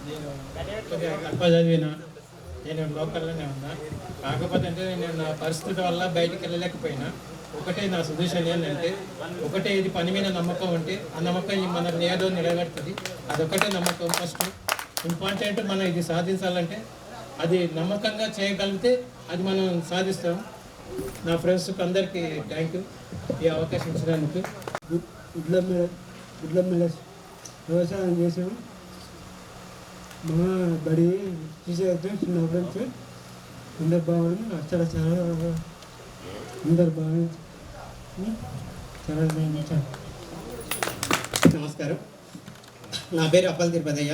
నేను కొద్దిగా గొప్ప చదివిన, నేను లోకల్లోనే ఉన్నా. కాకపోతే అంటే నేను నా పరిస్థితి వల్ల బయటికి వెళ్ళలేకపోయినా ఒకటే నా సజెషన్ ఏంటంటే, ఒకటే ఇది పని మీద నమ్మకం ఉంటే ఆ నమ్మకం మనల్ని ఏదో నిలబెడుతుంది. అదొకటే నమ్మకం. ఫస్ట్ ఇంపార్టెంట్ మనం ఇది సాధించాలంటే అది నమ్మకంగా చేయగలిగితే అది మనం సాధిస్తాం. నా ఫ్రెండ్స్కి అందరికీ థ్యాంక్ యూ ఈ అవకాశం ఇచ్చినందుకు. గుడ్ల మిల్లెస్ వ్యవసాయం చేసాము. మా బడి టీచర్ చిన్న ఫ్రెండ్స్ అందరు బాగుంది. అక్కడ చాలా అందరు బాగుంది. చాలా నమస్కారం. నా పేరు అప్పల్ తిరుపతయ్య.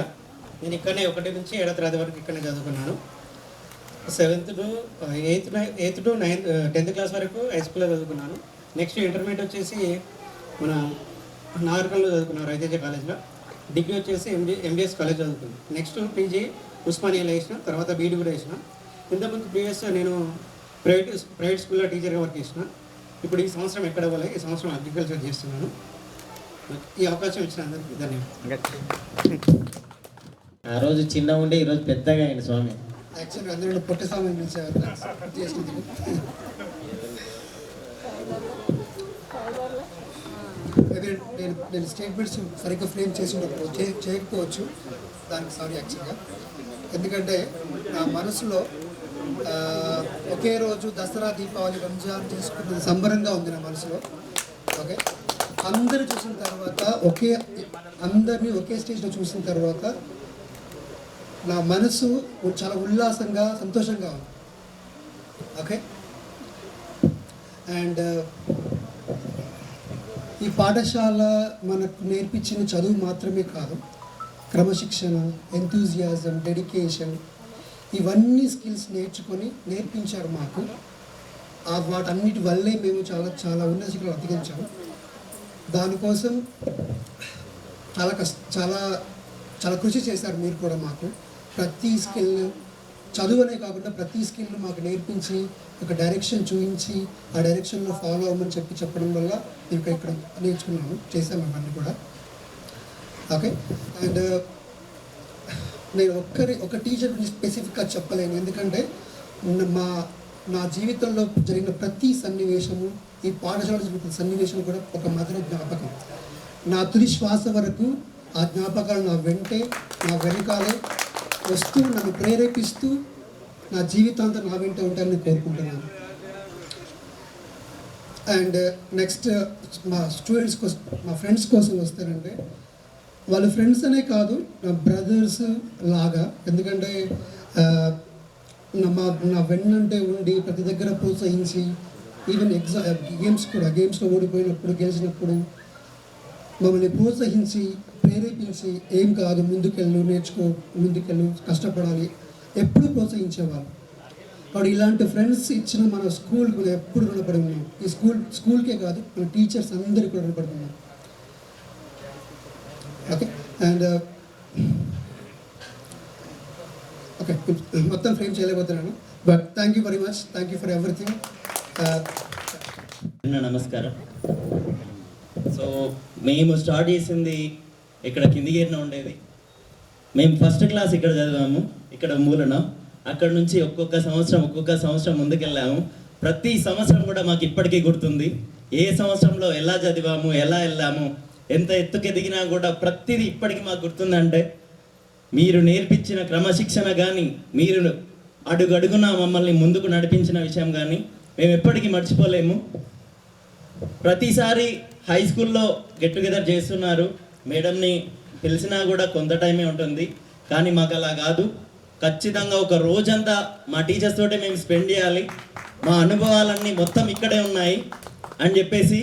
నేను ఇక్కడనే 1 నుంచి 7వ తరగతి వరకు ఇక్కడనే చదువుకున్నాను. 7th to 8th to 10th class వరకు హై స్కూల్లో చదువుకున్నాను. నెక్స్ట్ ఇంటర్మీడియట్ వచ్చేసి మన నాగర్కర్లో చదువుకున్నాను, రైతేజ కాలేజ్లో. డిగ్రీ వచ్చేసి ఎంబీఎస్ కాలేజ్ చదువుకున్నాను. నెక్స్ట్ పీజీ ఉస్మానియాలో వేసిన, తర్వాత బీడీ కూడా వేసిన. ఇంతకుముందు ప్రీవియస్ నేను ప్రైవేట్ స్కూల్లో టీచర్గా వర్క్ చేసిన. ఇప్పుడు ఈ సంవత్సరం ఎక్కడ పోలే, ఈ సంవత్సరం అగ్రికల్చర్ చేస్తున్నాను. ఈ అవకాశం ఇచ్చిన అందరికీ ధన్యవాదాలు. ఆ రోజు చిన్న ఉండే ఈరోజు పెద్దగా అయింది స్వామి. యాక్చువల్గా అందరూ పొట్టి స్వామి పిలిచారు చేసినందుకు. నేను స్టేట్మెంట్స్ సరిగ్గా ఫ్రేమ్ చేసి చేయకపోవచ్చు, దానికి సారీ యాక్చువల్గా. ఎందుకంటే నా మనసులో ఒకే రోజు దసరా, దీపావళి, రంజాన్ చేసుకున్నది సంబరంగా ఉంది నా మనసులో. ఓకే, అందరూ చూసిన తర్వాత అందరినీ ఒకే స్టేజ్లో చూసిన తర్వాత నా మనసు చాలా ఉల్లాసంగా, సంతోషంగా ఉంది. ఓకే, అండ్ ఈ పాఠశాల మనకు నేర్పించిన చదువు మాత్రమే కాదు, క్రమశిక్షణ, ఎంతూజియాజం, డెడికేషన్, ఇవన్నీ స్కిల్స్ నేర్పించారు మాకు. వాటన్నిటి వల్లే మేము చాలా చాలా ఉన్నత శిఖరాలు అధిగమించాము. దానికోసం చాలా చాలా కృషి చేశారు మీరు కూడా. మాకు ప్రతి స్కిల్, చదువు అనే కాకుండా ప్రతి స్కిల్ మాకు నేర్పించి, ఒక డైరెక్షన్ చూపించి ఆ డైరెక్షన్లో ఫాలో అవ్వమని చెప్పడం వల్ల మేము ఇక్కడ నేర్చుకున్నాము, చేసాము అవన్నీ కూడా. ఓకే, అండ్ నేను ఒక టీచర్ గురించి స్పెసిఫిక్గా చెప్పలేను, ఎందుకంటే నా జీవితంలో జరిగిన ప్రతి సన్నివేశము, ఈ పాఠశాలలో జరిగిన సన్నివేశం కూడా ఒక మధుర జ్ఞాపకం. నా తుది శ్వాస వరకు ఆ జ్ఞాపకాలు నా వెనకాలే వస్తూ నన్ను ప్రేరేపిస్తూ నా జీవితాంతం నా వెంట ఉంటారని కోరుకుంటున్నాను. అండ్ నెక్స్ట్ మా స్టూడెంట్స్ కోసం, మా ఫ్రెండ్స్ కోసం వస్తారంటే వాళ్ళ ఫ్రెండ్స్ అనే కాదు, నా బ్రదర్స్ లాగా. ఎందుకంటే నా వెన్నంటే ఉండి ప్రతి దగ్గర ప్రోత్సహించి, ఈవెన్ గేమ్స్లో ఓడిపోయినప్పుడు గెలిచినప్పుడు మమ్మల్ని ప్రోత్సహించి ప్రేరేపించి ఏం కాదు ముందుకెళ్ళు, నేర్చుకో, ముందుకెళ్ళు, కష్టపడాలి ఎప్పుడు ప్రోత్సహించేవాళ్ళు. కాబట్టి ఇలాంటి ఫ్రెండ్స్ ఇచ్చిన మన స్కూల్కి మనం ఎప్పుడు రుణపడి ఉన్నాం. ఈ స్కూల్కే కాదు, మన టీచర్స్ అందరికీ కూడా రుణపడి ఉన్నాం. ఓకే, అండ్ ఓకే, మొత్తం ఫ్రేమ్ చేయలేకపోతున్నాను. But thank you very much, thank you for everything. నమస్కారం. సో మేము స్టార్ట్ చేసింది ఇక్కడ కిందిగేరిన ఉండేది. మేము ఫస్ట్ క్లాస్ ఇక్కడ చదివాము, ఇక్కడ మూలన. అక్కడ నుంచి ఒక్కొక్క సంవత్సరం ముందుకెళ్ళాము. ప్రతి సంవత్సరం కూడా మాకు ఇప్పటికీ గుర్తుంది. ఏ సంవత్సరంలో ఎలా చదివాము, ఎలా వెళ్ళాము, ఎంత ఎత్తుకు ఎదిగినా కూడా ప్రతిదీ ఇప్పటికీ మాకు గుర్తుందంటే మీరు నేర్పించిన క్రమశిక్షణ కానీ, మీరు అడుగడుగున మమ్మల్ని ముందుకు నడిపించిన విషయం కానీ మేము ఎప్పటికీ మర్చిపోలేము. ప్రతిసారి హై స్కూల్లో గెట్ టుగెదర్ చేస్తున్నారు, మేడంని పిలిచినా కూడా కొంత టైమే ఉంటుంది. కానీ మాకు అలా కాదు, ఖచ్చితంగా ఒక రోజంతా మా టీచర్స్ తోటే మేము స్పెండ్ చేయాలి, మా అనుభవాలన్నీ మొత్తం ఇక్కడే ఉన్నాయి అని చెప్పేసి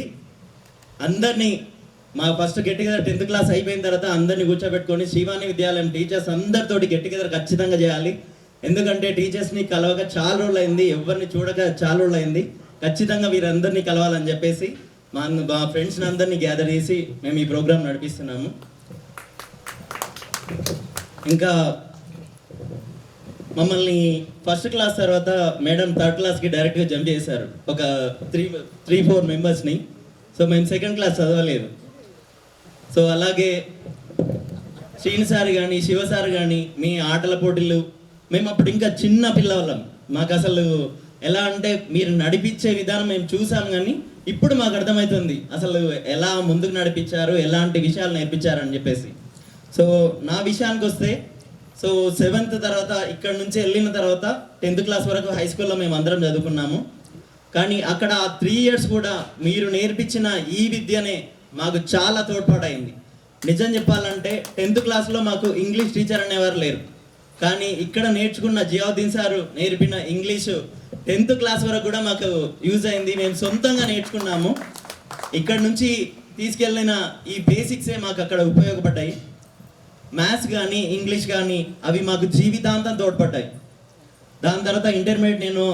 అందరినీ మా first get together 10th class అయిపోయిన తర్వాత అందరినీ కూర్చోబెట్టుకొని శ్రీవాణి విద్యాలయం టీచర్స్ అందరితోటి గెట్ టుగెదర్ ఖచ్చితంగా చేయాలి. ఎందుకంటే టీచర్స్ని కలవక చాలా రోజులు అయింది, ఎవరిని చూడక చాలా రోజులు అయింది. ఖచ్చితంగా వీరందరినీ కలవాలని చెప్పేసి మా ఫ్రెండ్స్ని అందరినీ గ్యాదర్ చేసి మేము ఈ ప్రోగ్రామ్ నడిపిస్తున్నాము. ఇంకా మమ్మల్ని ఫస్ట్ క్లాస్ తర్వాత మేడం 3rd క్లాస్కి డైరెక్ట్గా జంప్ చేశారు, ఒక 3-4 మెంబర్స్ని. సో మేము 2nd క్లాస్ చదవలేదు. సో అలాగే శ్రీని సార్ కానీ, శివ సార్ కానీ, మీ ఆటల పోటీలు, మేము అప్పుడు ఇంకా చిన్న పిల్లవాళ్ళం. మాకు అసలు ఎలా అంటే మీరు నడిపించే విధానం మేము చూసాం, కానీ ఇప్పుడు మాకు అర్థమవుతుంది అసలు ఎలా ముందుకు నడిపించారు, ఎలాంటి విషయాలు నేర్పించారు అని చెప్పేసి. సో నా విషయానికి వస్తే, సో 7th తర్వాత ఇక్కడ నుంచి వెళ్ళిన తర్వాత 10th క్లాస్ వరకు హై స్కూల్లో మేము అందరం చదువుకున్నాము. కానీ అక్కడ 3 years కూడా మీరు నేర్పించిన ఈ విద్యనే మాకు చాలా తోడ్పాటైంది. నిజం చెప్పాలంటే 10th క్లాస్లో మాకు ఇంగ్లీష్ టీచర్ అనేవారు లేరు, కానీ ఇక్కడ నేర్చుకున్న జియావుద్దీన్ సారు నేర్పిన ఇంగ్లీషు 10th క్లాస్ వరకు కూడా మాకు యూజ్ అయింది. మేము సొంతంగా నేర్చుకున్నాము. ఇక్కడ నుంచి తీసుకెళ్ళిన ఈ బేసిక్సే మాకు అక్కడ ఉపయోగపడ్డాయి. మ్యాథ్స్ కానీ, ఇంగ్లీష్ కానీ అవి మాకు జీవితాంతం తోడ్పడ్డాయి. దాని తర్వాత ఇంటర్మీడియట్ నేను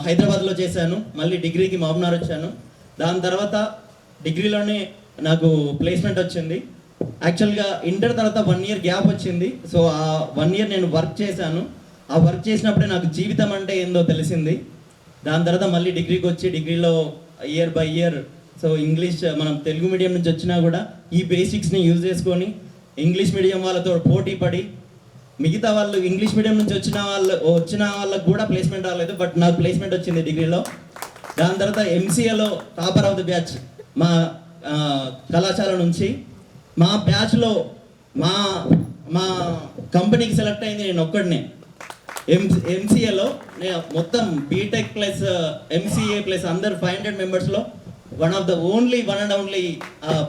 హైదరాబాద్లో చేశాను, మళ్ళీ డిగ్రీకి మహబూబ్నగర్ వచ్చాను. దాని తర్వాత డిగ్రీలోనే నాకు ప్లేస్మెంట్ వచ్చింది. యాక్చువల్గా ఇంటర్ తర్వాత 1 year గ్యాప్ వచ్చింది. సో ఆ 1 year నేను వర్క్ చేశాను. ఆ వర్క్ చేసినప్పుడే నాకు జీవితం అంటే ఏందో తెలిసింది. దాని తర్వాత మళ్ళీ డిగ్రీకి వచ్చి డిగ్రీలో year by year so English, మనం తెలుగు మీడియం నుంచి వచ్చినా కూడా ఈ బేసిక్స్ని యూజ్ చేసుకొని ఇంగ్లీష్ మీడియం వాళ్ళతో పోటీ పడి, మిగతా వాళ్ళు ఇంగ్లీష్ మీడియం నుంచి వచ్చిన వాళ్ళకు కూడా ప్లేస్మెంట్ రాలేదు, బట్ నాకు ప్లేస్మెంట్ వచ్చింది డిగ్రీలో. దాని తర్వాత ఎంసీఏలో టాపర్ ఆఫ్ ది బ్యాచ్ మా కళాశాల నుంచి. మా బ్యాచ్లో మా కంపెనీకి సెలెక్ట్ అయింది నేను ఒక్కడినే. ఎంసీఏలో మొత్తం బీటెక్ ప్లస్ ఎంసీఏ ప్లస్ అందరు 500 మెంబర్స్లో వన్ అండ్ ఓన్లీ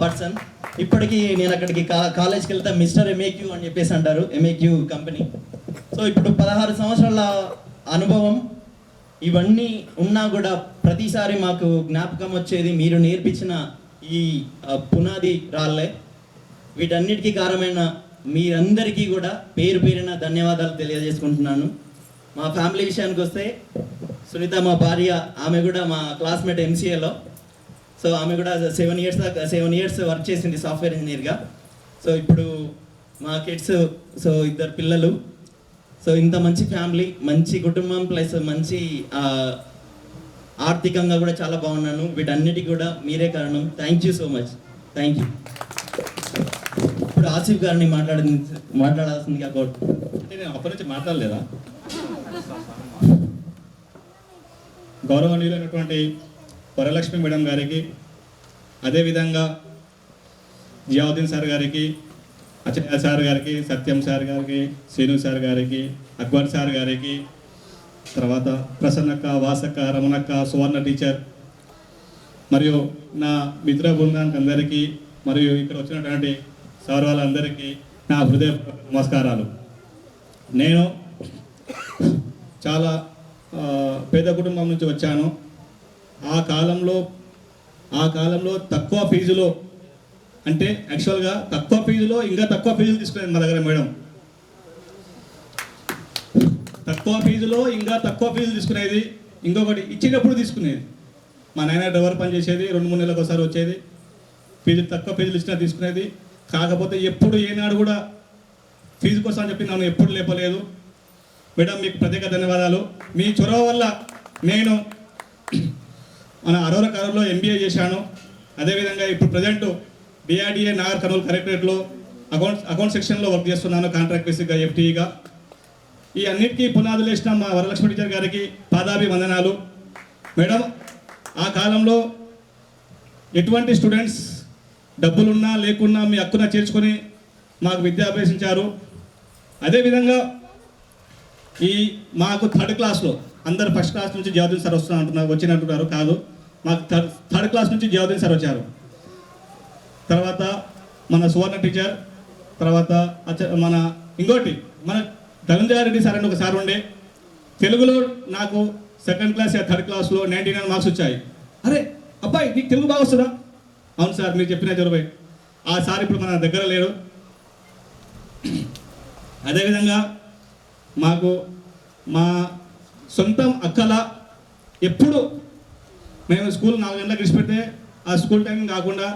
పర్సన్. ఇప్పటికీ నేను అక్కడికి కాలేజ్కి వెళ్తే మిస్టర్ ఎంఏక్యూ అని చెప్పేసి అంటారు, ఎంఏక్యూ కంపెనీ. సో ఇప్పుడు 16 సంవత్సరాల అనుభవం ఇవన్నీ ఉన్నా కూడా ప్రతిసారి మాకు జ్ఞాపకం వచ్చేది మీరు నేర్పించిన ఈ పునాది రాళ్ళే. వీటన్నిటికీ కారణమైన మీరందరికీ కూడా పేరు పేరున ధన్యవాదాలు తెలియజేసుకుంటున్నాను. మా ఫ్యామిలీ విషయానికి వస్తే, సునీత మా భార్య, ఆమె కూడా మా క్లాస్మేట్ ఎంసీఏలో. సో ఆమె కూడా 7 years వర్క్ చేసింది సాఫ్ట్వేర్ ఇంజనీర్గా. సో ఇప్పుడు మా కిడ్స్, సో 2 పిల్లలు. సో ఇంత మంచి ఫ్యామిలీ, మంచి కుటుంబం, ప్లస్ మంచి ఆర్థికంగా కూడా చాలా బాగున్నాను. వీటన్నిటికీ కూడా మీరే కారణం. Thank you so much. Thank you. ఇప్పుడు ఆసిఫ్ గారిని మాట్లాడాల్సిందిగా కోరు. అంటే నేను అప్పటి నుంచి మాట్లాడలేదా? గౌరవనీయులైనటువంటి వరలక్ష్మి మేడం గారికి, అదేవిధంగా జియావుద్దీన్ సార్ గారికి, అచ్చయ్య సార్ గారికి, సత్యం సార్ గారికి, శ్రీను సార్ గారికి, అక్బర్ సార్ గారికి, తర్వాత ప్రసన్నక్క, వాసక్క, రమణక్క, సువర్ణ టీచర్ మరియు నా మిత్ర బృందానికి అందరికీ మరియు ఇక్కడ వచ్చినటువంటి సార్ వాళ్ళందరికీ నా హృదయ నమస్కారాలు. నేను చాలా పేద కుటుంబం నుంచి వచ్చాను. ఆ కాలంలో తక్కువ ఫీజులో, అంటే యాక్చువల్గా తక్కువ ఫీజులో ఇంకా తక్కువ ఫీజులు తీసుకునేది మా దగ్గర మేడం. తక్కువ ఫీజులో ఇంకా తక్కువ ఫీజులు తీసుకునేది, ఇంకొకటి ఇచ్చినప్పుడు తీసుకునేది. మా నాయన డ్రైవర్ పని చేసేది, 2-3 నెలలకు ఒకసారి వచ్చేది. తక్కువ ఫీజులు ఇచ్చినా తీసుకునేది. కాకపోతే ఎప్పుడు ఏనాడు కూడా ఫీజు కోసం అని చెప్పి నన్ను ఎప్పుడు లేపలేదు. మేడం మీకు ప్రత్యేక ధన్యవాదాలు. మీ చొరవ వల్ల నేను మన అరోరా కర్నూలులో MBA చేశాను. అదేవిధంగా ఇప్పుడు ప్రజెంట్ BRDA నాగర్ కర్నూలు కలెక్టరేట్లో అకౌంట్ సెక్షన్లో వర్క్ చేస్తున్నాను, కాంట్రాక్ట్ బేసిక్గా FTEగా. ఈ అన్నిటికీ పునాదులు వేసిన మా వరలక్ష్మి టీచర్ గారికి పాదాభివందనాలు. మేడం ఆ కాలంలో ఎటువంటి స్టూడెంట్స్ డబ్బులున్నా లేకున్నా మీ హక్కున చేర్చుకొని మాకు విద్య అభ్యసించారు. అదేవిధంగా మాకు 3rd క్లాస్లో అందరు ఫస్ట్ క్లాస్ నుంచి జియావుద్దీన్ సార్ వచ్చినట్టున్నారు. కాదు, మాకు 3rd క్లాస్ నుంచి జియావుద్దీన్ సార్ వచ్చారు. తర్వాత మన సువర్ణ టీచర్, తర్వాత మన ఇంకోటి మన ధనంజయ రెడ్డి సార్ అని ఒక సార్ ఉండే. తెలుగులో నాకు 2nd క్లాస్ 3rd క్లాస్లో 99 మార్క్స్ వచ్చాయి. అరే అబ్బాయి నీకు తెలుగు బాగా వస్తుందా? అవును సార్ మీరు చెప్పిన జరుబాయి. ఆ సార్ ఇప్పుడు మన దగ్గర లేరు. అదేవిధంగా మాకు మా సొంతం అక్కల ఎప్పుడు మేము స్కూల్ 4 గంటలకు విడిచిపెడితే ఆ స్కూల్ టైం కాకుండా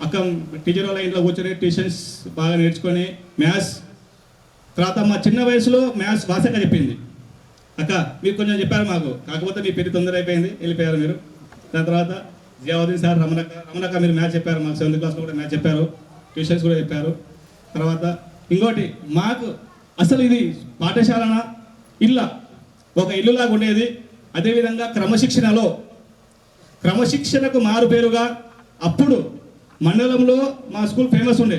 అక్క టీచర్ వాళ్ళ ఇంట్లో కూర్చొని ట్యూషన్స్ బాగా నేర్చుకొని మ్యాథ్స్. తర్వాత మా చిన్న వయసులో మ్యాథ్స్ వాసక చెప్పింది. అక్క మీరు కొంచెం చెప్పారు మాకు, కాకపోతే మీ పేరు తొందర అయిపోయింది, వెళ్ళిపోయారు మీరు. దాని తర్వాత జియావుద్దీన్ సార్, రమణక్క మీరు మ్యాథ్స్ చెప్పారు మాకు. 7th క్లాస్లో కూడా మ్యాథ్స్ చెప్పారు, ట్యూషన్స్ కూడా చెప్పారు. తర్వాత ఇంకోటి మాకు అసలు ఇది పాఠశాలనా ఇల్లా, ఒక ఇల్లులాగా ఉండేది. అదేవిధంగా క్రమశిక్షణకు మారు పేరుగా అప్పుడు మండలంలో మా స్కూల్ ఫేమస్ ఉండే.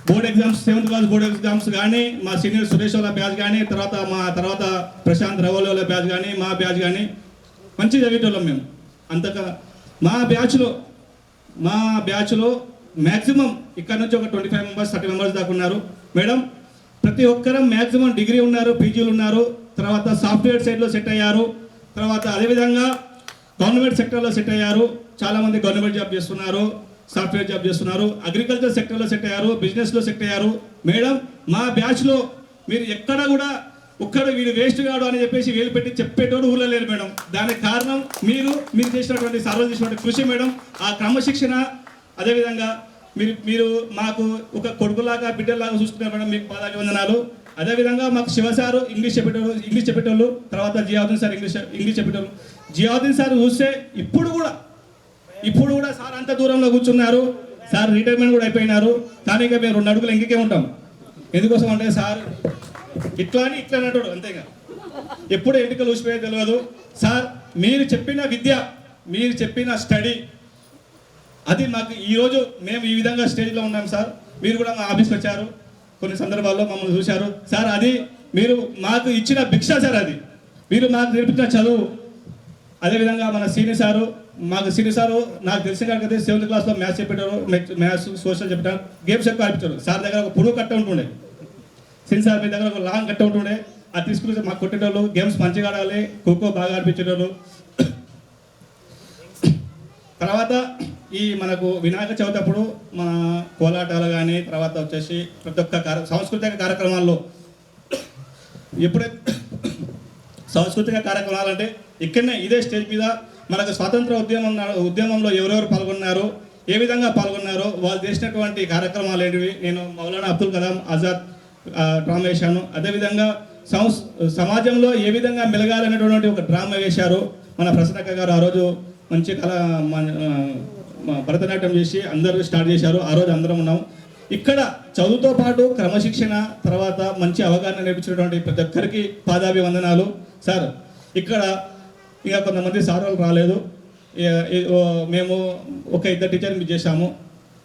Board exams, 7th class board exams కానీ, మా సీనియర్ సురేష్ వాళ్ళ బ్యాచ్ కానీ, తర్వాత ప్రశాంత్ రవల్ వాళ్ళ బ్యాచ్ కానీ, మా బ్యాచ్ కానీ మంచి చదివేటోళ్ళం మేము. అంతగా మా బ్యాచ్లో మ్యాక్సిమం ఇక్కడ నుంచి ఒక 25 మెంబర్స్ 30 మెంబర్స్ దాకా ఉన్నారు. మేడం ప్రతి ఒక్కరం మ్యాక్సిమం డిగ్రీ ఉన్నారు, పీజీలు ఉన్నారు. తర్వాత సాఫ్ట్వేర్ సైడ్లో సెట్ అయ్యారు. తర్వాత అదేవిధంగా గవర్నమెంట్ సెక్టర్లో సెట్ అయ్యారు. చాలామంది గవర్నమెంట్ జాబ్ చేస్తున్నారు, సాఫ్ట్వేర్ జాబ్ చేస్తున్నారు. అగ్రికల్చర్ సెక్టర్లో సెట్ అయ్యారు, బిజినెస్లో సెట్ అయ్యారు. మేడం మా బ్యాచ్లో మీరు ఎక్కడ కూడా వీడు వేస్ట్ కాడు అని చెప్పేసి వేలు పెట్టి చెప్పేటోడు ఊళ్ళో లేరు మేడం. దానికి కారణం మీరు చేసినటువంటి సర్వ చేసినటువంటి కృషి మేడం. ఆ క్రమశిక్షణ, అదేవిధంగా మీరు మాకు ఒక కొడుకులాగా బిడ్డలాగా చూసుకున్నారు మేడం. మీకు పాదాభివందనాలు. అదేవిధంగా మాకు శివసారు ఇంగ్లీష్ చెప్పేటోళ్ళు. తర్వాత జియావుద్దీన్ సార్ ఇంగ్లీష్ చెప్పేటోళ్ళు. జియావుద్దీన్ సార్ చూస్తే ఇప్పుడు కూడా సార్ అంత దూరంలో కూర్చున్నారు. సార్ రిటైర్మెంట్ కూడా అయిపోయినారు. కానీ ఇక మేము 2 అడుగులు ఇంకే ఉంటాం. ఎందుకోసం అంటే సార్ ఇట్లా అంటాడు అంతేగా. ఎప్పుడు ఎంటికలు ఊసిపోయే తెలియదు. సార్ మీరు చెప్పిన విద్య, మీరు చెప్పిన స్టడీ, అది మాకు ఈరోజు మేము ఈ విధంగా స్టేజ్లో ఉన్నాం సార్. మీరు కూడా మా ఆఫీస్కి వచ్చారు, కొన్ని సందర్భాల్లో మమ్మల్ని చూశారు సార్. అది మీరు మాకు ఇచ్చిన భిక్ష సార్. అది మీరు మాకు నేర్పించిన చదువు. అదేవిధంగా మన సీనియర్ సారు నాకు తెలిసిన కాకపోతే 7th క్లాస్లో మ్యాథ్స్ చెప్పేటారు, మ్యాథ్స్ సోషల్ చెప్పారు, గేమ్స్ ఎక్కువ ఆడిపించారు. సార్ దగ్గర ఒక పురుగు కట్ట ఉంటుండే, సిన్ సార్ మీ దగ్గర ఒక లాంగ్ కట్ట ఉంటుండే. అది తీసుకుని మాకు కొట్టేటోళ్ళు. గేమ్స్ మంచిగా ఆడాలి, ఖోఖో బాగా ఆడిపించేటోళ్ళు. తర్వాత మనకు వినాయక చవితి అప్పుడు మన కోలాటాలు కానీ, తర్వాత వచ్చేసి ప్రతి ఒక్క సాంస్కృతిక కార్యక్రమాల్లో ఎప్పుడైతే సాంస్కృతిక కార్యక్రమాలు అంటే ఇక్కడనే ఇదే స్టేజ్ మీద మనకు స్వాతంత్ర ఉద్యమంలో ఎవరెవరు పాల్గొన్నారు, ఏ విధంగా పాల్గొన్నారో వాళ్ళు చేసినటువంటి కార్యక్రమాలు ఏంటివి. నేను మౌలానా అబ్దుల్ కలాం ఆజాద్ డ్రామా వేశాను. అదేవిధంగా సమాజంలో ఏ విధంగా మెలగాలనేటువంటి ఒక డ్రామా వేశారు మన ప్రసన్నక్క గారు. ఆ రోజు మంచి భరతనాట్యం చేసి అందరూ స్టార్ట్ చేశారు. ఆ రోజు అందరం ఉన్నాం. ఇక్కడ చదువుతో పాటు క్రమశిక్షణ, తర్వాత మంచి అవగాహన నేర్పించినటువంటి ప్రతి ఒక్కరికి పాదాభివందనాలు సార్. ఇక్కడ ఇంకా కొంతమంది సార్ వాళ్ళు రాలేదు. మేము ఒక 2 టీచర్ని మిస్ చేశాము.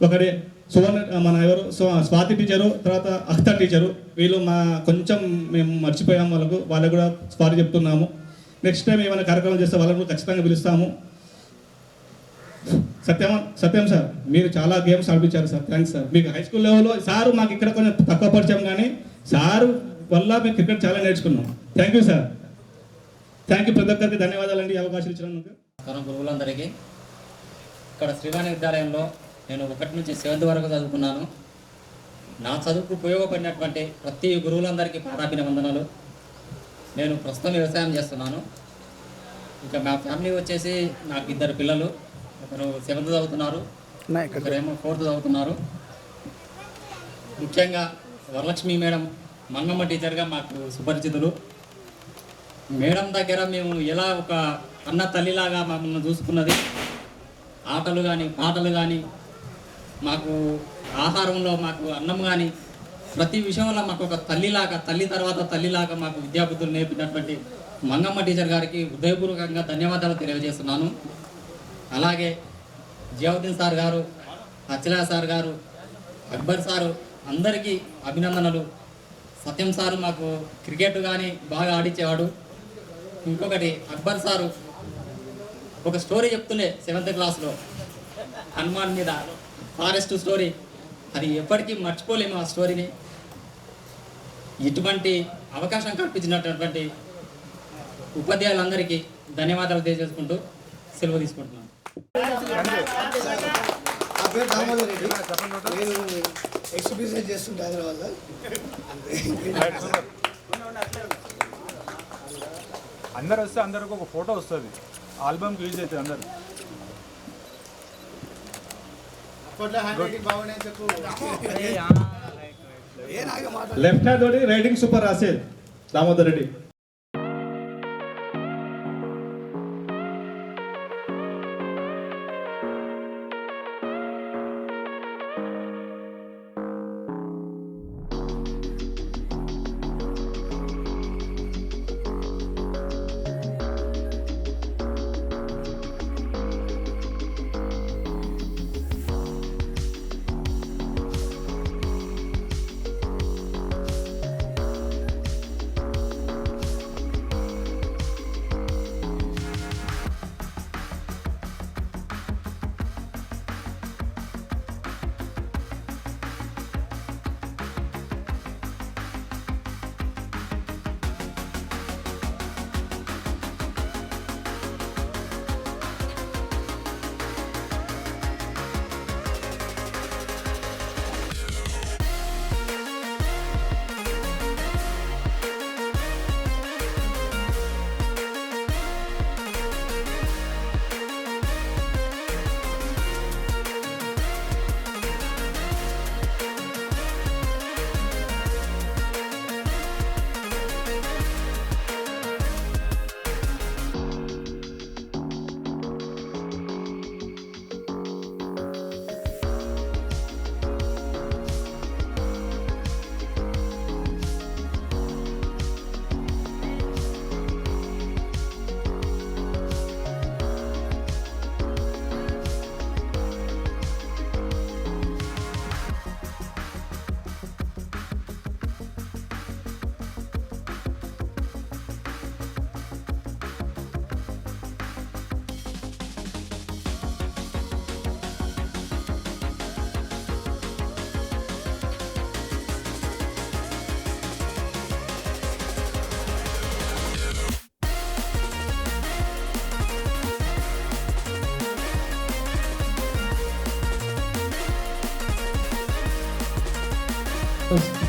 ఒకటి మన ఎవరు స్వాతి టీచరు, తర్వాత అఖ్తర్ టీచరు, వీళ్ళు కొంచెం మేము మర్చిపోయాము, వాళ్ళకు కూడా సారీ చెప్తున్నాము. నెక్స్ట్ టైం ఏమైనా కార్యక్రమం చేస్తే వాళ్ళకు ఖచ్చితంగా పిలుస్తాము. సత్యం సార్, మీరు చాలా గేమ్స్ ఆడిపించారు సార్, థ్యాంక్స్ సార్. మీకు హై స్కూల్ లెవెల్లో సార్ మాకు ఇక్కడ కొంచెం తక్కువ పరిచయం, కానీ సార్ వల్ల మేము క్రికెట్ చాలా నేర్చుకున్నాం. Thank you sir, thank you. ప్రతి ఒక్కరికి ధన్యవాదాలండి ఈ అవకాశం ఇచ్చినందుకు. గురువులందరికీ ఇక్కడ శ్రీవాణి విద్యాలయంలో నేను 1 నుంచి 7th వరకు చదువుకున్నాను. నా చదువుకు ఉపయోగపడినటువంటి ప్రతి గురువులందరికీ పాదాభివందనాలు. నేను ప్రస్తుతం వ్యవసాయం చేస్తున్నాను. ఇక మా ఫ్యామిలీ వచ్చేసి నాకు 2 పిల్లలు, ఒకరు 7th చదువుతున్నారు, ఒకరేమో 4th చదువుతున్నారు. ముఖ్యంగా వరలక్ష్మి మేడం మంగమ్మ టీచర్గా మాకు సుపరిచితులు. మేడం దగ్గర మేము ఎలా ఒక అన్న తల్లిలాగా మమ్మల్ని చూసుకున్నది. ఆటలు కానీ పాటలు కానీ, మాకు ఆహారంలో మాకు అన్నం కానీ, ప్రతి విషయంలో మాకు ఒక తల్లిలాగా, తల్లి తర్వాత తల్లిలాగా మాకు విద్యాబుద్ధులు నేర్పినటువంటి మంగమ్మ టీచర్ గారికి హృదయపూర్వకంగా ధన్యవాదాలు తెలియజేస్తున్నాను. అలాగే జియావుద్దీన్ సార్ గారు, అచ్చలా సార్ గారు, అక్బర్ సారు, అందరికీ అభినందనలు. సత్యం సారు మాకు క్రికెట్ కానీ బాగా ఆడించేవాడు. ఇంకొకటి అక్బర్ సారు ఒక స్టోరీ చెప్తుండే 7th క్లాస్లో హనుమాన్ మీద, ఫారెస్ట్ స్టోరీ. అది ఎప్పటికీ మర్చిపోలేము ఆ స్టోరీని. ఇటువంటి అవకాశం కల్పించినటువంటి ఉపాధ్యాయులందరికీ ధన్యవాదాలు తెలియజేసుకుంటూ సెలవు తీసుకుంటున్నాను. ఎక్స్పీరియన్స్ చేస్తుంటే హైదరాబాద్లో అందరు వస్తే అందరికి ఒక ఫోటో వస్తుంది, ఆల్బమ్కి యూజ్ అవుతుంది. అందరు లెఫ్ట్ హ్యాండ్ తోటి రైటింగ్ సూపర్ రాసేది దామోదర్ రెడ్డి.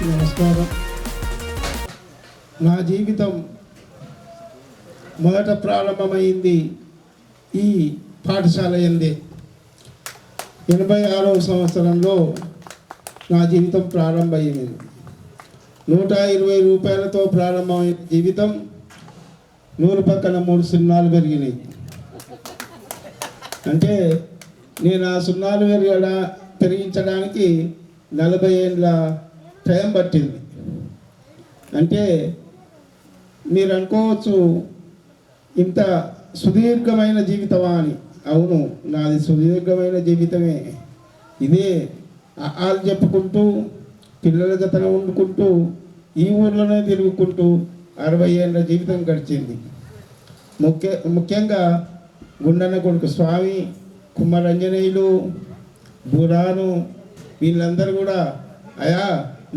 నమస్కారం. నా జీవితం మొదట ప్రారంభమైంది ఈ పాఠశాల యందే. 86వ సంవత్సరంలో నా జీవితం ప్రారంభమైంది. 120 రూపాయలతో ప్రారంభమైన జీవితం 100 పక్కన 3 సున్నాలు పెరిగినాయి. అంటే నేను ఆ సున్నాలు పెరిగించడానికి 40 ఏళ్ళ టైం పట్టింది. అంటే మీరు అనుకోవచ్చు ఇంత సుదీర్ఘమైన జీవితమా అని. అవును, నాది సుదీర్ఘమైన జీవితమే. ఇదే వాళ్ళు చెప్పుకుంటూ పిల్లల జతన వండుకుంటూ ఈ ఊర్లోనే తిరుగుకుంటూ 60 ఏళ్ళ జీవితం గడిచింది. ముఖ్యంగా గుండన్న కొడుకు స్వామి, కుమ్మరంజనేయులు, బురాను వీళ్ళందరూ కూడా అయా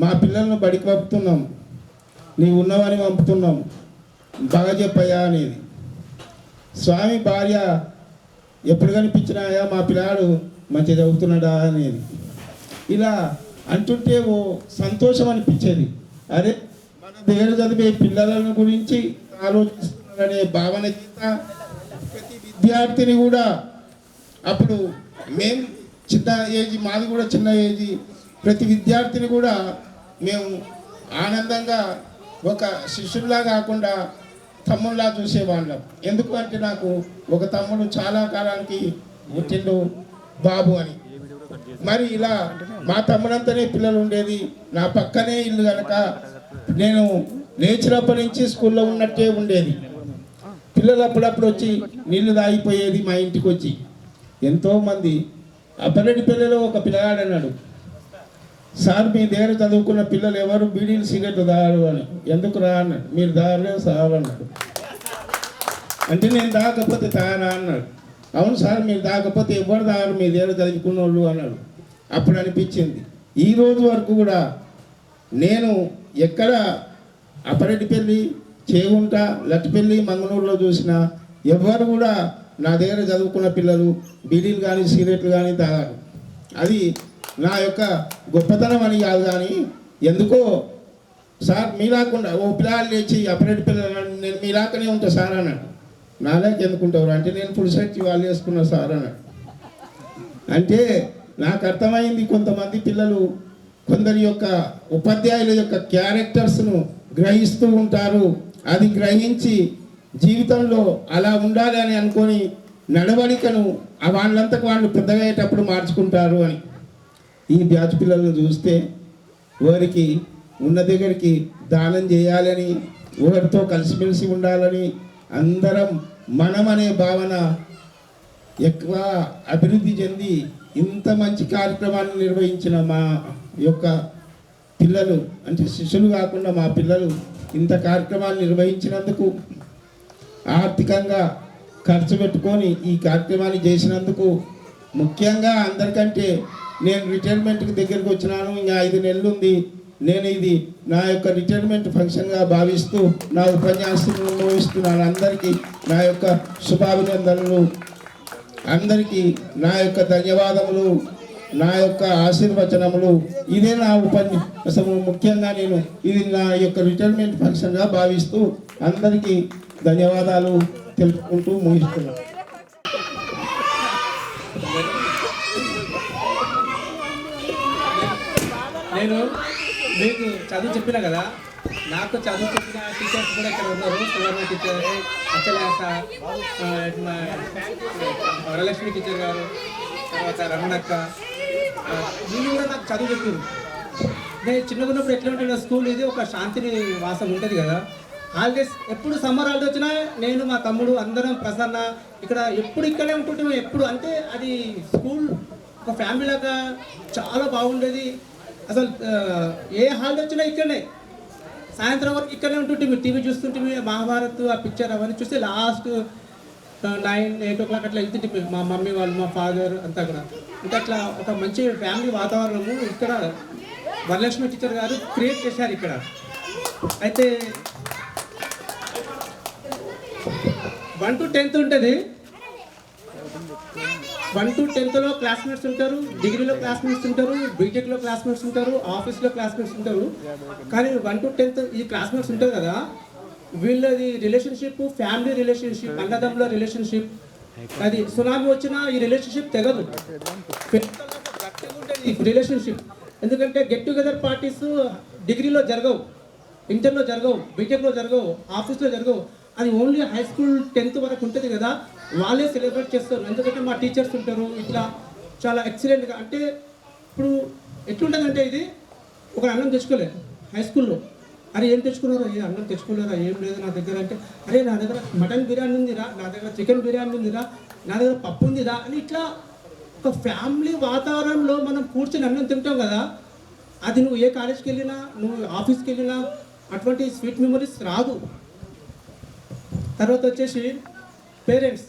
మా పిల్లలను బడికి పంపుతున్నాం, నీవు ఉన్నవని పంపుతున్నాం, బాగా చెప్పయ్యా అనేది. స్వామి భార్య ఎప్పుడు కనిపించినా అయా మా పిల్లాడు మంచిగా చదువుతున్నాడా అనేది. ఇలా అంటుంటే ఓ సంతోషం అనిపించేది. అరే మన దగ్గర చదివే పిల్లల గురించి ఆలోచిస్తున్నారనే భావన చేత ప్రతి విద్యార్థిని కూడా అప్పుడు మేము చిన్న ఏజ్, మాది కూడా చిన్న ఏజ్, ప్రతి విద్యార్థిని కూడా మేము ఆనందంగా ఒక శిష్యుల్లా కాకుండా తమ్ముళ్ళలా చూసేవాళ్ళం. ఎందుకు అంటే నాకు ఒక తమ్ముడు చాలా కాలానికి పుట్టిండు బాబు అని. మరి ఇలా మా తమ్ముడంతనే పిల్లలు ఉండేది, నా పక్కనే ఇల్లు కనుక నేను లేచినప్పటి నుంచి స్కూల్లో ఉన్నట్టే ఉండేది. పిల్లలు అప్పుడప్పుడు వచ్చి నీళ్లు తాగిపోయేది మా ఇంటికి వచ్చి. ఎంతోమంది అప్పటి పిల్లలు ఒక పిల్లగాడు అన్నాడు, సార్ మీ దగ్గర చదువుకున్న పిల్లలు ఎవరు బీడీలు సిగరెట్లు తాగరు అని. ఎందుకు రా అన్నాడు. మీరు తాగలేదు సార్ అన్నాడు. అంటే నేను తాగకపోతే తాగరా అన్నాడు. అవును సార్ మీరు తాగకపోతే ఎవరు తాగరు మీ దగ్గర చదువుకున్న వాళ్ళు అన్నాడు. అప్పుడు అనిపించింది ఈ రోజు వరకు కూడా నేను ఎక్కడ అప్పరెడ్డిపల్లి, చేగుంట, లట్టిపల్లి, మంగళూరులో చూసినా ఎవరు కూడా నా దగ్గర చదువుకున్న పిల్లలు బీడీలు కానీ సిగరెట్లు కానీ తాగారు. అది నా యొక్క గొప్పతనం అని కాదు, కానీ ఎందుకో సార్ మీలాకుండా ఓ పిల్లలు లేచి అప్పరెడ్డి పిల్లలు నేను మీలాకనే ఉంటా సార్ అన్నాడు. నాలాక ఎందుకుంటారు అంటే నేను ఫుల్ సెట్ వాళ్ళు వేసుకున్నా సార్ అన్నాడు. అంటే నాకు అర్థమైంది కొంతమంది పిల్లలు కొందరి యొక్క ఉపాధ్యాయుల యొక్క క్యారెక్టర్స్ను గ్రహిస్తూ ఉంటారు. అది గ్రహించి జీవితంలో అలా ఉండాలి అని అనుకొని నడవడికను వాళ్ళంతకు వాళ్ళు పెద్దగా అయ్యేటప్పుడు మార్చుకుంటారు అని. ఈ బ్యాచ్ పిల్లలను చూస్తే వారికి ఉన్న దగ్గరికి దానం చేయాలని, ఒకరితో కలిసిమెలిసి ఉండాలని, అందరం మనం అనే భావన ఎక్కువ అభివృద్ధి చెంది ఇంత మంచి కార్యక్రమాన్ని నిర్వహించిన మా యొక్క పిల్లలు, అంటే శిష్యులు కాకుండా మా పిల్లలు ఇంత కార్యక్రమాన్ని నిర్వహించినందుకు, ఆర్థికంగా ఖర్చు పెట్టుకొని ఈ కార్యక్రమాన్ని చేసినందుకు, ముఖ్యంగా అందరికంటే నేను రిటైర్మెంట్కి దగ్గరికి వచ్చినాను, ఇంకా 5 నెలలు ఉంది. నేను ఇది నా యొక్క రిటైర్మెంట్ ఫంక్షన్గా భావిస్తూ నా ఉపన్యాసాలను ముగిస్తున్నాను. అందరికీ నా యొక్క శుభాభినందనలు, అందరికీ నా యొక్క ధన్యవాదములు, నా యొక్క ఆశీర్వచనములు. ఇదే నా ఉపన్యాసము. ముఖ్యంగా నేను ఇది నా యొక్క రిటైర్మెంట్ ఫంక్షన్గా భావిస్తూ అందరికీ ధన్యవాదాలు తెలుపుకుంటూ ముగిస్తున్నాను. నేను మీకు చదువు చెప్పినా కదా, నాకు చదువు చెప్పిన టీచర్స్ కూడా ఇక్కడ ఉన్నారు. సువర్ణ టీచర్, అచ్చలాస, వరలక్ష్మి టీచర్ గారు, తర్వాత రమణక్క, వీళ్ళు కూడా నాకు చదువు చెప్పారు. నేను చిన్నగా ఉన్నప్పుడు ఎట్లా ఉంటుండే స్కూల్, ఇది ఒక శాంతిని వాసం ఉంటుంది కదా. హాలిడేస్ ఎప్పుడు సమ్మర్ హాలిడే వచ్చినా నేను మా తమ్ముడు అందరం ప్రసన్న ఇక్కడ ఎప్పుడు ఇక్కడే ఉంటుంటాము. ఎప్పుడు అంటే అది స్కూల్ ఒక ఫ్యామిలీ లాగా చాలా బాగుండేది. అసలు ఏ హాలిడే వచ్చినా ఇక్కడనే, సాయంత్రం వరకు ఇక్కడనే ఉంటుంటే టీవీ చూస్తుంటే మహాభారత్ ఆ పిక్చర్ అవన్నీ చూస్తే లాస్ట్ 9-8 o'clock అట్లా వెళ్తుంటే మా మమ్మీ వాళ్ళు, మా ఫాదర్ అంతా కూడా. అంటే అట్లా ఒక మంచి ఫ్యామిలీ వాతావరణము ఇక్కడ వరలక్ష్మి టీచర్ గారు క్రియేట్ చేశారు ఇక్కడ. అయితే 1 to 10th ఉంటుంది. 1 to 10thలో క్లాస్మేట్స్ ఉంటారు, డిగ్రీలో క్లాస్మేట్స్ ఉంటారు, బీటెక్లో క్లాస్మేట్స్ ఉంటారు, ఆఫీస్లో క్లాస్మేట్స్ ఉంటారు. కానీ 1 to 10th ఈ క్లాస్మేట్స్ ఉంటారు కదా, వీళ్ళది రిలేషన్షిప్ ఫ్యామిలీ రిలేషన్షిప్, అన్నదమ్ముల రిలేషన్షిప్. అది సునామీ వచ్చినా ఈ రిలేషన్షిప్ తెగదు, ఈ రిలేషన్షిప్. ఎందుకంటే గెట్ టుగెదర్ పార్టీస్ డిగ్రీలో జరగవు, ఇంటర్లో జరగవు, బీటెక్లో జరగవు, ఆఫీస్లో జరగవు. అది ఓన్లీ హై స్కూల్ 10th వరకు ఉంటుంది కదా, వాళ్ళే సెలబ్రేట్ చేస్తారు. ఎందుకంటే మా టీచర్స్ ఉంటారు ఇట్లా చాలా ఎక్సలెంట్గా. అంటే ఇప్పుడు ఎట్లుంటుందంటే ఇది ఒక అన్నం తెచ్చుకోలేదు హై స్కూల్లో, అరే ఏం తెచ్చుకున్నారా, ఏ అన్నం తెచ్చుకోలేరా, ఏం లేదు నా దగ్గర అంటే, అరే నా దగ్గర మటన్ బిర్యానీ ఉందిరా, నా దగ్గర చికెన్ బిర్యానీ ఉందిరా, నా దగ్గర పప్పు ఉందిరా అని ఇట్లా ఒక ఫ్యామిలీ వాతావరణంలో మనం కూర్చొని అన్నం తింటాం కదా, అది నువ్వు ఏ కాలేజ్కి వెళ్ళినా, నువ్వు ఆఫీస్కి వెళ్ళినా అటువంటి స్వీట్ మెమరీస్ రాదు. తర్వాత వచ్చేసి పేరెంట్స్.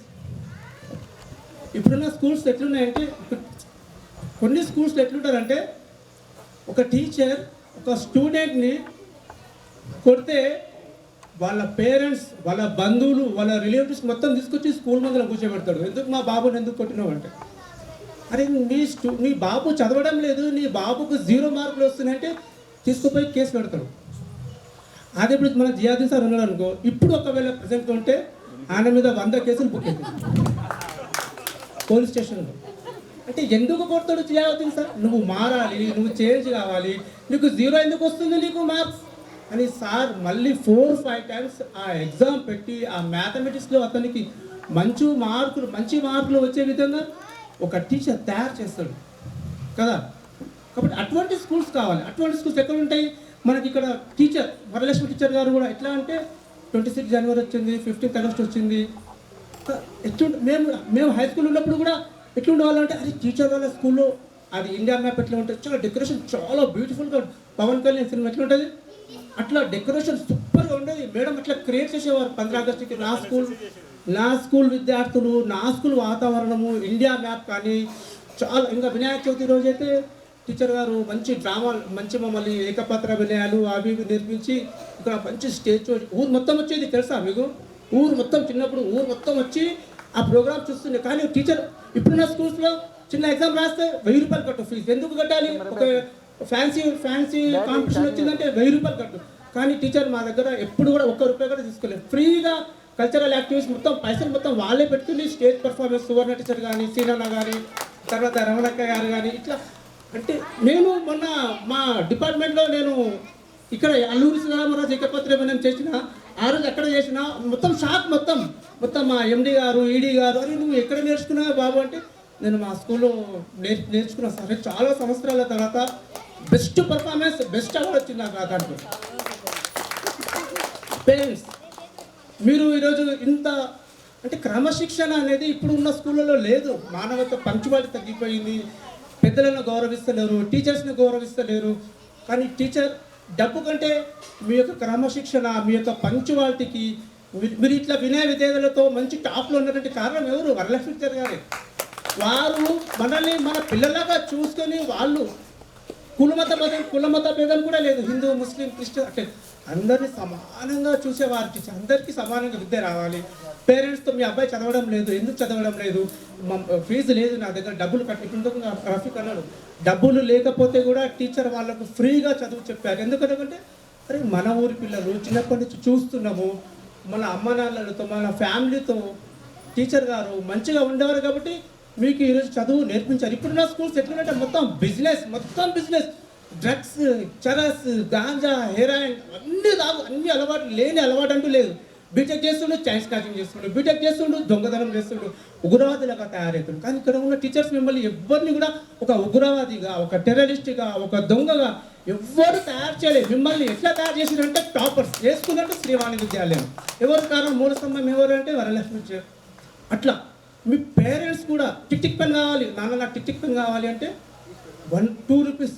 ఇప్పుడున్న స్కూల్స్ ఎట్లున్నాయంటే, కొన్ని స్కూల్స్లో ఎట్లుంటారంటే ఒక టీచర్ ఒక స్టూడెంట్ని కొడితే వాళ్ళ పేరెంట్స్, వాళ్ళ బంధువులు, వాళ్ళ రిలేటివ్స్ మొత్తం తీసుకొచ్చి స్కూల్ ముందర కూర్చోబెడతాడు. ఎందుకు మా బాబుని ఎందుకు కొట్టినావు అంటే, అరే నీ బాబు చదవడం లేదు, నీ బాబుకు 0 మార్కులు వస్తున్నాయంటే తీసుకుపోయి కేసు పెడతాడు. అదే ఇప్పుడు మన జియాదీన్ సార్ ఉన్నాడు అనుకో, ఇప్పుడు ఒకవేళ ప్రజెంట్ ఉంటే ఆయన మీద 100 కేసులు బుక్ అవుతుంది పోలీస్ స్టేషన్లో. అంటే ఎందుకు కొడతాడు జియాదీన్ సార్? నువ్వు మారాలి, నువ్వు చేంజ్ కావాలి, నీకు 0 ఎందుకు వస్తుంది నీకు మార్క్స్ అని సార్ మళ్ళీ 4-5 టైమ్స్ ఆ ఎగ్జామ్ పెట్టి ఆ మ్యాథమెటిక్స్లో అతనికి మంచి మార్కులు వచ్చే విధంగా ఒక టీచర్ తయారు చేస్తాడు కదా. కాబట్టి అటువంటి స్కూల్స్ కావాలి. అటువంటి స్కూల్స్ ఎక్కడ ఉంటాయి మనకి? ఇక్కడ టీచర్ వరలక్ష్మి టీచర్ గారు కూడా ఎట్లా అంటే 26 జనవరి వచ్చింది, 15th ఆగస్ట్ వచ్చింది, మేము హై స్కూల్ ఉన్నప్పుడు కూడా ఎట్లుండేవాళ్ళంటే, అది టీచర్ వాళ్ళ స్కూల్లో అది ఇండియా మ్యాప్ ఎట్లా ఉంటుంది, చాలా డెకరేషన్ చాలా బ్యూటిఫుల్గా, పవన్ కళ్యాణ్ సినిమా ఎట్లా ఉంటుంది అట్లా డెకరేషన్ సూపర్గా ఉండేది. మేడం అట్లా క్రియేట్ చేసేవారు. 15 ఆగస్టుకి నా స్కూల్ విద్యార్థులు, నా స్కూల్ వాతావరణము, ఇండియా మ్యాప్ కానీ చాలా. ఇంకా వినాయక చవితి రోజు అయితే టీచర్ గారు మంచి డ్రామాలు, మంచి మమ్మల్ని ఏకపాత్ర అభినయాలు అవి నేర్పించి ఇక్కడ మంచి స్టేజ్ ఊరు మొత్తం వచ్చేది తెలుసా మీకు? ఊరు మొత్తం చిన్నప్పుడు ఊరు మొత్తం వచ్చి ఆ ప్రోగ్రామ్ చూస్తుండే. కానీ టీచర్ ఇప్పుడున్న స్కూల్స్లో చిన్న ఎగ్జామ్ రాస్తే 1000 రూపాయలు కట్టు ఫీజు. ఎందుకు కట్టాలి? ఒక ఫ్యాన్సీ కాంపిటీషన్ వచ్చిందంటే 1000 రూపాయలు కట్టు. కానీ టీచర్ మా దగ్గర ఎప్పుడు కూడా 1 రూపాయి కూడా తీసుకోలేదు. ఫ్రీగా కల్చరల్ యాక్టివిటీస్ మొత్తం పైసలు మొత్తం వాళ్ళే పెట్టుకుని స్టేజ్ పర్ఫార్మెన్స్, సువర్ణ టీచర్ కానీ, సీనన్న కానీ, తర్వాత రమణక్క గారు కానీ ఇట్లా. అంటే నేను మొన్న మా డిపార్ట్మెంట్లో నేను ఇక్కడ అల్లూరి సీతారామరాజు ఏకపత్రం చేసిన ఆ రోజు ఎక్కడ చేసిన మొత్తం షాక్, మొత్తం మా ఎండి గారు, ఈడీ గారు, అని నువ్వు ఎక్కడ నేర్చుకున్నావు బాబు అంటే, నేను మా స్కూల్లో నేర్చుకున్నా సార్. చాలా సంవత్సరాల తర్వాత బెస్ట్ పర్ఫార్మెన్స్, బెస్ట్ అవార్డు వచ్చింది నాకు ఆ దాంట్లో. పేరెంట్స్, మీరు ఈరోజు ఇంత అంటే క్రమశిక్షణ అనేది ఇప్పుడు ఉన్న స్కూళ్ళలో లేదు. మానవత పంక్చువాలిటీ తగ్గిపోయింది. పెద్దలను గౌరవిస్తలేరు, టీచర్స్ని గౌరవిస్తలేరు. కానీ టీచర్ డబ్బు కంటే మీ యొక్క క్రమశిక్షణ, మీ యొక్క పంక్చువాలిటీకి మీరు ఇట్లా వినయ విధేయతలతో మంచి టాప్లో ఉన్నటువంటి కారణం ఎవరు? వరలక్ష్మి టీచర్ గారే. వారు మనల్ని మన పిల్లలాగా చూసుకొని, వాళ్ళు కులమత భేదం కూడా లేదు. హిందూ, ముస్లిం, క్రిస్టియన్ అంటే అందరినీ సమానంగా చూసేవారు టీచర్. అందరికీ సమానంగా విద్య రావాలి. పేరెంట్స్తో మీ అబ్బాయి చదవడం లేదు, ఎందుకు చదవడం లేదు, ఫీజు లేదు నా దగ్గర, డబ్బులు కట్టి రఫీక్ అన్నాడు, డబ్బులు లేకపోతే కూడా టీచర్ వాళ్ళకు ఫ్రీగా చదువు చెప్పారు. ఎందుకంటే అరే మన ఊరి పిల్లలు చిన్నప్పటి నుంచి చూస్తున్నాము, మన అమ్మ నాన్నలతో, మన ఫ్యామిలీతో టీచర్ గారు మంచిగా ఉండేవారు కాబట్టి మీకు ఈరోజు చదువు నేర్పించారు. ఇప్పుడున్న స్కూల్స్ ఎట్లుంటే మొత్తం business, drugs, charas, ganja, heroin అన్ని అలవాటు, లేని అలవాటు అంటూ లేదు. బీటెక్ చేస్తుండు, చైన్ స్నాచింగ్ చేస్తుండు, బీటెక్ చేస్తుండు, దొంగతనం చేస్తుండు, ఉగ్రవాదులుగా తయారవుతుండు. కానీ ఇక్కడ ఉన్న టీచర్స్ మిమ్మల్ని ఎవరిని కూడా ఒక ఉగ్రవాదిగా, ఒక టెర్రరిస్ట్గా, ఒక దొంగగా ఎవ్వరు తయారు చేయలేదు. మిమ్మల్ని ఎట్లా తయారు చేసినంటే టాపర్స్ చేసుకున్నట్టు శ్రీవాణి విద్యాలయం. ఎవరు కారణం? మూల స్తంభం ఎవరు అంటే వరలక్ష్మి. అట్లా మీ పేరెంట్స్ కూడా టిక్ పెన్ కావాలి, నాన్న నాకు టిక్ పెన్ కావాలి అంటే 1-2 రూపీస్,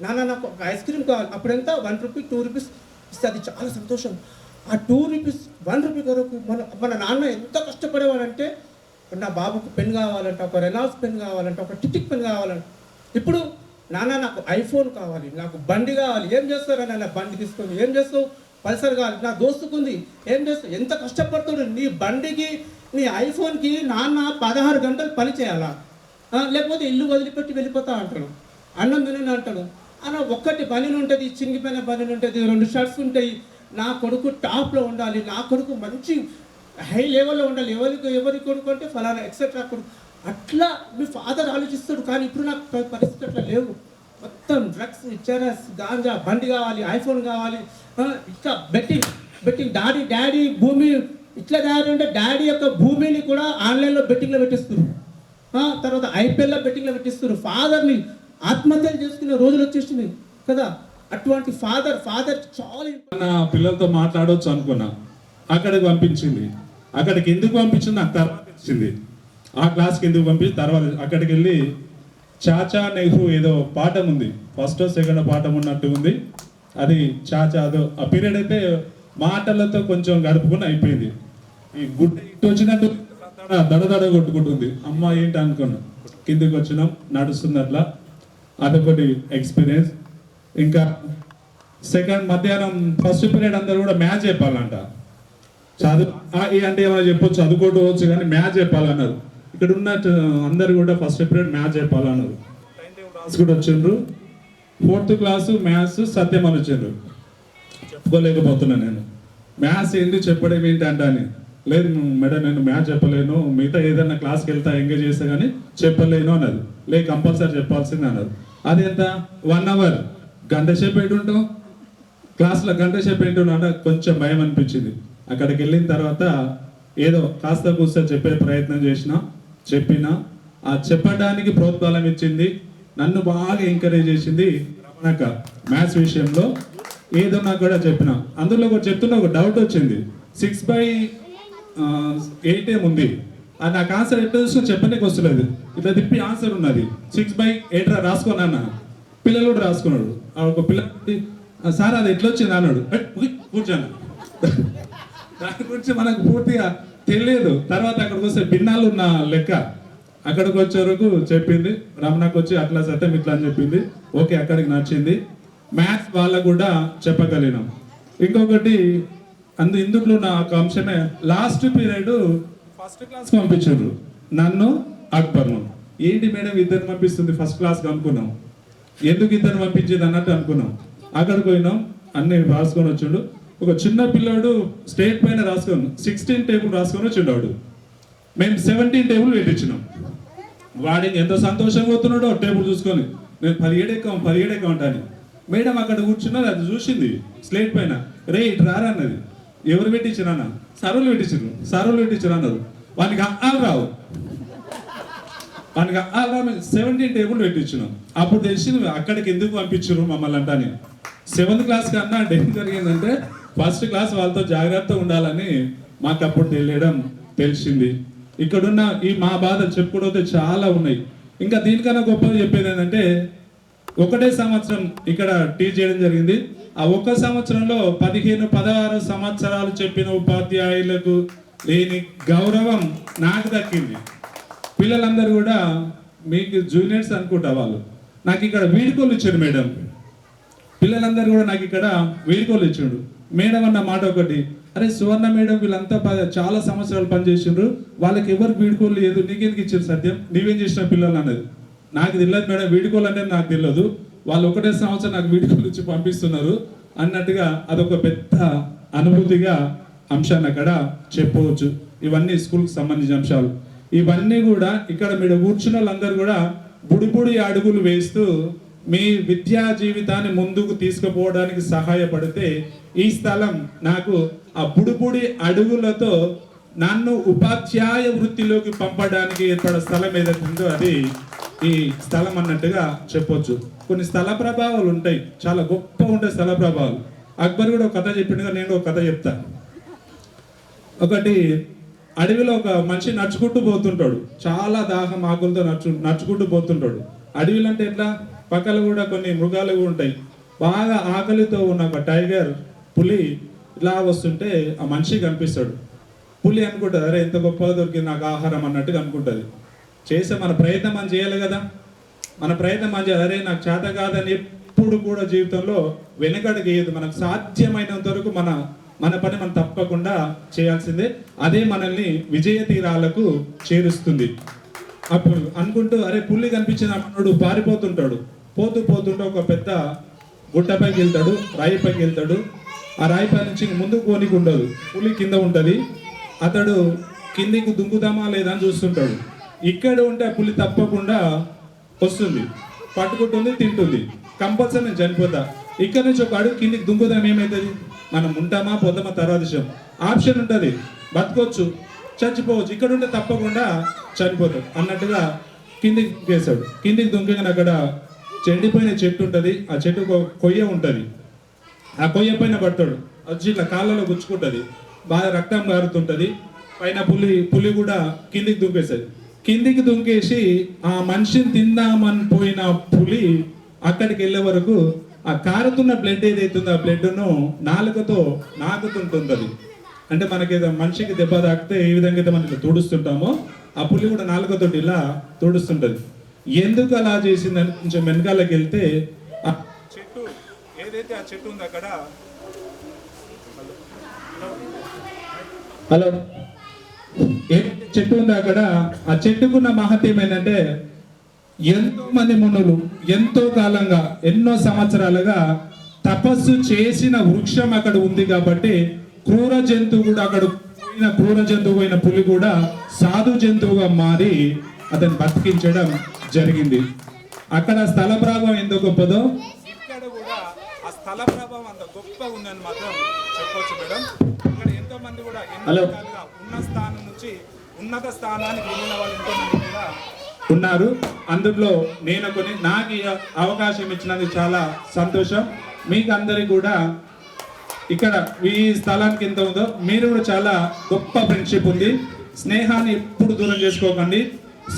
నాన్న నాకు ఒక ఐస్ క్రీమ్ కావాలి, అప్పుడు ఎంత? 1 రూపీ 2 రూపీస్ ఇస్తే అది చాలా సంతోషం. ఆ 2 రూపీస్ 1 రూపీ వరకు మన నాన్న ఎంత కష్టపడేవాడంటే, నా బాబుకు పెన్ కావాలంటే, ఒక రెనాల్స్ పెన్ కావాలంటే, ఒక టిక్ పెన్ కావాలంటే. ఇప్పుడు నాన్న నాకు ఐఫోన్ కావాలి, నాకు బండి కావాలి. ఏం చేస్తారా నాన్న? బండి తీసుకొని ఏం చేస్తావు? పల్సర్ కావాలి. నా దోస్తుకుంది, ఏం చేస్తావు? ఎంత కష్టపడుతాడు. నీ బండికి, నీ ఐఫోన్కి నాన్న 16 గంటలు పని చేయాలా? లేకపోతే ఇల్లు వదిలిపెట్టి వెళ్ళిపోతా అంటాడు, అన్నం తినని అంటాడు. అన్న ఒక్కటి బనీన్ ఉంటుంది, చినిగిపోయిన బనీన్ ఉంటుంది, 2 షర్ట్స్ ఉంటాయి. నా కొడుకు టాప్లో ఉండాలి, నా కొడుకు మంచి హై లెవెల్లో ఉండాలి. ఎవరి కొడుకు అంటే ఫలానా ఎక్సెట్రా కొడుకు. అట్లా మీ ఫాదర్ ఆలోచిస్తాడు. కానీ ఇప్పుడు నాకు పరిస్థితి అట్లా లేవు. మొత్తం డ్రగ్స్, చరస్, గాంజా, బండి కావాలి, ఐఫోన్ కావాలి. ఇంకా బెట్టింగ్ డాడీ భూమి ఇట్లా తయారంటే డాడీ యొక్క భూమిని కూడా ఆన్లైన్లో బెట్టింగ్లో పెట్టిస్తారు. తర్వాత ఐపీఎల్లో బెట్టింగ్లో పెట్టిస్తారు. ఫాదర్ని ఆత్మహత్యలు చేసుకునే రోజులు వచ్చేసినాయి కదా. అటువంటి ఫాదర్ చాలా నా పిల్లలతో మాట్లాడవచ్చు అనుకున్నా. అక్కడికి పంపించింది. అక్కడికి ఎందుకు పంపించింది నాకు తర్వాత తెలిసింది. ఆ క్లాస్కి ఎందుకు పంపించి తర్వాత అక్కడికి వెళ్ళి చాచా నెహ్రూ ఏదో పాఠం ఉంది, ఫస్ట్ సెకండ్ పాఠం ఉన్నట్టు ఉంది. అది చాచా అదో ఆ పీరియడ్ అయితే మాటలతో కొంచెం గడుపుకుని అయిపోయింది. ఈ గుడ్డ ఇటు వచ్చినట్టు దడదడ కొట్టుకుంటుంది. అమ్మ ఏంటి అనుకున్నాం, కిందికి వచ్చినాం, నడుస్తుంది అట్లా. అదొకటి ఎక్స్పీరియన్స్. ఇంకా సెకండ్ మధ్యాహ్నం ఫస్ట్ పీరియడ్ అందరూ కూడా మ్యాచ్ చెప్పాలంట. చదువు అంటే ఏమైనా చెప్పొచ్చు, చదువుకోవచ్చు, కానీ మ్యాచ్ చెప్పాలన్నారు. ఇక్కడ ఉన్న అందరు కూడా ఫస్ట్ పీరియడ్ మ్యాచ్ చెప్పాలన్నారు. క్లాస్ కూడా వచ్చిండ్రు. 4th క్లాసు మ్యాథ్స్ సత్యం అని వచ్చిండ్రు. చెప్పుకోలేకపోతున్నాను నేను, మ్యాథ్స్ ఏంటి చెప్పడం ఏంటి అంటాను. లేదు మేడం నేను మ్యాథ్స్ చెప్పలేను, మిగతా ఏదైనా క్లాస్కి వెళ్తా ఎంగేజ్ చేస్తా కానీ చెప్పలేను అన్నది. లేదు కంపల్సరీ చెప్పాల్సింది అన్నారు. అది ఎంత 1 hour గంట సేపు పెట్టుంటాం క్లాస్లో, గంట సేపు పెట్టుంటే కొంచెం భయం అనిపించింది. అక్కడికి వెళ్ళిన తర్వాత ఏదో కాస్త కూస్త చెప్పే ప్రయత్నం చెప్పినా ఆ చెప్పడానికి ప్రోత్సాహం ఇచ్చింది, నన్ను బాగా ఎంకరేజ్ చేసింది రమణక్క. మ్యాథ్స్ విషయంలో ఏదన్నా కూడా చెప్పిన, అందులో ఒక చెప్తున్న ఒక డౌట్ వచ్చింది. 6/8 ఏముంది, అది నాకు ఆన్సర్ ఎట్లా చూసుకొని చెప్పడానికి వస్తలేదు. ఇట్లా తిప్పి ఆన్సర్ ఉన్నది 6/8 రాసుకున్నా. పిల్లలు కూడా రాసుకున్నాడు. ఒక పిల్లలు సార్ అది ఎట్లా వచ్చింది అన్నాడు. కూర్చోను దాని గురించి మనకు పూర్తిగా తెలియదు. తర్వాత అక్కడికి వస్తే భిన్నాలు ఉన్న లెక్క అక్కడికి వచ్చే వరకు చెప్పింది. రమణకు వచ్చి అట్లా సత్యం ఇట్లా అని చెప్పింది. ఓకే అక్కడికి నచ్చింది. మ్యాథ్స్ వాళ్ళకు కూడా చెప్పగలిగినాం. ఇంకొకటి ఇందులో నా ఒక అంశమే, లాస్ట్ పీరియడ్ ఫస్ట్ క్లాస్కి పంపించారు నన్ను అక్బర్ను. ఏంటి మేడం ఇద్దరు పంపిస్తుంది ఫస్ట్ క్లాస్కి అనుకున్నాం, ఎందుకు ఇద్దరు పంపించేది అన్నట్టు అనుకున్నాం. అక్కడికి పోయినాం, అన్ని రాసుకొని వచ్చిండు. ఒక చిన్న పిల్లాడు స్టేట్ పైన రాసుకొని 16 టేబుల్ రాసుకొని వచ్చిండాడు. మేము 17 టేబుల్ పెట్టించినాం. వాడికి ఎంత సంతోషంగా పోతున్నాడో టేబుల్ చూసుకొని, నేను 17 ఎక్కాం అంటాను. మేడం అక్కడ కూర్చున్నది, అది చూసింది స్లేట్ పైన. రే ఇటు రారా అన్నది. ఎవరు పెట్టించారు అన్న, సరువులు పెట్టించారు అన్నారు. వానికి ఆలు రావు, 17 టేబుల్ పెట్టించినాం. అప్పుడు తెలిసింది అక్కడికి ఎందుకు పంపించారు మమ్మల్ని అంటాను. 7th క్లాస్ కన్నా అంటే ఏం జరిగిందంటే ఫస్ట్ క్లాస్ వాళ్ళతో జాగ్రత్తగా ఉండాలని మాకు అప్పుడు తెలిసింది. ఇక్కడున్న ఈ మా బాధ చెప్పుకోవడం చాలా ఉన్నాయి. ఇంకా దీనికన్నా గొప్పగా చెప్పేది ఏంటంటే, ఒకటే సంవత్సరం ఇక్కడ టీచ్ చేయడం జరిగింది. ఆ ఒక్క సంవత్సరంలో 15-16 సంవత్సరాలు చెప్పిన ఉపాధ్యాయులకు లేని గౌరవం నాకు దక్కింది. పిల్లలందరూ కూడా మీకు జూనియర్స్ అనుకుంటా, వాళ్ళు నాకు ఇక్కడ వీడుకోలు ఇచ్చాడు మేడం. పిల్లలందరూ కూడా నాకు ఇక్కడ వీడుకోలు ఇచ్చాడు. మేడం అన్న మాట ఒకటి, అరే సువర్ణ మేడం వీళ్ళంతా చాలా సంవత్సరాలు పనిచేసిండ్రు, వాళ్ళకి ఎవరు వీడుకోలు లేదు, నీకెందుకు ఇచ్చారు సత్యం, నీవేం చేసిన పిల్లలు అన్నది. నాకు తెలియదు మేడం, వీడుకోలు అంటే నాకు తెలియదు, వాళ్ళు ఒకటే సంవత్సరం నాకు వీడుకోలు ఇచ్చి పంపిస్తున్నారు అన్నట్టుగా అదొక పెద్ద అనుభూతిగా అంశాన్ని అక్కడ చెప్పవచ్చు. ఇవన్నీ స్కూల్కి సంబంధించిన అంశాలు. ఇవన్నీ కూడా ఇక్కడ మీరు కూర్చున్న వాళ్ళందరూ కూడా బుడిబుడి అడుగులు వేస్తూ మీ విద్యా జీవితాన్ని ముందుకు తీసుకుపోవడానికి సహాయపడితే, ఈ స్థలం నాకు ఆ బుడిబుడి అడుగులతో నన్ను ఉపాధ్యాయ వృత్తిలోకి పంపడానికి ఏర్పడే స్థలం ఏదైతే ఉందో అది ఈ స్థలం అన్నట్టుగా చెప్పొచ్చు. కొన్ని స్థల ప్రభావాలు ఉంటాయి, చాలా గొప్ప ఉంటాయి స్థల ప్రభావాలు. అక్బర్ కూడా ఒక కథ చెప్పిండుగా నేను ఒక కథ చెప్తా. ఒకటి అడవిలో ఒక మనిషి నడుచుకుంటూ పోతుంటాడు, చాలా దాహం ఆకులతో నడుచుకుంటూ పోతుంటాడు. అడవిలో అంటే ఎట్లా, పక్కన కూడా కొన్ని మృగాలు కూడా ఉంటాయి. బాగా ఆకలితో ఉన్న ఒక టైగర్, పులి ఇలా వస్తుంటే ఆ మనిషి కనిపిస్తాడు. పులి అనుకుంటుంది, అరే ఎంత గొప్పగా దొరికింది నాకు ఆహారం అన్నట్టుగా అనుకుంటుంది. చేసే మన ప్రయత్నం మనం చేయాలి కదా, మన ప్రయత్నం మనం చేయాలి. అరే నాకు చేత కాదని ఎప్పుడు కూడా జీవితంలో వెనకడుగు వేయదు. మనకు సాధ్యమైనంత వరకు మన పని మనం తప్పకుండా చేయాల్సిందే. అదే మనల్ని విజయ తీరాలకు చేరుస్తుంది. అప్పుడు అనుకుంటూ అరే పుల్లి కనిపించిన అన్నాడు, పారిపోతుంటాడు. పోతుంటే ఒక పెద్ద గుట్టపైకి వెళ్తాడు, రాయిపైకి వెళ్తాడు. ఆ రాయిపై నుంచి ముందుకు పోనీకి ఉండదు, పులి కింద ఉంటుంది. అతడు కిందికి దుంకుదామా లేదా అని చూస్తుంటాడు. ఇక్కడ ఉంటే ఆ పులి తప్పకుండా వస్తుంది, పట్టుకుంటుంది, తింటుంది. కంపల్సరీ నేను చనిపోతా. ఇక్కడ నుంచి ఒక అడుగు కిందికి దుంకుదాం, ఏమవుతుంది, మనం ఉంటామా పోతామా తర్వాత విషయం. ఆప్షన్ ఉంటుంది, బతకొచ్చు, చచ్చిపోవచ్చు. ఇక్కడ ఉంటే తప్పకుండా చనిపోతాడు అన్నట్టుగా కిందికి దుంకేశాడు. కిందికి దుంకగానే అక్కడ చెడిపోయిన చెట్టు ఉంటుంది, ఆ చెట్టుకు కొయ్య ఉంటుంది. ఆ కొయ్య పైన పడతాడు, వచ్చి ఇట్లా కాళ్ళలో గుచ్చుకుంటుంది, బాగా రక్తం గారుతుంటుంది. పైన పులి కూడా కిందికి దుంకేస్తుంది. కిందికి దుంకేసి ఆ మనిషిని తిందామని పోయిన పులి అక్కడికి వెళ్ళే వరకు ఆ కారుతున్న బ్లడ్ ఏదైతుందో ఆ బ్లడ్ను నాలుకతో నాకుతుంటుంది అది. అంటే మనకి మనిషికి దెబ్బ తాకితే ఏ విధంగా అయితే మనకి తుడుస్తుంటామో ఆ పులి కూడా నాలుకతోటి ఇలా తుడుస్తుంటుంది. ఎందుకు అలా చేసిందని కొంచెం వెనకాలకి వెళ్తే ఆ చెట్టు ఏదైతే ఆ చెట్టు ఉందో అక్కడ హలో ఏ చెట్టు ఉందో అక్కడ ఆ చెట్టుకున్న మహత్యం ఏంటంటే ఎంతో మంది మునులు ఎంతో కాలంగా ఎన్నో సంవత్సరాలుగా తపస్సు చేసిన వృక్షం అక్కడ ఉంది కాబట్టి క్రూర జంతువు కూడా అక్కడ క్రూర జంతువు అయిన పులి కూడా సాధు జంతువుగా మారి అతన్ని బతికించడం జరిగింది. అక్కడ స్థల ప్రభావం ఎంత గొప్పదో ఇక్కడ కూడా ఆ స్థల ప్రభావం అంత గొప్ప ఉందని మాత్రం చెప్పొచ్చు మేడం. ఇక్కడ ఎంతో మంది కూడా ఉన్న స్థానం నుంచి ఉన్నత స్థానానికి వెళ్ళిన వాళ్ళు ఎంతో మంది కూడా ఉన్నారు. అందులో నేను నాకు అవకాశం ఇచ్చినందుకు చాలా సంతోషం. మీకు అందరికి కూడా ఇక్కడ ఈ స్థలానికి ఎంత ఉందో మీరు కూడా చాలా గొప్ప ఫ్రెండ్షిప్ ఉంది. స్నేహాన్ని ఎప్పుడు దూరం చేసుకోకండి.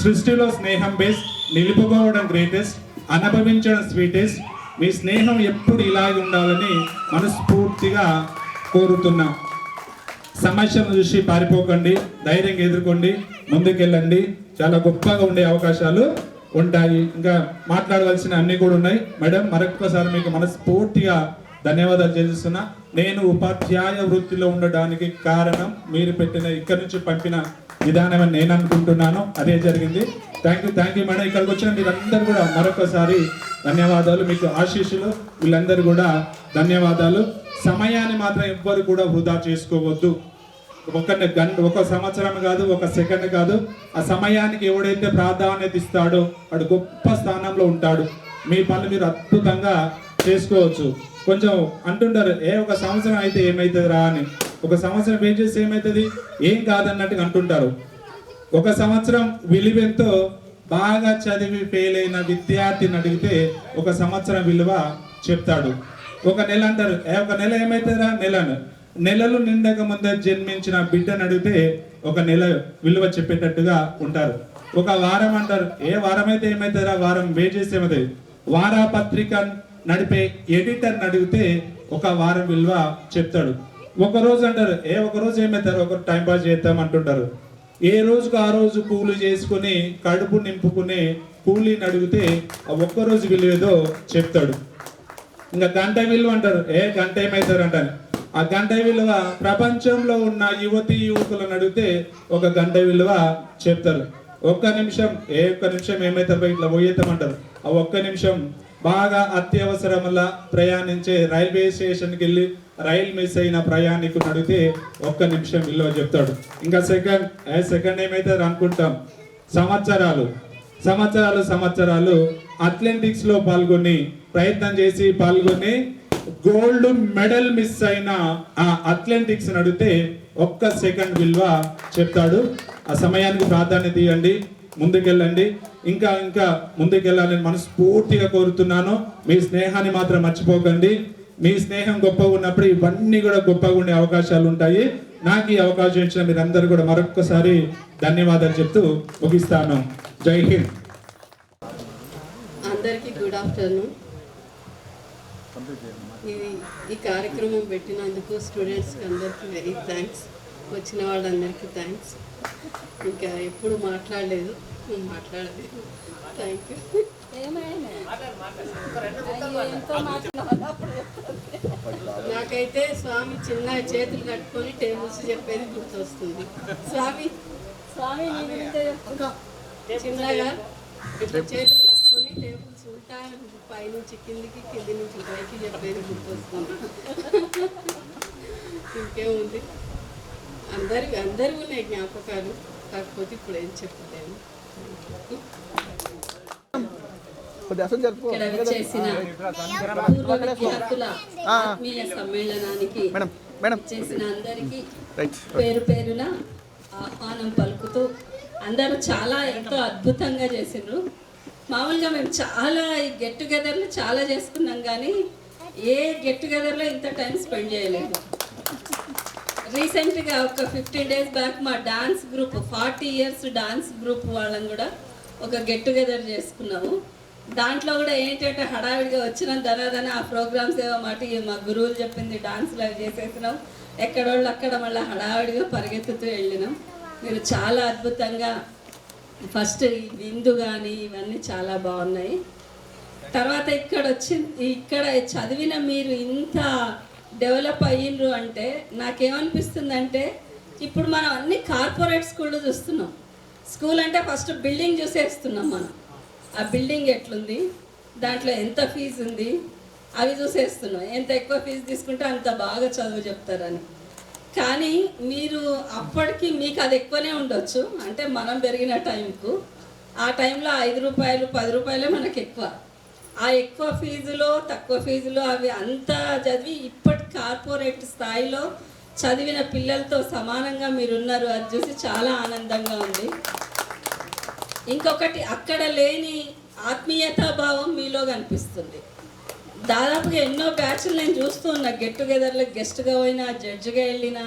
సృష్టిలో స్నేహం బేస్, నిలుపుకోవడం గ్రేటెస్ట్, అనుభవించడం స్వీటెస్ట్. మీ స్నేహం ఎప్పుడు ఇలాగే ఉండాలని మనస్ఫూర్తిగా కోరుతున్నా. సమస్యను చూసి పారిపోకండి, ధైర్యంగా ఎదుర్కోండి, ముందుకెళ్ళండి. చాలా గొప్పగా ఉండే అవకాశాలు ఉంటాయి. ఇంకా మాట్లాడవలసిన అన్నీ కూడా ఉన్నాయి. మేడం మరొకసారి మీకు మనస్ఫూర్తిగా ధన్యవాదాలు చేస్తున్నా. నేను ఉపాధ్యాయ వృత్తిలో ఉండడానికి కారణం మీరు పెట్టిన ఇక్కడ నుంచి పంపిన విధానం అని నేను అనుకుంటున్నాను. అదే జరిగింది. Thank you madam. ఇక్కడికి వచ్చిన మీరందరూ కూడా మరొకసారి ధన్యవాదాలు. మీకు ఆశీస్సులు. వీళ్ళందరూ కూడా ధన్యవాదాలు. సమయాన్ని మాత్రం ఎవ్వరు కూడా వృధా చేసుకోవద్దు. ఒక సంవత్సరం కాదు, ఒక సెకండ్ కాదు. ఆ సమయానికి ఎవడైతే ప్రాధాన్యత ఇస్తాడో వాడు గొప్ప స్థానంలో ఉంటాడు. మీ పనులు మీరు అద్భుతంగా చేసుకోవచ్చు. కొంచెం అంటుంటారు ఒక సంవత్సరం అయితే ఏమవుతుంది రా అని. ఒక సంవత్సరం వెయిట్ చేస్తే ఏమవుతుంది, ఏం కాదన్నట్టుగా అంటుంటారు. ఒక సంవత్సరం విలువెంతో బాగా చదివి ఫెయిల్ అయిన విద్యార్థిని అడిగితే ఒక సంవత్సరం విలువ చెప్తాడు. ఒక నెల అంటారు ఒక నెల ఏమవుతుందిరా నెలలు నిండక ముందే జన్మించిన బిడ్డను అడిగితే ఒక నెల విలువ చెప్పేటట్టుగా ఉంటారు. ఒక వారం అంటారు వారం అయితే ఏమవుతుందిరా వారం వెయిట్ చేస్తే ఏమవుతుంది. వారపత్రిక నడిపే ఎడిటర్ అడిగితే ఒక వారం విలువ చెప్తాడు. ఒక రోజు అంటారు ఒక రోజు ఏమవుతారు ఒకరు టైం పాస్ చేద్దాం అంటుంటారు. ఏ రోజుకు ఆ రోజు కూలి చేసుకుని కడుపు నింపుకునే కూలీని అడిగితే ఆ ఒక్కరోజు విలువ ఏదో చెప్తాడు. ఇంకా గంట విలువ అంటారు గంట ఏమవుతారు అంటారు. ఆ గంట విలువ ప్రపంచంలో ఉన్న యువతి యువకులను అడిగితే ఒక గంట విలువ చెప్తారు. ఒక్క నిమిషం ఏమవుతారు ఇట్లా పోయేద్దామంటారు. ఆ ఒక్క నిమిషం బాగా అత్యవసరం వల్ల ప్రయాణించే రైల్వే స్టేషన్కి వెళ్ళి రైలు మిస్ అయిన ప్రయాణికుని అడిగితే ఒక్క నిమిషం విలువ చెప్తాడు. ఇంకా సెకండ్ ఏమవుతారు అనుకుంటాం. సంవత్సరాలు అథ్లెటిక్స్లో ప్రయత్నం చేసి పాల్గొని గోల్డ్ మెడల్ మిస్ అయిన ఆ అథ్లెటిక్స్ అడిగితే ఒక్క సెకండ్ విలువ చెప్తాడు. ఆ సమయానికి ప్రాధాన్యత ఇవ్వండి, ముందుకెళ్ళండి. ఇంకా ముందుకెళ్ళాలని మనస్ఫూర్తిగా కోరుతున్నాను. మీ స్నేహాన్ని మాత్రం మర్చిపోకండి. మీ స్నేహం గొప్పగా ఉన్నప్పుడు ఇవన్నీ కూడా గొప్పగా ఉండే అవకాశాలు ఉంటాయి. నాకు ఈ అవకాశం ఇచ్చిన మీరందరూ కూడా మరొకసారి ధన్యవాదాలు చెప్తూ ముగిస్తాను. జై హింద్. అందరికీ గుడ్ ఆఫ్టర్నూన్. ఈ కార్యక్రమం పెట్టినందుకు స్టూడెంట్స్కి అందరికీ వెరీ థ్యాంక్స్. వచ్చిన వాళ్ళందరికీ థ్యాంక్స్. ఇంకా ఎప్పుడు మాట్లాడలేదు, మాట్లాడలేదు. Thank you. నాకైతే స్వామి చిన్న చేతులు కట్టుకొని టేబుల్స్ చెప్పేది గుర్తొస్తుంది. స్వామి చిన్నగా ఇట్లా చేతులు కట్టుకొని టేబుల్స్ ఉంటా పైనుంచి కిందికి, కింది నుంచి పైకి చెప్పేది గుర్తొస్తుంది. ఇంకేముంది, అందరూ ఉన్నాయి జ్ఞాపకాలు. కాకపోతే ఇప్పుడు ఏం చెప్పలేను. ఇక్కడ వచ్చేసిన పూర్వ విద్యార్థుల ఆత్మీయ సమ్మేళనానికి చేసిన అందరికీ పేరు పేరున ఆహ్వానం పలుకుతూ అందరూ చాలా ఎంతో అద్భుతంగా చేసిండ్రు. మామూలుగా మేము చాలా గెట్ టుగెదర్లు చాలా చేసుకున్నాం, కానీ ఏ గెట్ టుగెదర్లో ఇంత టైం స్పెండ్ చేయలేదు. రీసెంట్గా ఒక 15 days బ్యాక్ మా dance group 40 years dance group వాళ్ళని కూడా ఒక గెట్ టుగెదర్ చేసుకున్నాము. దాంట్లో కూడా ఏంటంటే హడావిడిగా వచ్చిన ధనాధన ఆ ప్రోగ్రామ్స్ ఏవో మాట మా గురువులు చెప్పింది డాన్స్లు అవి చేసేసినాం. ఎక్కడోళ్ళు అక్కడ మళ్ళీ హడావిడిగా పరిగెత్తుతూ వెళ్ళినాం. మీరు చాలా అద్భుతంగా ఫస్ట్ ఈ విందు కానీ ఇవన్నీ చాలా బాగున్నాయి. తర్వాత ఇక్కడ చదివిన మీరు ఇంత డెవలప్ అయ్యిండ్రు అంటే నాకేమనిపిస్తుందంటే ఇప్పుడు మనం అన్ని కార్పొరేట్ స్కూళ్ళు చూస్తున్నాం. స్కూల్ అంటే ఫస్ట్ బిల్డింగ్ చూసేస్తున్నాం మనం. ఆ బిల్డింగ్ ఎట్లుంది, దాంట్లో ఎంత ఫీజు ఉంది అవి చూసేస్తున్నాం. ఎంత ఎక్కువ ఫీజు తీసుకుంటే అంత బాగా చదువు చెప్తారని. కానీ మీరు అప్పటికి మీకు అది ఎక్కువనే ఉండొచ్చు, అంటే మనం పెరిగిన టైంకు ఆ టైంలో 5 రూపాయలు 10 రూపాయలే మనకు ఎక్కువ. ఆ ఎక్కువ ఫీజులో తక్కువ ఫీజులో అవి అంతా చదివి ఇప్పటి కార్పొరేట్ స్థాయిలో చదివిన పిల్లలతో సమానంగా మీరున్నారు. అది చూసి చాలా ఆనందంగా ఉంది. ఇంకొకటి అక్కడ లేని ఆత్మీయతాభావం మీలో కనిపిస్తుంది. దాదాపుగా ఎన్నో బ్యాచ్లు నేను చూస్తూ ఉన్నా, గెట్ టుగెదర్లో గెస్ట్గా పోయినా జడ్జిగా వెళ్ళినా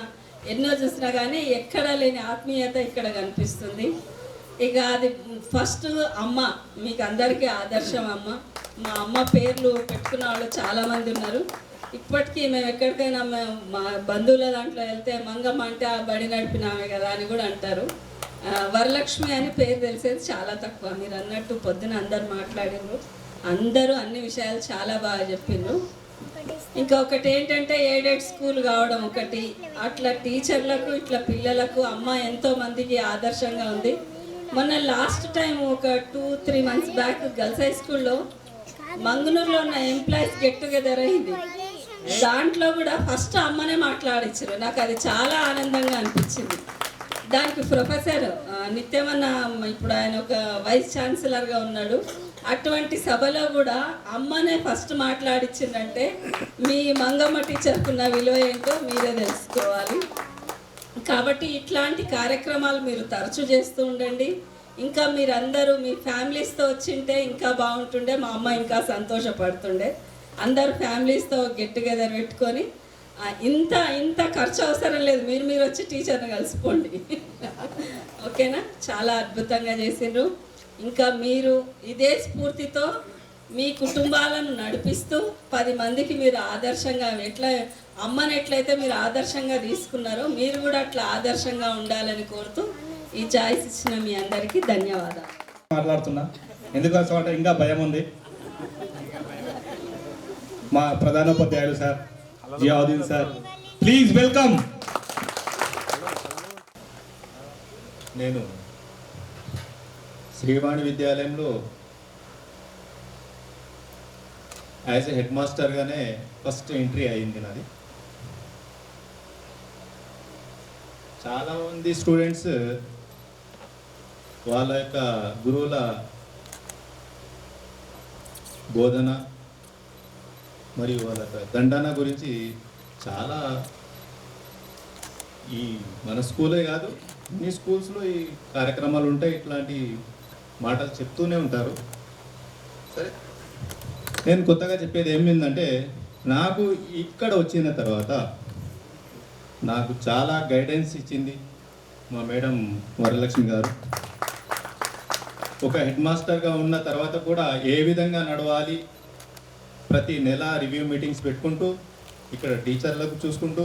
ఎన్నో చూసినా కానీ ఎక్కడ లేని ఆత్మీయత ఇక్కడ కనిపిస్తుంది. ఇక అది ఫస్ట్ అమ్మ, మీకు అందరికీ ఆదర్శం అమ్మ. మా అమ్మ పేర్లు పెట్టుకున్న వాళ్ళు చాలామంది ఉన్నారు. ఇప్పటికీ మేము ఎక్కడికైనా మా బంధువుల దాంట్లో వెళ్తే మంగమ్మ అంటే ఆ బడి నడిపినామే కదా అని కూడా అంటారు. వరలక్ష్మి అని పేరు తెలిసేది చాలా తక్కువ. మీరు అన్నట్టు పొద్దున అందరు మాట్లాడినారు, అందరూ అన్ని విషయాలు చాలా బాగా చెప్పిండ్రు. ఇంకొకటి ఏంటంటే ఎయిడెడ్ స్కూల్ కావడం ఒకటి, అట్లా టీచర్లకు ఇట్లా పిల్లలకు అమ్మ ఎంతో మందికి ఆదర్శంగా ఉంది. మొన్న లాస్ట్ టైం ఒక 2-3 months బ్యాక్ గర్ల్స్ హై స్కూల్లో మంగనూరులో ఉన్న ఎంప్లాయీస్ గెట్ టుగెదర్ అయింది. దాంట్లో కూడా ఫస్ట్ అమ్మనే మాట్లాడించారు. నాకు అది చాలా ఆనందంగా అనిపించింది. దానికి ప్రొఫెసర్ నిత్యమన్న, ఇప్పుడు ఆయన ఒక వైస్ ఛాన్సలర్గా ఉన్నాడు. అటువంటి సభలో కూడా అమ్మనే ఫస్ట్ మాట్లాడించిందంటే మీ మంగమ్మ టీచర్కున్న విలువ ఏంటో మీరే తెలుసుకోవాలి. కాబట్టి ఇట్లాంటి కార్యక్రమాలు మీరు తరచూ చేస్తూ ఉండండి. ఇంకా మీరందరూ మీ ఫ్యామిలీస్తో వచ్చింటే ఇంకా బాగుంటుండే, మా అమ్మ ఇంకా సంతోషపడుతుండే. అందరు ఫ్యామిలీస్తో గెట్ టుగెదర్ పెట్టుకొని ఇంత ఖర్చు అవసరం లేదు, మీరు వచ్చి టీచర్ని కలిసిపోండి. ఓకేనా? చాలా అద్భుతంగా చేసిండ్రు. ఇంకా మీరు ఇదే స్ఫూర్తితో మీ కుటుంబాలను నడిపిస్తూ 10 మందికి మీరు ఆదర్శంగా, అమ్మని ఎట్లయితే మీరు ఆదర్శంగా తీసుకున్నారో మీరు కూడా అట్లా ఆదర్శంగా ఉండాలని కోరుతూ ఈ ఛాయిస్ ఇచ్చిన మీ అందరికీ ధన్యవాదాలు. మాట్లాడుతున్నా ఎందుకంటే ఇంకా భయం ఉంది. మా ప్రధానోపాధ్యాయులు sir Ziauddin sir, please welcome. నేను శ్రీవాణి విద్యాలయంలో యాజ్ ఎ హెడ్ మాస్టర్గానే ఫస్ట్ ఎంట్రీ అయింది నాది. చాలామంది స్టూడెంట్స్ వాళ్ళ యొక్క గురువుల బోధన మరియు వాళ్ళ యొక్క దండన గురించి చాలా, ఈ మన స్కూలే కాదు అన్ని స్కూల్స్లో ఈ కార్యక్రమాలు ఉంటాయి, ఇట్లాంటి మాటలు చెప్తూనే ఉంటారు. సరే, నేను కొత్తగా చెప్పేది ఏమైందంటే, నాకు ఇక్కడ వచ్చిన తర్వాత నాకు చాలా గైడెన్స్ ఇచ్చింది మా మేడం వరలక్ష్మి గారు. ఒక హెడ్ మాస్టర్గా ఉన్న తర్వాత కూడా ఏ విధంగా నడవాలి, ప్రతి నెల రివ్యూ మీటింగ్స్ పెట్టుకుంటూ, ఇక్కడ టీచర్లకు చూసుకుంటూ,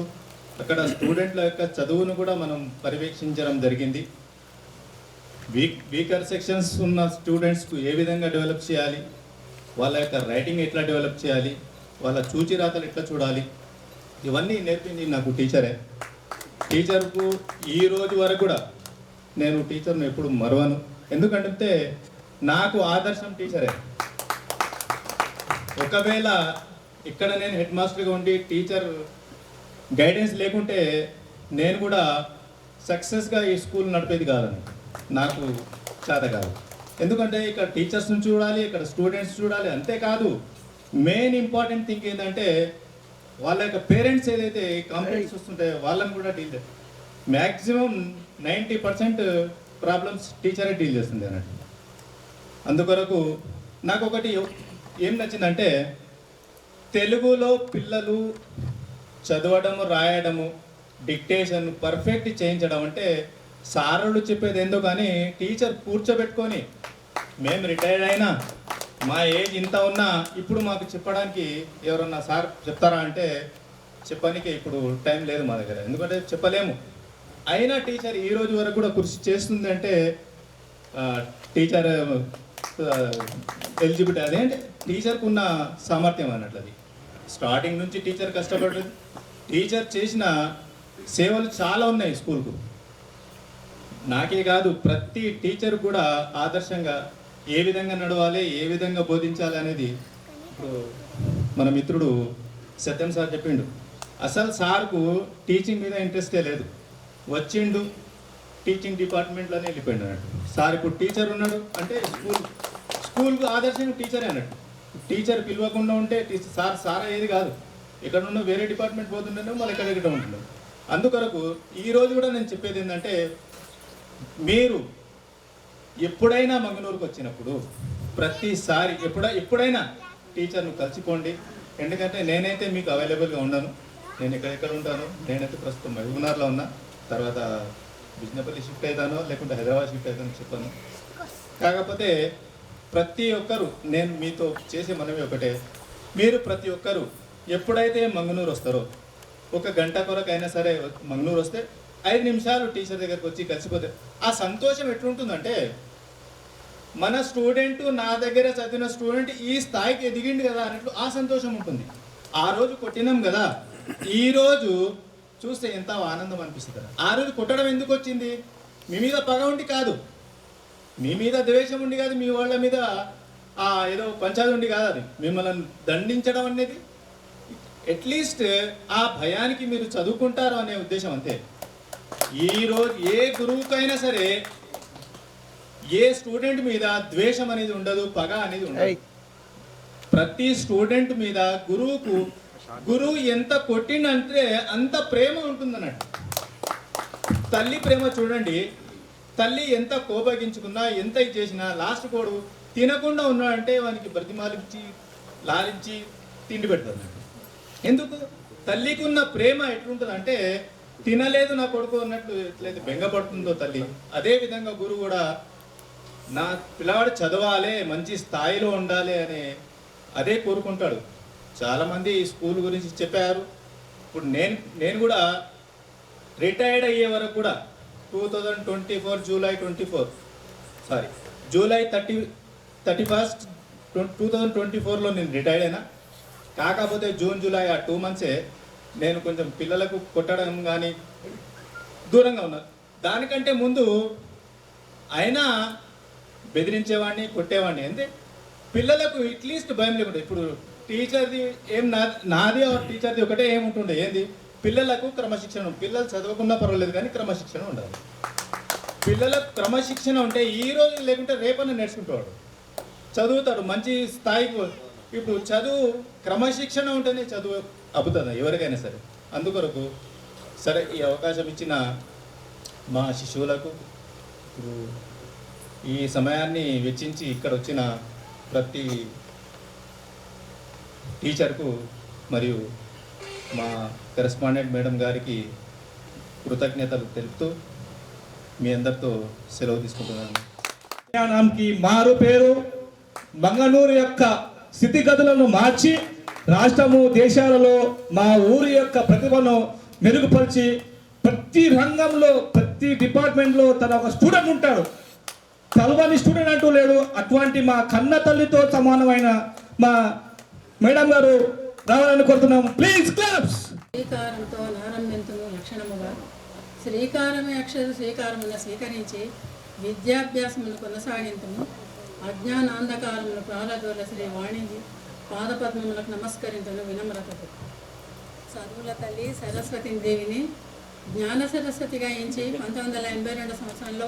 అక్కడ స్టూడెంట్ల యొక్క చదువును కూడా మనం పర్యవేక్షించడం జరిగింది. వీకర్ సెక్షన్స్ ఉన్న స్టూడెంట్స్కు ఏ విధంగా డెవలప్ చేయాలి, వాళ్ళ యొక్క రైటింగ్ ఎట్లా డెవలప్ చేయాలి, వాళ్ళ చూచిరాతలు ఎట్లా చూడాలి, ఇవన్నీ నేర్పింది నాకు టీచరే. టీచర్కు ఈ రోజు వరకు కూడా నేను టీచర్ను ఎప్పుడు మరవను. ఎందుకంటే నాకు ఆదర్శం టీచరే. ఒకవేళ ఇక్కడ నేను హెడ్ మాస్టర్గా ఉండి టీచర్ గైడెన్స్ లేకుంటే నేను కూడా సక్సెస్గా ఈ స్కూల్ నడిపేది కాదని నాకు చేత కాదు. ఎందుకంటే ఇక్కడ టీచర్స్ని చూడాలి, ఇక్కడ స్టూడెంట్స్ చూడాలి. అంతేకాదు మెయిన్ ఇంపార్టెంట్ థింగ్ ఏంటంటే వాళ్ళ యొక్క పేరెంట్స్ ఏదైతే కంప్లైంట్స్ వస్తుంటాయో వాళ్ళని కూడా డీల్ చేస్తారు. మ్యాక్సిమం 90% ప్రాబ్లమ్స్ టీచరే డీల్ చేస్తుంది అన్నట్టు. అందుకొరకు నాకు ఒకటి ఏం నచ్చిందంటే, తెలుగులో పిల్లలు చదవడము రాయడము డిక్టేషన్ పర్ఫెక్ట్ చేయించడం అంటే సారులు చెప్పేది ఏందో కానీ టీచర్ కూర్చోబెట్టుకొని మేము రిటైర్డ్ అయినా మా ఏజ్ ఇంత ఉన్నా ఇప్పుడు మాకు చెప్పడానికి ఎవరన్నా సార్ చెప్తారా అంటే చెప్పడానికి ఇప్పుడు టైం లేదు మా దగ్గర, ఎందుకంటే చెప్పలేము. అయినా టీచర్ ఈ రోజు వరకు కూడా కృషి చేస్తుంది అంటే టీచర్ ఎలిజిబిలిటీ అదే అంటే టీచర్కు ఉన్న సామర్థ్యం అన్నట్లు. అది స్టార్టింగ్ నుంచి టీచర్ కష్టపడ్డది, టీచర్ చేసిన సేవలు చాలా ఉన్నాయి స్కూల్కు. నాకే కాదు ప్రతి టీచర్ కూడా ఆదర్శంగా ఏ విధంగా నడవాలి, ఏ విధంగా బోధించాలి అనేది ఇప్పుడు మన మిత్రుడు సత్యం సార్ చెప్పిండు. అసలు సార్కు టీచింగ్ మీద ఇంట్రెస్టే లేదు, వచ్చిండు టీచింగ్ డిపార్ట్మెంట్లోనే వెళ్ళిపోయిండు అన్నట్టు. సార్ ఇప్పుడు టీచర్ ఉన్నాడు అంటే స్కూల్కు ఆదర్శంగా టీచరే అన్నట్టు. టీచర్ పిలవకుండా ఉంటే సార్ ఏది కాదు, ఇక్కడ ఉన్న వేరే డిపార్ట్మెంట్ పోతుండే మళ్ళీ ఎక్కడ ఉంటుండే. అందుకొరకు ఈరోజు కూడా నేను చెప్పేది ఏంటంటే మీరు ఎప్పుడైనా మంగళూరుకు వచ్చినప్పుడు ప్రతిసారి ఎప్పుడైనా టీచర్ను కలిసిపోండి. ఎందుకంటే నేనైతే మీకు అవైలబుల్గా ఉన్నాను. నేను ఎక్కడెక్కడ ఉంటాను, నేనైతే ప్రస్తుతం మహబూబ్నగర్లో ఉన్నా, తర్వాత బిజినపల్లి షిఫ్ట్ అవుతానో లేకుంటే హైదరాబాద్ షిఫ్ట్ అవుతానో చెప్పాను. కాకపోతే ప్రతి ఒక్కరు నేను మీతో చేసే మనవి ఒకటే, మీరు ప్రతి ఒక్కరు ఎప్పుడైతే మంగళూరు వస్తారో ఒక గంట కొరకైనా సరే మంగళూరు వస్తే 5 నిమిషాలు టీచర్ దగ్గరకు వచ్చి కలిసిపోతే ఆ సంతోషం ఎట్లుంటుందంటే మన స్టూడెంట్ నా దగ్గర చదివిన స్టూడెంట్ ఈ స్థాయికి ఎదిగిండు కదా అన్నట్లు ఆ సంతోషం ఉంటుంది. ఆ రోజు కొట్టినాం కదా, ఈరోజు చూస్తే ఎంత ఆనందం అనిపిస్తుంది. ఆ రోజు కొట్టడం ఎందుకు వచ్చింది? మీ మీద పగ ఉండి కాదు, మీ మీద ద్వేషం ఉండి కాదు, మీ వాళ్ళ మీద ఏదో పంచాది ఉండి కాదు, అది మిమ్మల్ని దండించడం అనేది అట్లీస్ట్ ఆ భయానికి మీరు చదువుకుంటారు అనే ఉద్దేశం అంతే. ఈరోజు ఏ గురువుకైనా సరే ఏ స్టూడెంట్ మీద ద్వేషం అనేది ఉండదు, పగ అనేది ఉండదు. ప్రతి స్టూడెంట్ మీద గురువు ఎంత కొట్టిండంటే అంత ప్రేమ ఉంటుందన్నట్టు. తల్లి ప్రేమ చూడండి, తల్లి ఎంత కోపగించుకున్నా ఎంత ఇది చేసినా లాస్ట్ కోడు తినకుండా ఉన్నాడంటే వానికి బ్రతిమాలించి లాలించి తిండి పెడతారు. ఎందుకు? తల్లికి ఉన్న ప్రేమ ఎట్లుంటుందంటే తినలేదు నా కొడుకు అన్నట్లు ఎట్లయితే బెంగపడుతుందో తల్లి, అదేవిధంగా గురువు కూడా నా పిల్లవాడు చదవాలి, మంచి స్థాయిలో ఉండాలి అని అదే కోరుకుంటాడు. చాలామంది స్కూల్ గురించి చెప్పారు. ఇప్పుడు నేను కూడా రిటైర్డ్ అయ్యే వరకు కూడా 2024 జూలై 31 2024లో నేను రిటైర్డ్ అయినా. కాకపోతే జూన్ జూలై ఆ 2 మంత్సే నేను కొంచెం పిల్లలకు కొట్టడం కానీ దూరంగా ఉన్నా. దానికంటే ముందు అయినా బెదిరించేవాడిని, కొట్టేవాడిని. అంతే పిల్లలకు అట్లీస్ట్ భయం లేకుండా. ఇప్పుడు టీచర్ది ఏం నాది టీచర్ది ఒకటే ఏముంటుండే, ఏంది పిల్లలకు క్రమశిక్షణ. పిల్లలు చదవకుండా పర్వాలేదు కానీ క్రమశిక్షణ ఉండాలి. పిల్లలకు క్రమశిక్షణ ఉంటే ఈ రోజు లేకుంటే రేపన్నా నేర్చుకుంటాడు, చదువుతాడు మంచి స్థాయికి. ఇప్పుడు చదువు క్రమశిక్షణ ఉంటేనే చదువు అబ్బుతుంది ఎవరికైనా సరే. అందుకొరకు సరే ఈ అవకాశం ఇచ్చిన మా శిశువులకు, ఇప్పుడు ఈ సమయాన్ని వెచ్చించి ఇక్కడ వచ్చిన ప్రతి టీచర్కు మరియు మా కరెస్పాండెంట్ మేడం గారికి కృతజ్ఞతలు తెలుపుతూ మీ అందరితో సెలవు తీసుకుంటున్నాను. కి మారు పేరు మంగళూరు యొక్క స్థితిగతులను మార్చి రాష్ట్రము దేశాలలో మా ఊరి యొక్క ప్రతిభను మెరుగుపరిచి ప్రతి రంగంలో ప్రతి డిపార్ట్మెంట్లో తన ఒక స్టూడెంట్ ఉంటాడు, చదవని స్టూడెంట్ అంటూ లేడు. అటువంటి మా కన్న తల్లితో సమానమైన మా మేడం గారు రావాలని కోరుతున్నాము. Please claps. శ్రీకారంతో నారంభింతును లక్షణముగా శ్రీకారమే అక్షర శ్రీకారమున స్వీకరించి విద్యాభ్యాసమును కొనసాగింతుము. అజ్ఞానాంధకారమును ప్రాలదోల శ్రీ వాణిజి పాదపద్మములకు నమస్కరించను వినమ్రతతో. చదువుల తల్లి సరస్వతి దేవిని జ్ఞాన సరస్వతిగా ఎంచి 1982 సంవత్సరంలో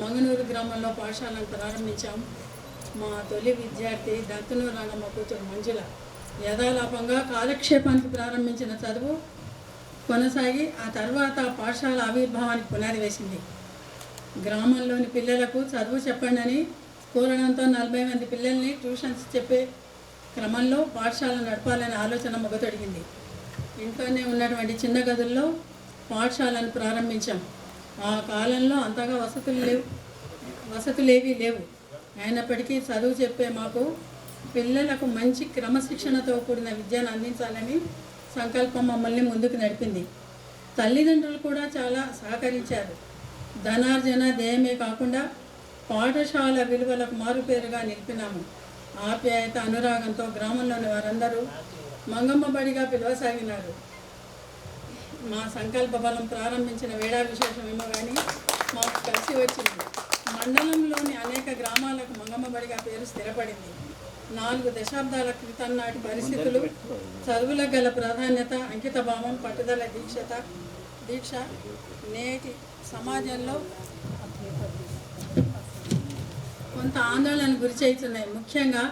మంగనూరు గ్రామంలో పాఠశాలను ప్రారంభించాము. మా తొలి విద్యార్థి దత్తునూరు రంగమ్మ కూతురు మంజుల యథాలాపంగా కాలక్షేపానికి ప్రారంభించిన చదువు కొనసాగి ఆ తర్వాత పాఠశాల ఆవిర్భావానికి పునాది వేసింది. గ్రామంలోని పిల్లలకు చదువు చెప్పండి అని కోరడంతో 40 మంది పిల్లల్ని ట్యూషన్స్ చెప్పే క్రమంలో పాఠశాల నడపాలనే ఆలోచన మొగతొడిగింది. ఇంట్లోనే ఉన్నటువంటి చిన్న గదుల్లో పాఠశాలను ప్రారంభించాం. ఆ కాలంలో అంతగా వసతులేవి లేవు. అయినప్పటికీ చదువు చెప్పే మాకు పిల్లలకు మంచి క్రమశిక్షణతో కూడిన విద్యను అందించాలని సంకల్పం మమ్మల్ని ముందుకు నడిపింది. తల్లిదండ్రులు కూడా చాలా సహకరించారు. ధనార్జన ధ్యేయమే కాకుండా పాఠశాల విలువలకు మారుపేరుగా నిలిపినాము. ఆప్యాయత అనురాగంతో గ్రామంలోని వారందరూ మంగమ్మ బడిగా పిలవసాగినారు. మా సంకల్ప బలం ప్రారంభించిన వేడా విశేషమేమో కానీ మాకు కలిసి వచ్చింది. మండలంలోని అనేక గ్రామాలకు మంగమ్మ బడిగా పేరు స్థిరపడింది. 4 దశాబ్దాల క్రితం నాటి పరిస్థితులు, చదువులకు గల ప్రాధాన్యత, అంకితభావం, పట్టుదల, దీక్ష నేటి సమాజంలో కొంత ఆందోళనకు గురి చేస్తున్నాయి. ముఖ్యంగా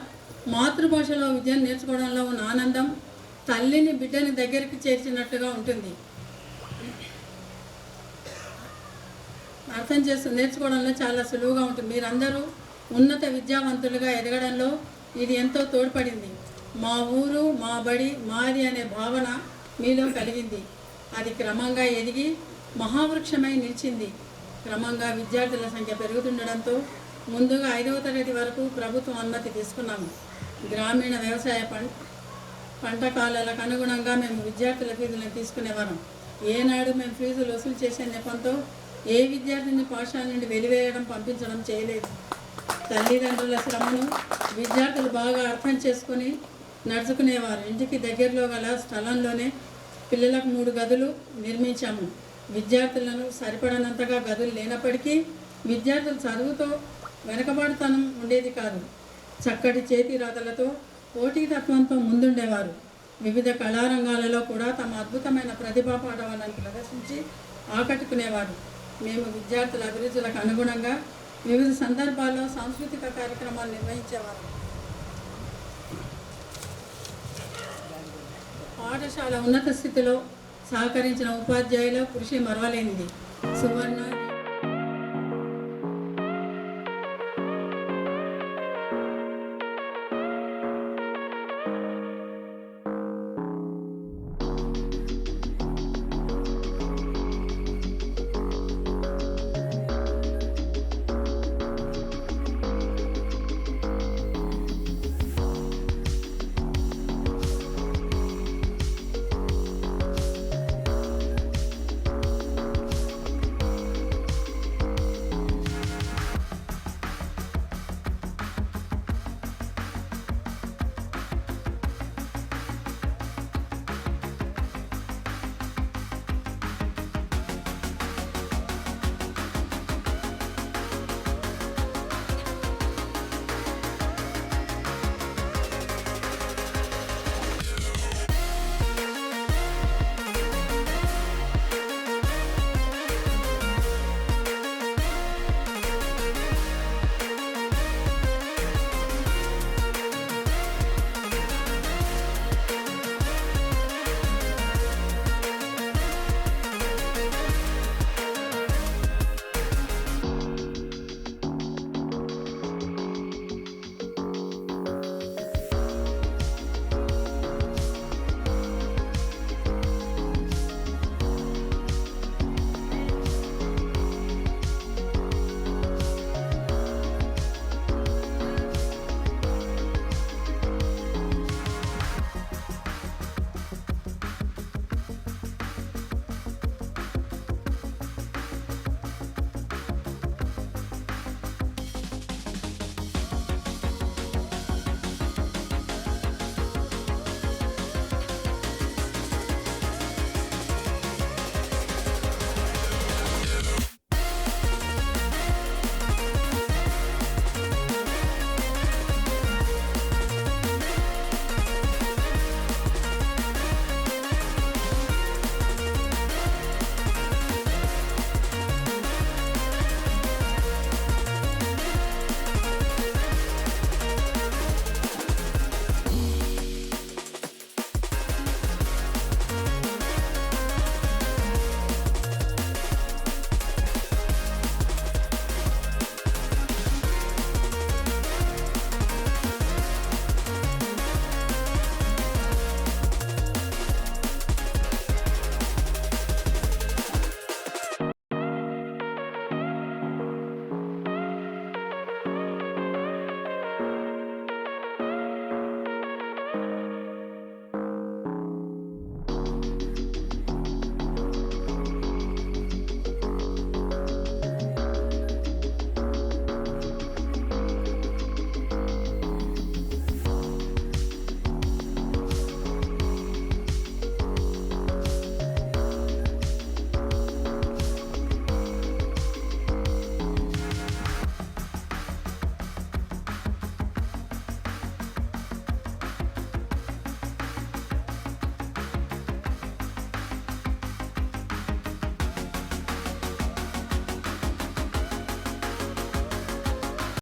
మాతృభాషలో విద్యను నేర్చుకోవడంలో ఉన్న ఆనందం తల్లిని బిడ్డని దగ్గరికి చేర్చినట్టుగా ఉంటుంది. అర్థం నేర్చుకోవడంలో చాలా సులువుగా ఉంటుంది. మీరందరూ ఉన్నత విద్యావంతులుగా ఎదగడంలో ఇది ఎంతో తోడ్పడింది. మా ఊరు, మా బడి, మాది అనే భావన మీలో కలిగింది. అది క్రమంగా ఎదిగి మహావృక్షమై నిలిచింది. క్రమంగా విద్యార్థుల సంఖ్య పెరుగుతుండడంతో ముందుగా 5వ తరగతి వరకు ప్రభుత్వం అనుమతి తీసుకున్నాము. గ్రామీణ వ్యవసాయ పంట కాలాలకు అనుగుణంగా మేము విద్యార్థుల ఫీజులను తీసుకునేవారం. ఏనాడు మేము ఫీజులు వసూలు చేసే నెపంతో ఏ విద్యార్థిని పాఠశాల నుండి వెలివేయడం, పంపించడం చేయలేదు. తల్లిదండ్రుల శ్రమను విద్యార్థులు బాగా అర్థం చేసుకుని నడుచుకునేవారు. ఇంటికి దగ్గరలో గల స్థలంలోనే పిల్లలకు 3 గదులు నిర్మించాము. విద్యార్థులను సరిపడనంతగా గదులు లేనప్పటికీ విద్యార్థులు చదువుతో వెనకబడుతనం ఉండేది కాదు. చక్కటి చేతి రాతలతో పోటీతత్వంతో ముందుండేవారు. వివిధ కళారంగాలలో కూడా తమ అద్భుతమైన ప్రతిభా పాఠవాలను ప్రదర్శించి ఆకట్టుకునేవారు. మేము విద్యార్థుల అభిరుచులకు అనుగుణంగా వివిధ సందర్భాల్లో సాంస్కృతిక కార్యక్రమాలు నిర్వహించేవారు. పాఠశాల ఉన్నత స్థితిలో సహకరించిన ఉపాధ్యాయుల కృషి మరవలేనిది. సువర్ణ